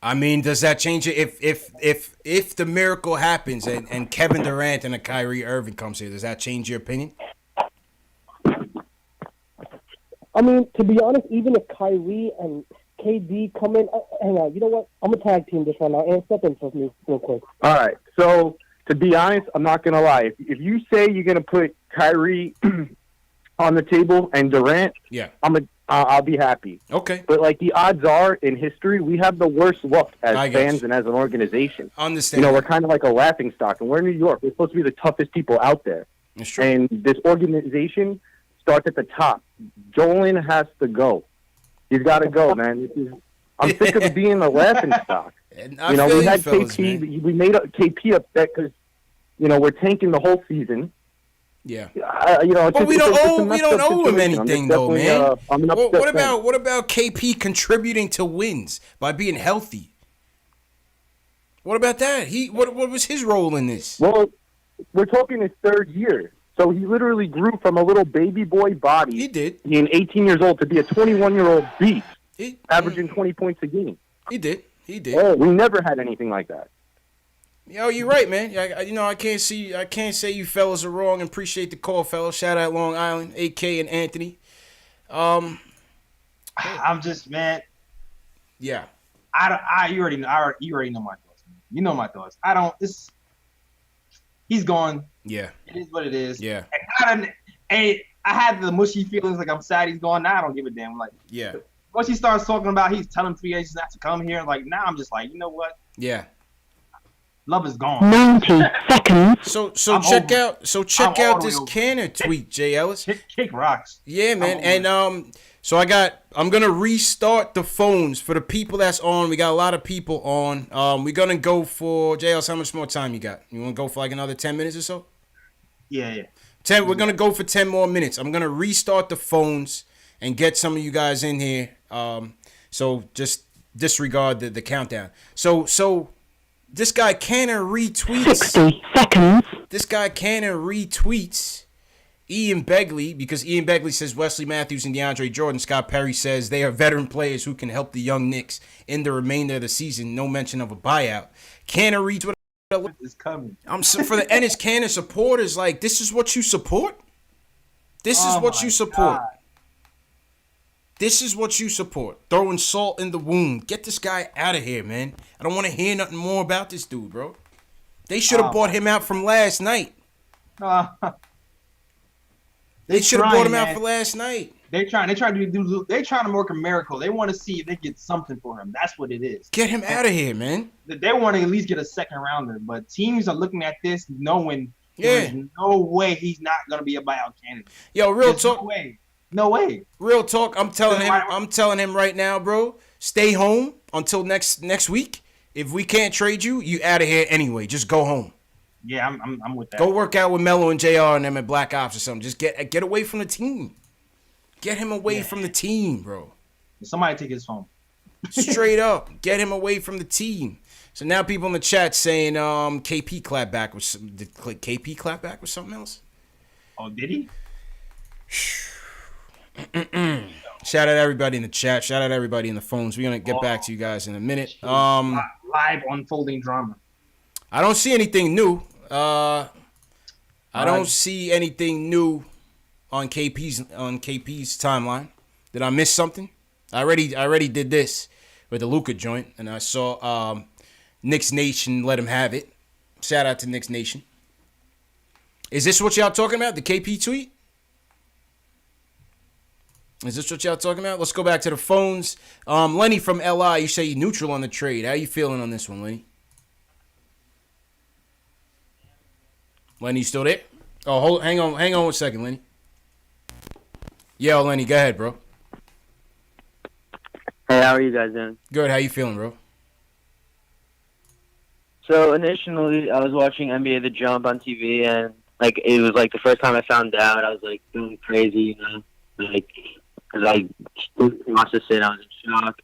I mean, does that change it? If the miracle happens and Kevin Durant and a Kyrie Irving comes here, does that change your opinion? I mean, to be honest, even if Kyrie and KD come in, hang on, you know what? I'm going to tag team this right now. And step in for me real quick. All right. So, to be honest, I'm not going to lie. If you say you're going to put Kyrie on the table and Durant, yeah, I'll be happy. Okay. But, like, the odds are, in history, we have the worst luck as fans and as an organization. Understand. We're kind of like a laughingstock, and we're in New York. We're supposed to be the toughest people out there. That's true. And this organization starts at the top. Jolin has to go. He's got to go, man. I'm sick of being a laughingstock. We had KP. We made KP upset because, we're tanking the whole season. Yeah. But we don't owe him anything, though, man. What about KP contributing to wins by being healthy? What about that? What was his role in this? Well, we're talking his 3rd year. So he literally grew from a little baby boy body. He did. Being 18 years old to be a 21-year-old beast, averaging 20 points a game. He did. Oh, we never had anything like that. Yo, you're right, man. I can't say you fellas are wrong. And appreciate the call, fellas. Shout out Long Island, AK and Anthony. I'm just, man. Yeah. You already know my thoughts. Man. You know my thoughts. He's gone. Yeah. It is what it is. Yeah. And I had the mushy feelings like I'm sad he's gone. Now I don't give a damn. Like, yeah. Once he starts talking about he's telling free agents not to come here, like now I'm just like, you know what? Yeah. Love is gone. 90 seconds. So check out this Canner tweet, Jay Ellis. Kick rocks. Yeah, man. And I'm gonna restart the phones for the people that's on. We got a lot of people on. We're gonna go for Jay Ellis. How much more time you got? You wanna go for like another 10 minutes or so? Yeah. 10. We're gonna go for 10 more minutes. I'm gonna restart the phones and get some of you guys in here. So just disregard the countdown. So this guy Canner retweets. 60 seconds. This guy Canner retweets Ian Begley because Ian Begley says Wesley Matthews and DeAndre Jordan. Scott Perry says they are veteran players who can help the young Knicks in the remainder of the season. No mention of a buyout. Canner reads what is coming. I'm so for the Ennis Canner supporters. Like, this is what you support. This is what you support. God. This is what you support. Throwing salt in the wound. Get this guy out of here, man. I don't want to hear nothing more about this dude, bro. They should have bought him out from last night. They should have bought him out for last night. They're trying to work a miracle. They want to see if they get something for him. That's what it is. Get him out of here, man. They want to at least get a second rounder, but teams are looking at this knowing there's no way he's not gonna be a buyout candidate. Yo, real talk. No way. Real talk. I'm telling him right now, bro. Stay home until next week. If we can't trade you, you out of here anyway. Just go home. Yeah, I'm with that. Go work out with Melo and JR and them at Black Ops or something. Just get away from the team. Get him away from the team, bro. Somebody take his phone. Straight up. Get him away from the team. So now people in the chat saying KP clap back with did KP clap back with something else? Oh, did he? Shout out everybody in the chat. Shout out everybody in the phones. We're gonna get back to you guys in a minute. Live unfolding drama. I don't see anything new. I don't see anything new on KP's timeline. Did I miss something? I already did this with the Luka joint, and I saw Knicks Nation let him have it. Shout out to Knicks Nation. Is this what y'all talking about? The KP tweet? Is this what y'all talking about? Let's go back to the phones. Lenny from LI, you say you're neutral on the trade. How you feeling on this one, Lenny? Lenny, you still there? Oh, hang on 1 second, Lenny. Yo, Lenny, go ahead, bro. Hey, how are you guys doing? Good. How you feeling, bro? So initially, I was watching NBA The Jump on TV, and like it was like the first time I found out, I was like going crazy, you know, like because I must have said I was in shock.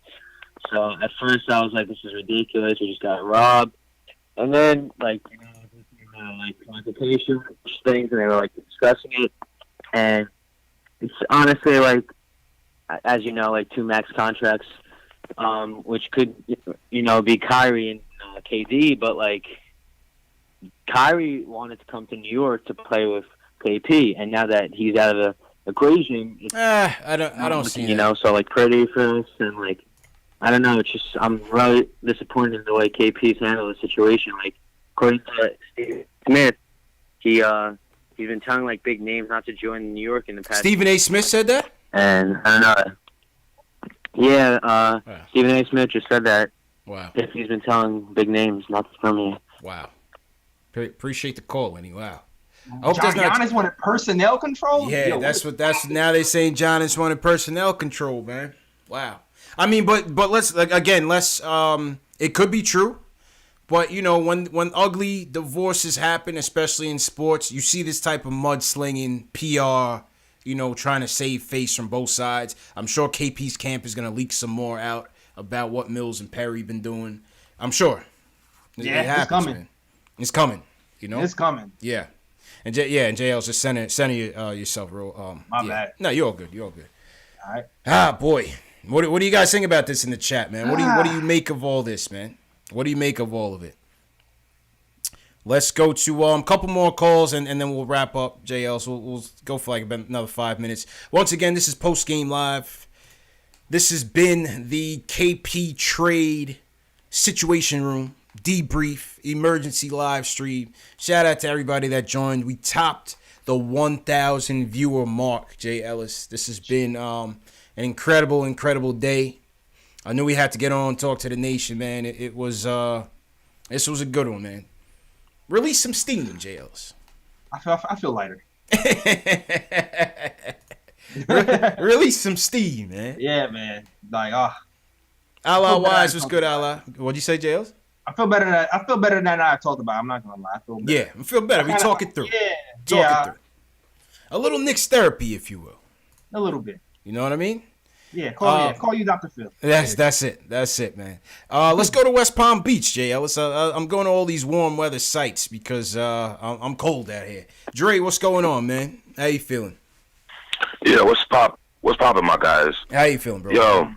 So at first, I was like, "This is ridiculous. We just got robbed," and then like consultation things, and they were like discussing it, and it's honestly like, as you know, like 2 max contracts, which could, you know, be Kyrie and KD, but like Kyrie wanted to come to New York to play with KP, and now that he's out of the equation, it's, I don't see you know, so like pretty for us, and like I don't know, it's just I'm really disappointed in the way KP's handled the situation. Like according to Steve Smith, he's been telling like big names not to join New York in the past. Stephen A. Smith said that? And I don't know. Yeah, Stephen A. Smith just said that. Wow. He's been telling big names not to come here. Wow. Appreciate the call, Lenny. Wow. Giannis wanted personnel control? Yeah, that's now they're saying Giannis wanted personnel control, man. Wow. I mean, but let's it could be true. But, you know, when ugly divorces happen, especially in sports, you see this type of mudslinging, PR, you know, trying to save face from both sides. I'm sure KP's camp is going to leak some more out about what Mills and Perry been doing. I'm sure. Yeah, it happens, it's coming. Man. It's coming, you know? It's coming. Yeah. And JL's just center yourself, bro. My bad. No, you're all good. You're all good. All right. Ah, boy. What do you guys think about this in the chat, man? What do you make of all this, man? What do you make of all of it? Let's go to a couple more calls, and then we'll wrap up, JL. So we'll go for like about another 5 minutes. Once again, this is Post Game Live. This has been the KP Trade Situation Room debrief emergency live stream. Shout out to everybody that joined. We topped the 1,000 viewer mark, Jay Ellis. This has been an incredible day. I knew we had to get on and talk to the nation, man. This was a good one, man. Release some steam, Jay Ellis. I feel lighter. Release some steam, man. Yeah, man. Like, Allah wise was good, Allah. What'd you say, Jay Ellis? I feel better than I talked about. I'm not gonna lie. I feel better. Yeah, I feel better. We talk it through. Talk it through. A little Knicks therapy, if you will. A little bit. You know what I mean? Yeah, call you Dr. Phil. That's it, man. Let's go to West Palm Beach, Jay Ellis. I'm going to all these warm weather sites because I'm cold out here. Dre, what's going on, man? How you feeling? Yeah, what's poppin', my guys? How you feeling, bro? Yo,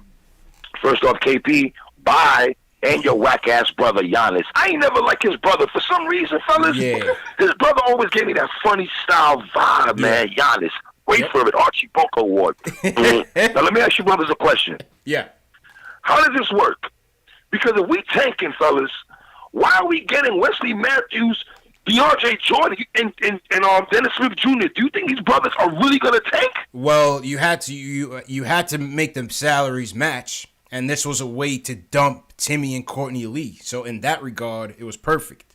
first off, KP, bye, and your whack-ass brother, Giannis. I ain't never liked his brother. For some reason, fellas, his brother always gave me that funny style vibe, man. Giannis. Wait for it, Archie Bunker Award. Now, let me ask you brothers a question. Yeah. How does this work? Because if we tanking, fellas, why are we getting Wesley Matthews, DeAndre Jordan, and Dennis Smith Jr.? Do you think these brothers are really going to tank? Well, you had to make them salaries match, and this was a way to dump Timmy and Courtney Lee. So in that regard, it was perfect.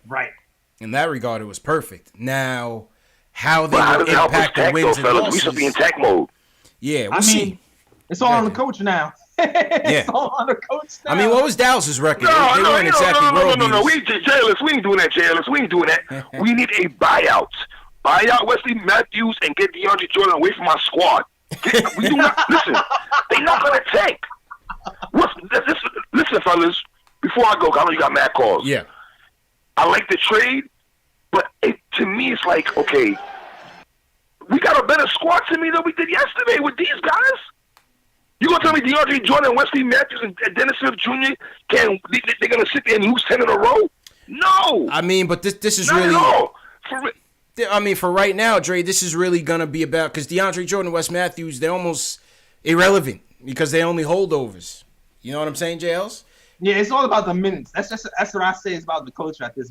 Right. In that regard, it was perfect. Now, how they will impact the wins and losses. We should be in tank mode. Yeah, we'll see. It's all on the coach now. It's all on the coach now. I mean, what was Dallas's record? No, No. We ain't doing that, Jailers. We ain't doing that. We need a buyout. Buy out Wesley Matthews and get DeAndre Jordan away from our squad. We do not listen. They're not gonna tank. Listen, fellas. Before I go, 'cause I know you got mad calls. Yeah. I like the trade, but to me, it's like, okay, we got a better squad to me than we did yesterday with these guys. You gonna tell me DeAndre Jordan, Wesley Matthews, and Dennis Smith Jr. they're gonna sit there and lose 10 in a row? No. I mean, but this is Not really. at all. I mean, for right now, Dre, this is really gonna be about because DeAndre Jordan, Wes Matthews, they're almost irrelevant because they only holdovers. You know what I'm saying, JLs? Yeah, it's all about the minutes. That's what I say is about the coach at this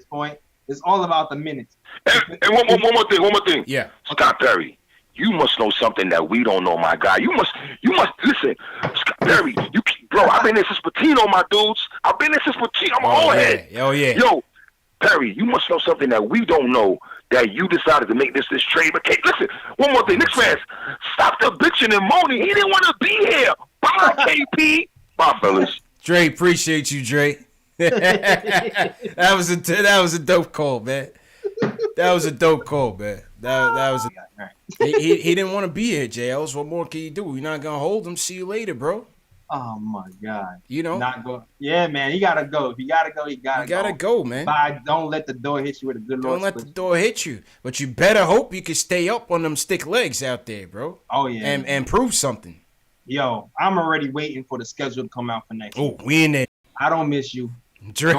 point. It's all about the minutes. And one more thing. Yeah. Scott Perry, you must know something that we don't know, my guy. You must listen, Scott Perry. Bro, I've been there since Patino, my dudes. I've been there since Patino. I'm an old head. Oh yeah. Yo, Perry, you must know something that we don't know. That you decided to make this trade. But listen, one more thing, Knicks fans, stop the bitching and moaning. He didn't want to be here. Bye, KP. Bye, fellas. Dre, appreciate you, Dre. that was a dope call, man. That was a dope call, man. That was he didn't want to be here, JLs. What more can you do? You're not gonna hold him. See you later, bro. Oh my God. You know, not go. Yeah, man. You gotta go. If you gotta go, you gotta go, man. But don't let the door hit you with a good. Don't let the door hit you. But you better hope you can stay up on them stick legs out there, bro. Oh yeah. And prove something. Yo, I'm already waiting for the schedule to come out for next week. Oh, we in there. I don't miss you. Dre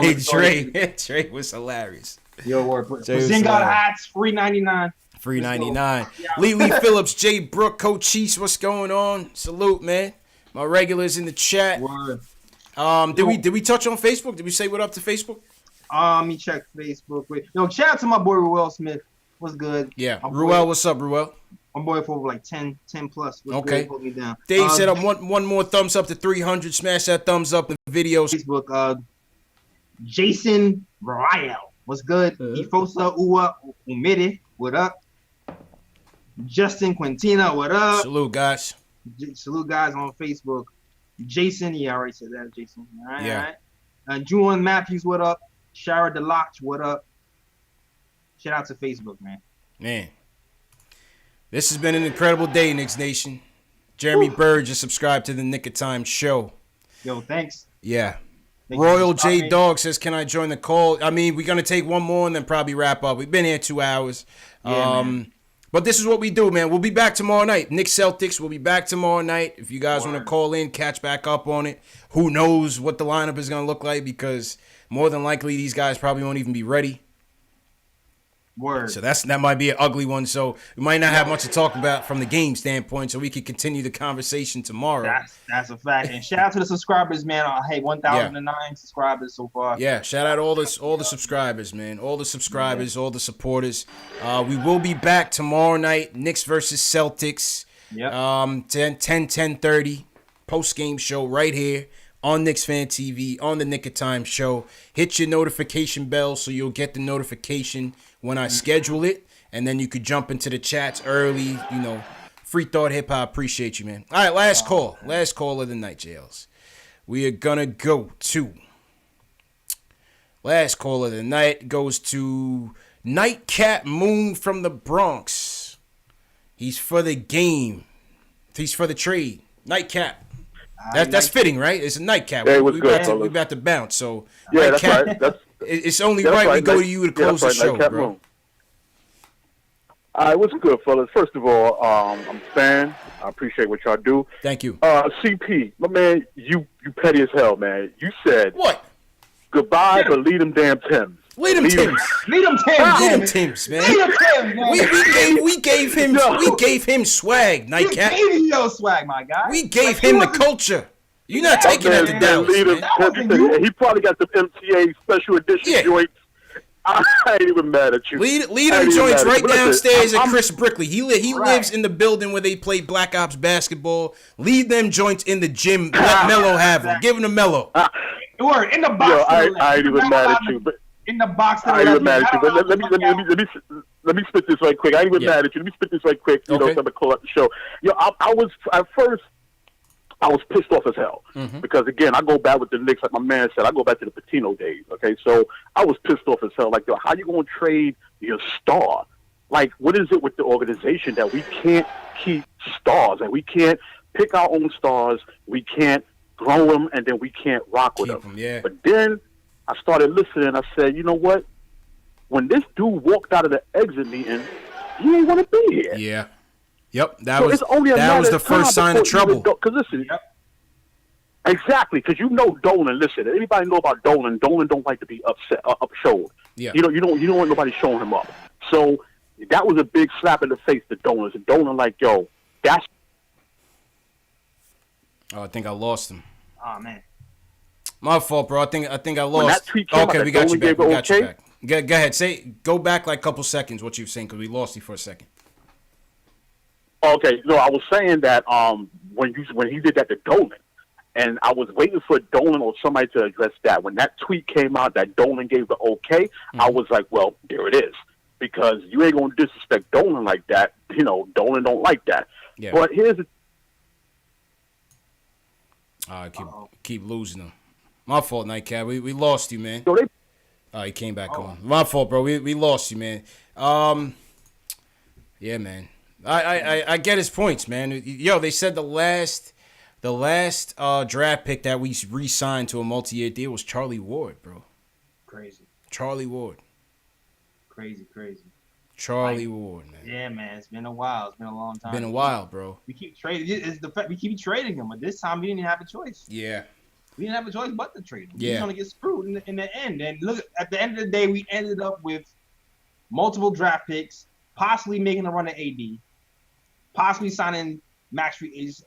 was hilarious. Yo, word. Porzingis hats, $3.99. $3.99. Lee Phillips, Jay Brook, Coach Cheese, what's going on? Salute, man. My regulars in the chat. Word. Did we touch on Facebook? Did we say what up to Facebook? Let me check Facebook. Yo, shout out to my boy Ruel Smith. What's good? Yeah. Ruel, what's up, Ruel? My boy for like 10 plus. Okay. Put me down. Dave said I want one more thumbs up to 300. Smash that thumbs up in videos. Facebook. Jason Varial. What's good? Ifosa Uwa Umide. What up? Justin Quintina. What up? Salute, guys. Salute, guys, on Facebook. Jason. Yeah, I already said that. Jason. All right. Yeah. All right. Julian Matthews. What up? Shara Deloach. What up? Shout out to Facebook, man. Man. This has been an incredible day, Knicks Nation. Jeremy Bird just subscribed to the Nick of Time show. Yo, thanks. Yeah. Thank Royal you. J Dog says, can I join the call? I mean, we're going to take one more and then probably wrap up. We've been here 2 hours. Yeah, man. But this is what we do, man. We'll be back tomorrow night. Knicks Celtics, we'll be back tomorrow night. If you guys want to call in, catch back up on it. Who knows what the lineup is going to look like because more than likely these guys probably won't even be ready. Word. So that might be an ugly one. So we might not have much to talk about from the game standpoint. So we could continue the conversation tomorrow. That's a fact. And shout out to the subscribers, man. Hey, 1,009 subscribers so far. Yeah, shout out all the subscribers, man. All the subscribers, all the supporters. We will be back tomorrow night. Knicks versus Celtics. Yep. 10:30 post game show right here on KnicksFanTV on the Nick of Time show. Hit your notification bell so you'll get the notification when I schedule it, and then you could jump into the chats early. You know, Free Thought Hip Hop. Appreciate you, man. All right, last call of the night, JLs. We are gonna go to last call of the night goes to Nightcap Moon from the Bronx. He's for the game. He's for the trade. Nightcap. That's fitting, right? It's a nightcap. Yeah, it was good. We about to bounce. So yeah, Nightcap, that's right. It's only right we go to you to close the show, Nightcap bro. Moon. All right, what's good, fellas? First of all, I'm a fan. I appreciate what y'all do. Thank you. CP, my man, you petty as hell, man. You said what? Goodbye, but lead them damn Tims. Lead them Tims. Lead them Tims. Lead them Tims, man. Lead them Tims, man. We gave him swag, Nightcap. We gave you your swag, my guy. We gave him the culture. You're not taking that to Dallas, man. He probably got some MTA special edition joints. I ain't even mad at you. Lead them joints right downstairs at Chris Brickley. He lives in the building where they play Black Ops basketball. Lead them joints in the gym. Let Melo have them. Give him to Melo. Word, in the box. Yo, I ain't even mad at you, but in the box. I ain't even mad at you, but let me spit this right quick. I ain't even mad at you. Let me spit this right quick. You know, so I'm gonna call up the show. Yo, I was at first. I was pissed off as hell because again, I go back with the Knicks, like my man said. I go back to the Patino days. Okay, so I was pissed off as hell. Like, yo, how you gonna trade your star? Like, what is it with the organization that we can't keep stars and we can't pick our own stars? We can't grow them and then we can't rock with them. Yeah. But then I started listening. I said, you know what? When this dude walked out of the exit meeting, he ain't want to be here. Yeah. Yep. That So was it's only a that matter was the of time first sign of before you trouble. Because listen, exactly. Because you know Dolan. Listen, anybody know about Dolan? Dolan don't like to be upshowed. Yeah. You don't want nobody showing him up. So that was a big slap in the face to Dolan. And Dolan like, yo, that's. Oh, I think I lost him. Oh man. My fault, bro. I think I lost. When that tweet came out, okay, that we got you Dolan back. gave We it got you okay? back. Go ahead. Go back like a couple seconds. What you were saying because we lost you for a second. Okay, no, I was saying that when he did that to Dolan, and I was waiting for Dolan or somebody to address that. When that tweet came out that Dolan gave the okay, I was like, well, there it is. Because you ain't going to disrespect Dolan like that. You know, Dolan don't like that. Yeah. But here's the keep losing them. My fault, Nightcap. We lost you, man. So he came back on. My fault, bro. We lost you, man. Yeah, man. I get his points, man. Yo, they said the last draft pick that we re-signed to a multi-year deal was Charlie Ward, bro. Crazy. Charlie Ward. Crazy. Charlie Ward, man. Yeah, man. It's been a while. It's been a long time. Been a while, bro. We keep trading. It's the fact we keep trading him, but this time we didn't have a choice. Yeah. We didn't have a choice but to trade him. Yeah. He's gonna get screwed in the end. And look, at the end of the day, we ended up with multiple draft picks, possibly making a run at AD, possibly signing max free agents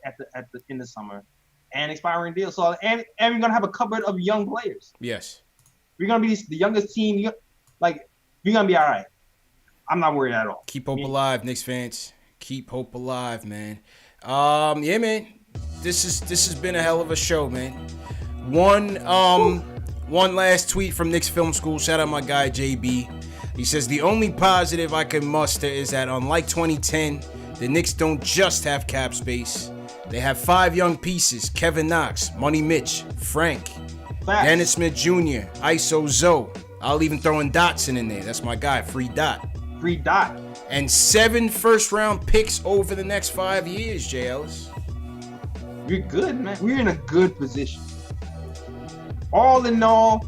in the summer, and expiring deals. So and we're gonna have a cupboard of young players. Yes. We're gonna be the youngest team. Like we're gonna be all right. I'm not worried at all. Keep hope alive, Knicks fans. Keep hope alive, man. Yeah, man. This has been a hell of a show, man. One last tweet from Knicks Film School. Shout out my guy JB. He says the only positive I can muster is that unlike 2010, the Knicks don't just have cap space. They have 5 young pieces: Kevin Knox, Money Mitch, Frank, Dennis Smith Jr., ISO Zoe. I'll even throw in Dotson in there. That's my guy, Free Dot. And 7 first-round picks over the next 5 years, J. Ellis. We're good, man. We're in a good position. All in all,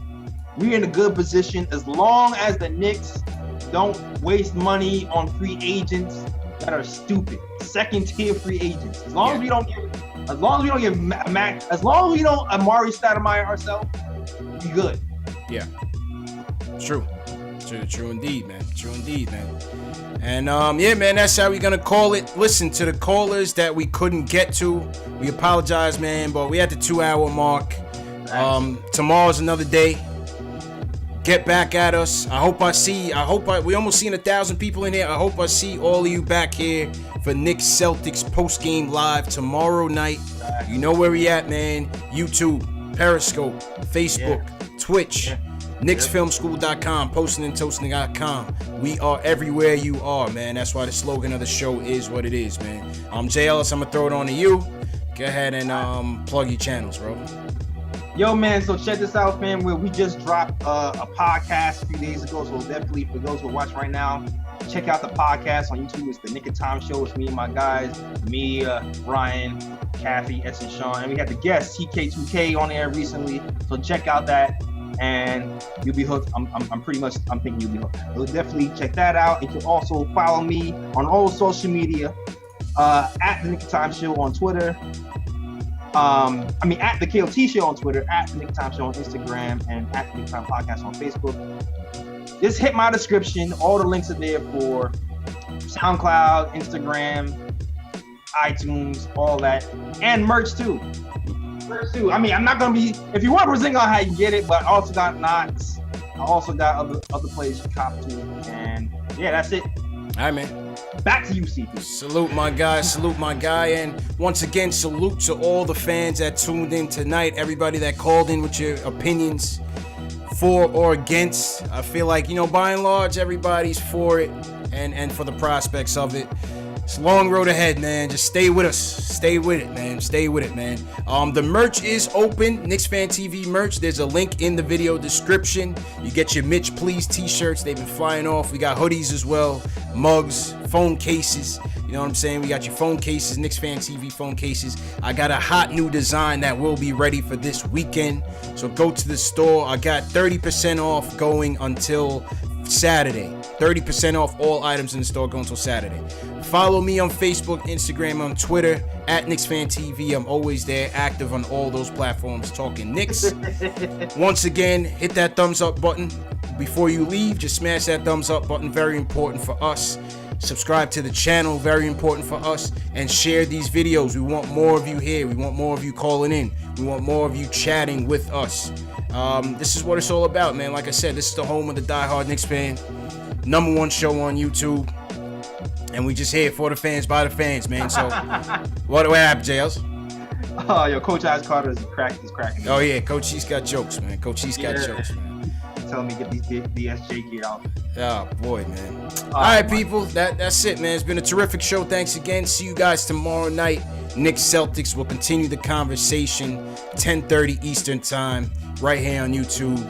we're in a good position as long as the Knicks don't waste money on free agents that are stupid, second-tier free agents. As long as we don't give Max, as long as we don't Amari Stoudemire ourselves, we good. Yeah. True indeed, man. And yeah, man, that's how we're gonna call it. Listen, to the callers that we couldn't get to, we apologize, man, but we at the 2-hour mark. Tomorrow's another day. Get back at us. We almost seen 1,000 people in here. I hope I see all of you back here for Knicks Celtics post-game live tomorrow night. You know where we at, man. YouTube, Periscope, Facebook, Twitch, KnicksFilmSchool.com, postingandtoasting.com. We are everywhere you are, man. That's why the slogan of the show is what it is, man. Jay Ellis, I'm gonna throw it on to you. Go ahead and plug your channels, bro. Yo, man, so check this out, fam. We just dropped a podcast a few days ago, so definitely for those who are watching right now, check out the podcast on YouTube. It's the Nick of Time Show. It's me and my guys, me, Ryan, Kathy, S, and Sean. And we had the guest, TK2K, on there recently, so check out that, and you'll be hooked. I'm thinking you'll be hooked. So definitely check that out. You can also follow me on all social media, at the Nick of Time Show on Twitter. At the KOT Show on Twitter, at the Nick Time Show on Instagram, and at the Nick Time Podcast on Facebook. Just hit my description. All the links are there for SoundCloud, Instagram, iTunes, all that, and merch too. I'm not gonna be. If you want Porzingis, how you can get it, but I also got knots. I also got other places you cop to, and yeah, that's it. All right, man. Back to you, CP. Salute my guy, and once again, salute to all the fans that tuned in tonight, everybody that called in with your opinions for or against. I feel like, by and large, everybody's for it and for the prospects of it. It's a long road ahead, man. Just stay with us. Stay with it, man. The merch is open. KnicksFanTV merch. There's a link in the video description. You get your Mitch Please t-shirts. They've been flying off. We got hoodies as well. Mugs, phone cases. You know what I'm saying? We got your phone cases, KnicksFanTV phone cases. I got a hot new design that will be ready for this weekend. So go to the store. I got 30% off going until Saturday. 30% off all items in the store going until Saturday. Follow me on Facebook, Instagram, on Twitter, at KnicksFanTV. I'm always there, active on all those platforms, talking Knicks. Once again, hit that thumbs up button. Before you leave, just smash that thumbs up button. Very important for us. Subscribe to the channel. Very important for us. And share these videos. We want more of you here. We want more of you calling in. We want more of you chatting with us. This is what it's all about, man. Like I said, this is the home of the diehard Knicks fan. #1 show on YouTube. And we just here for the fans, by the fans, man. So, what happened, JLs? Oh, yo, Coach Ice Carter is cracking. Oh, yeah, Coach East got jokes, man. Jokes, man. Telling me get these DSJ gear out. Oh, boy, man. All right, people. That's it, man. It's been a terrific show. Thanks again. See you guys tomorrow night. Knicks Celtics will continue the conversation. 10:30 Eastern time, right here on YouTube.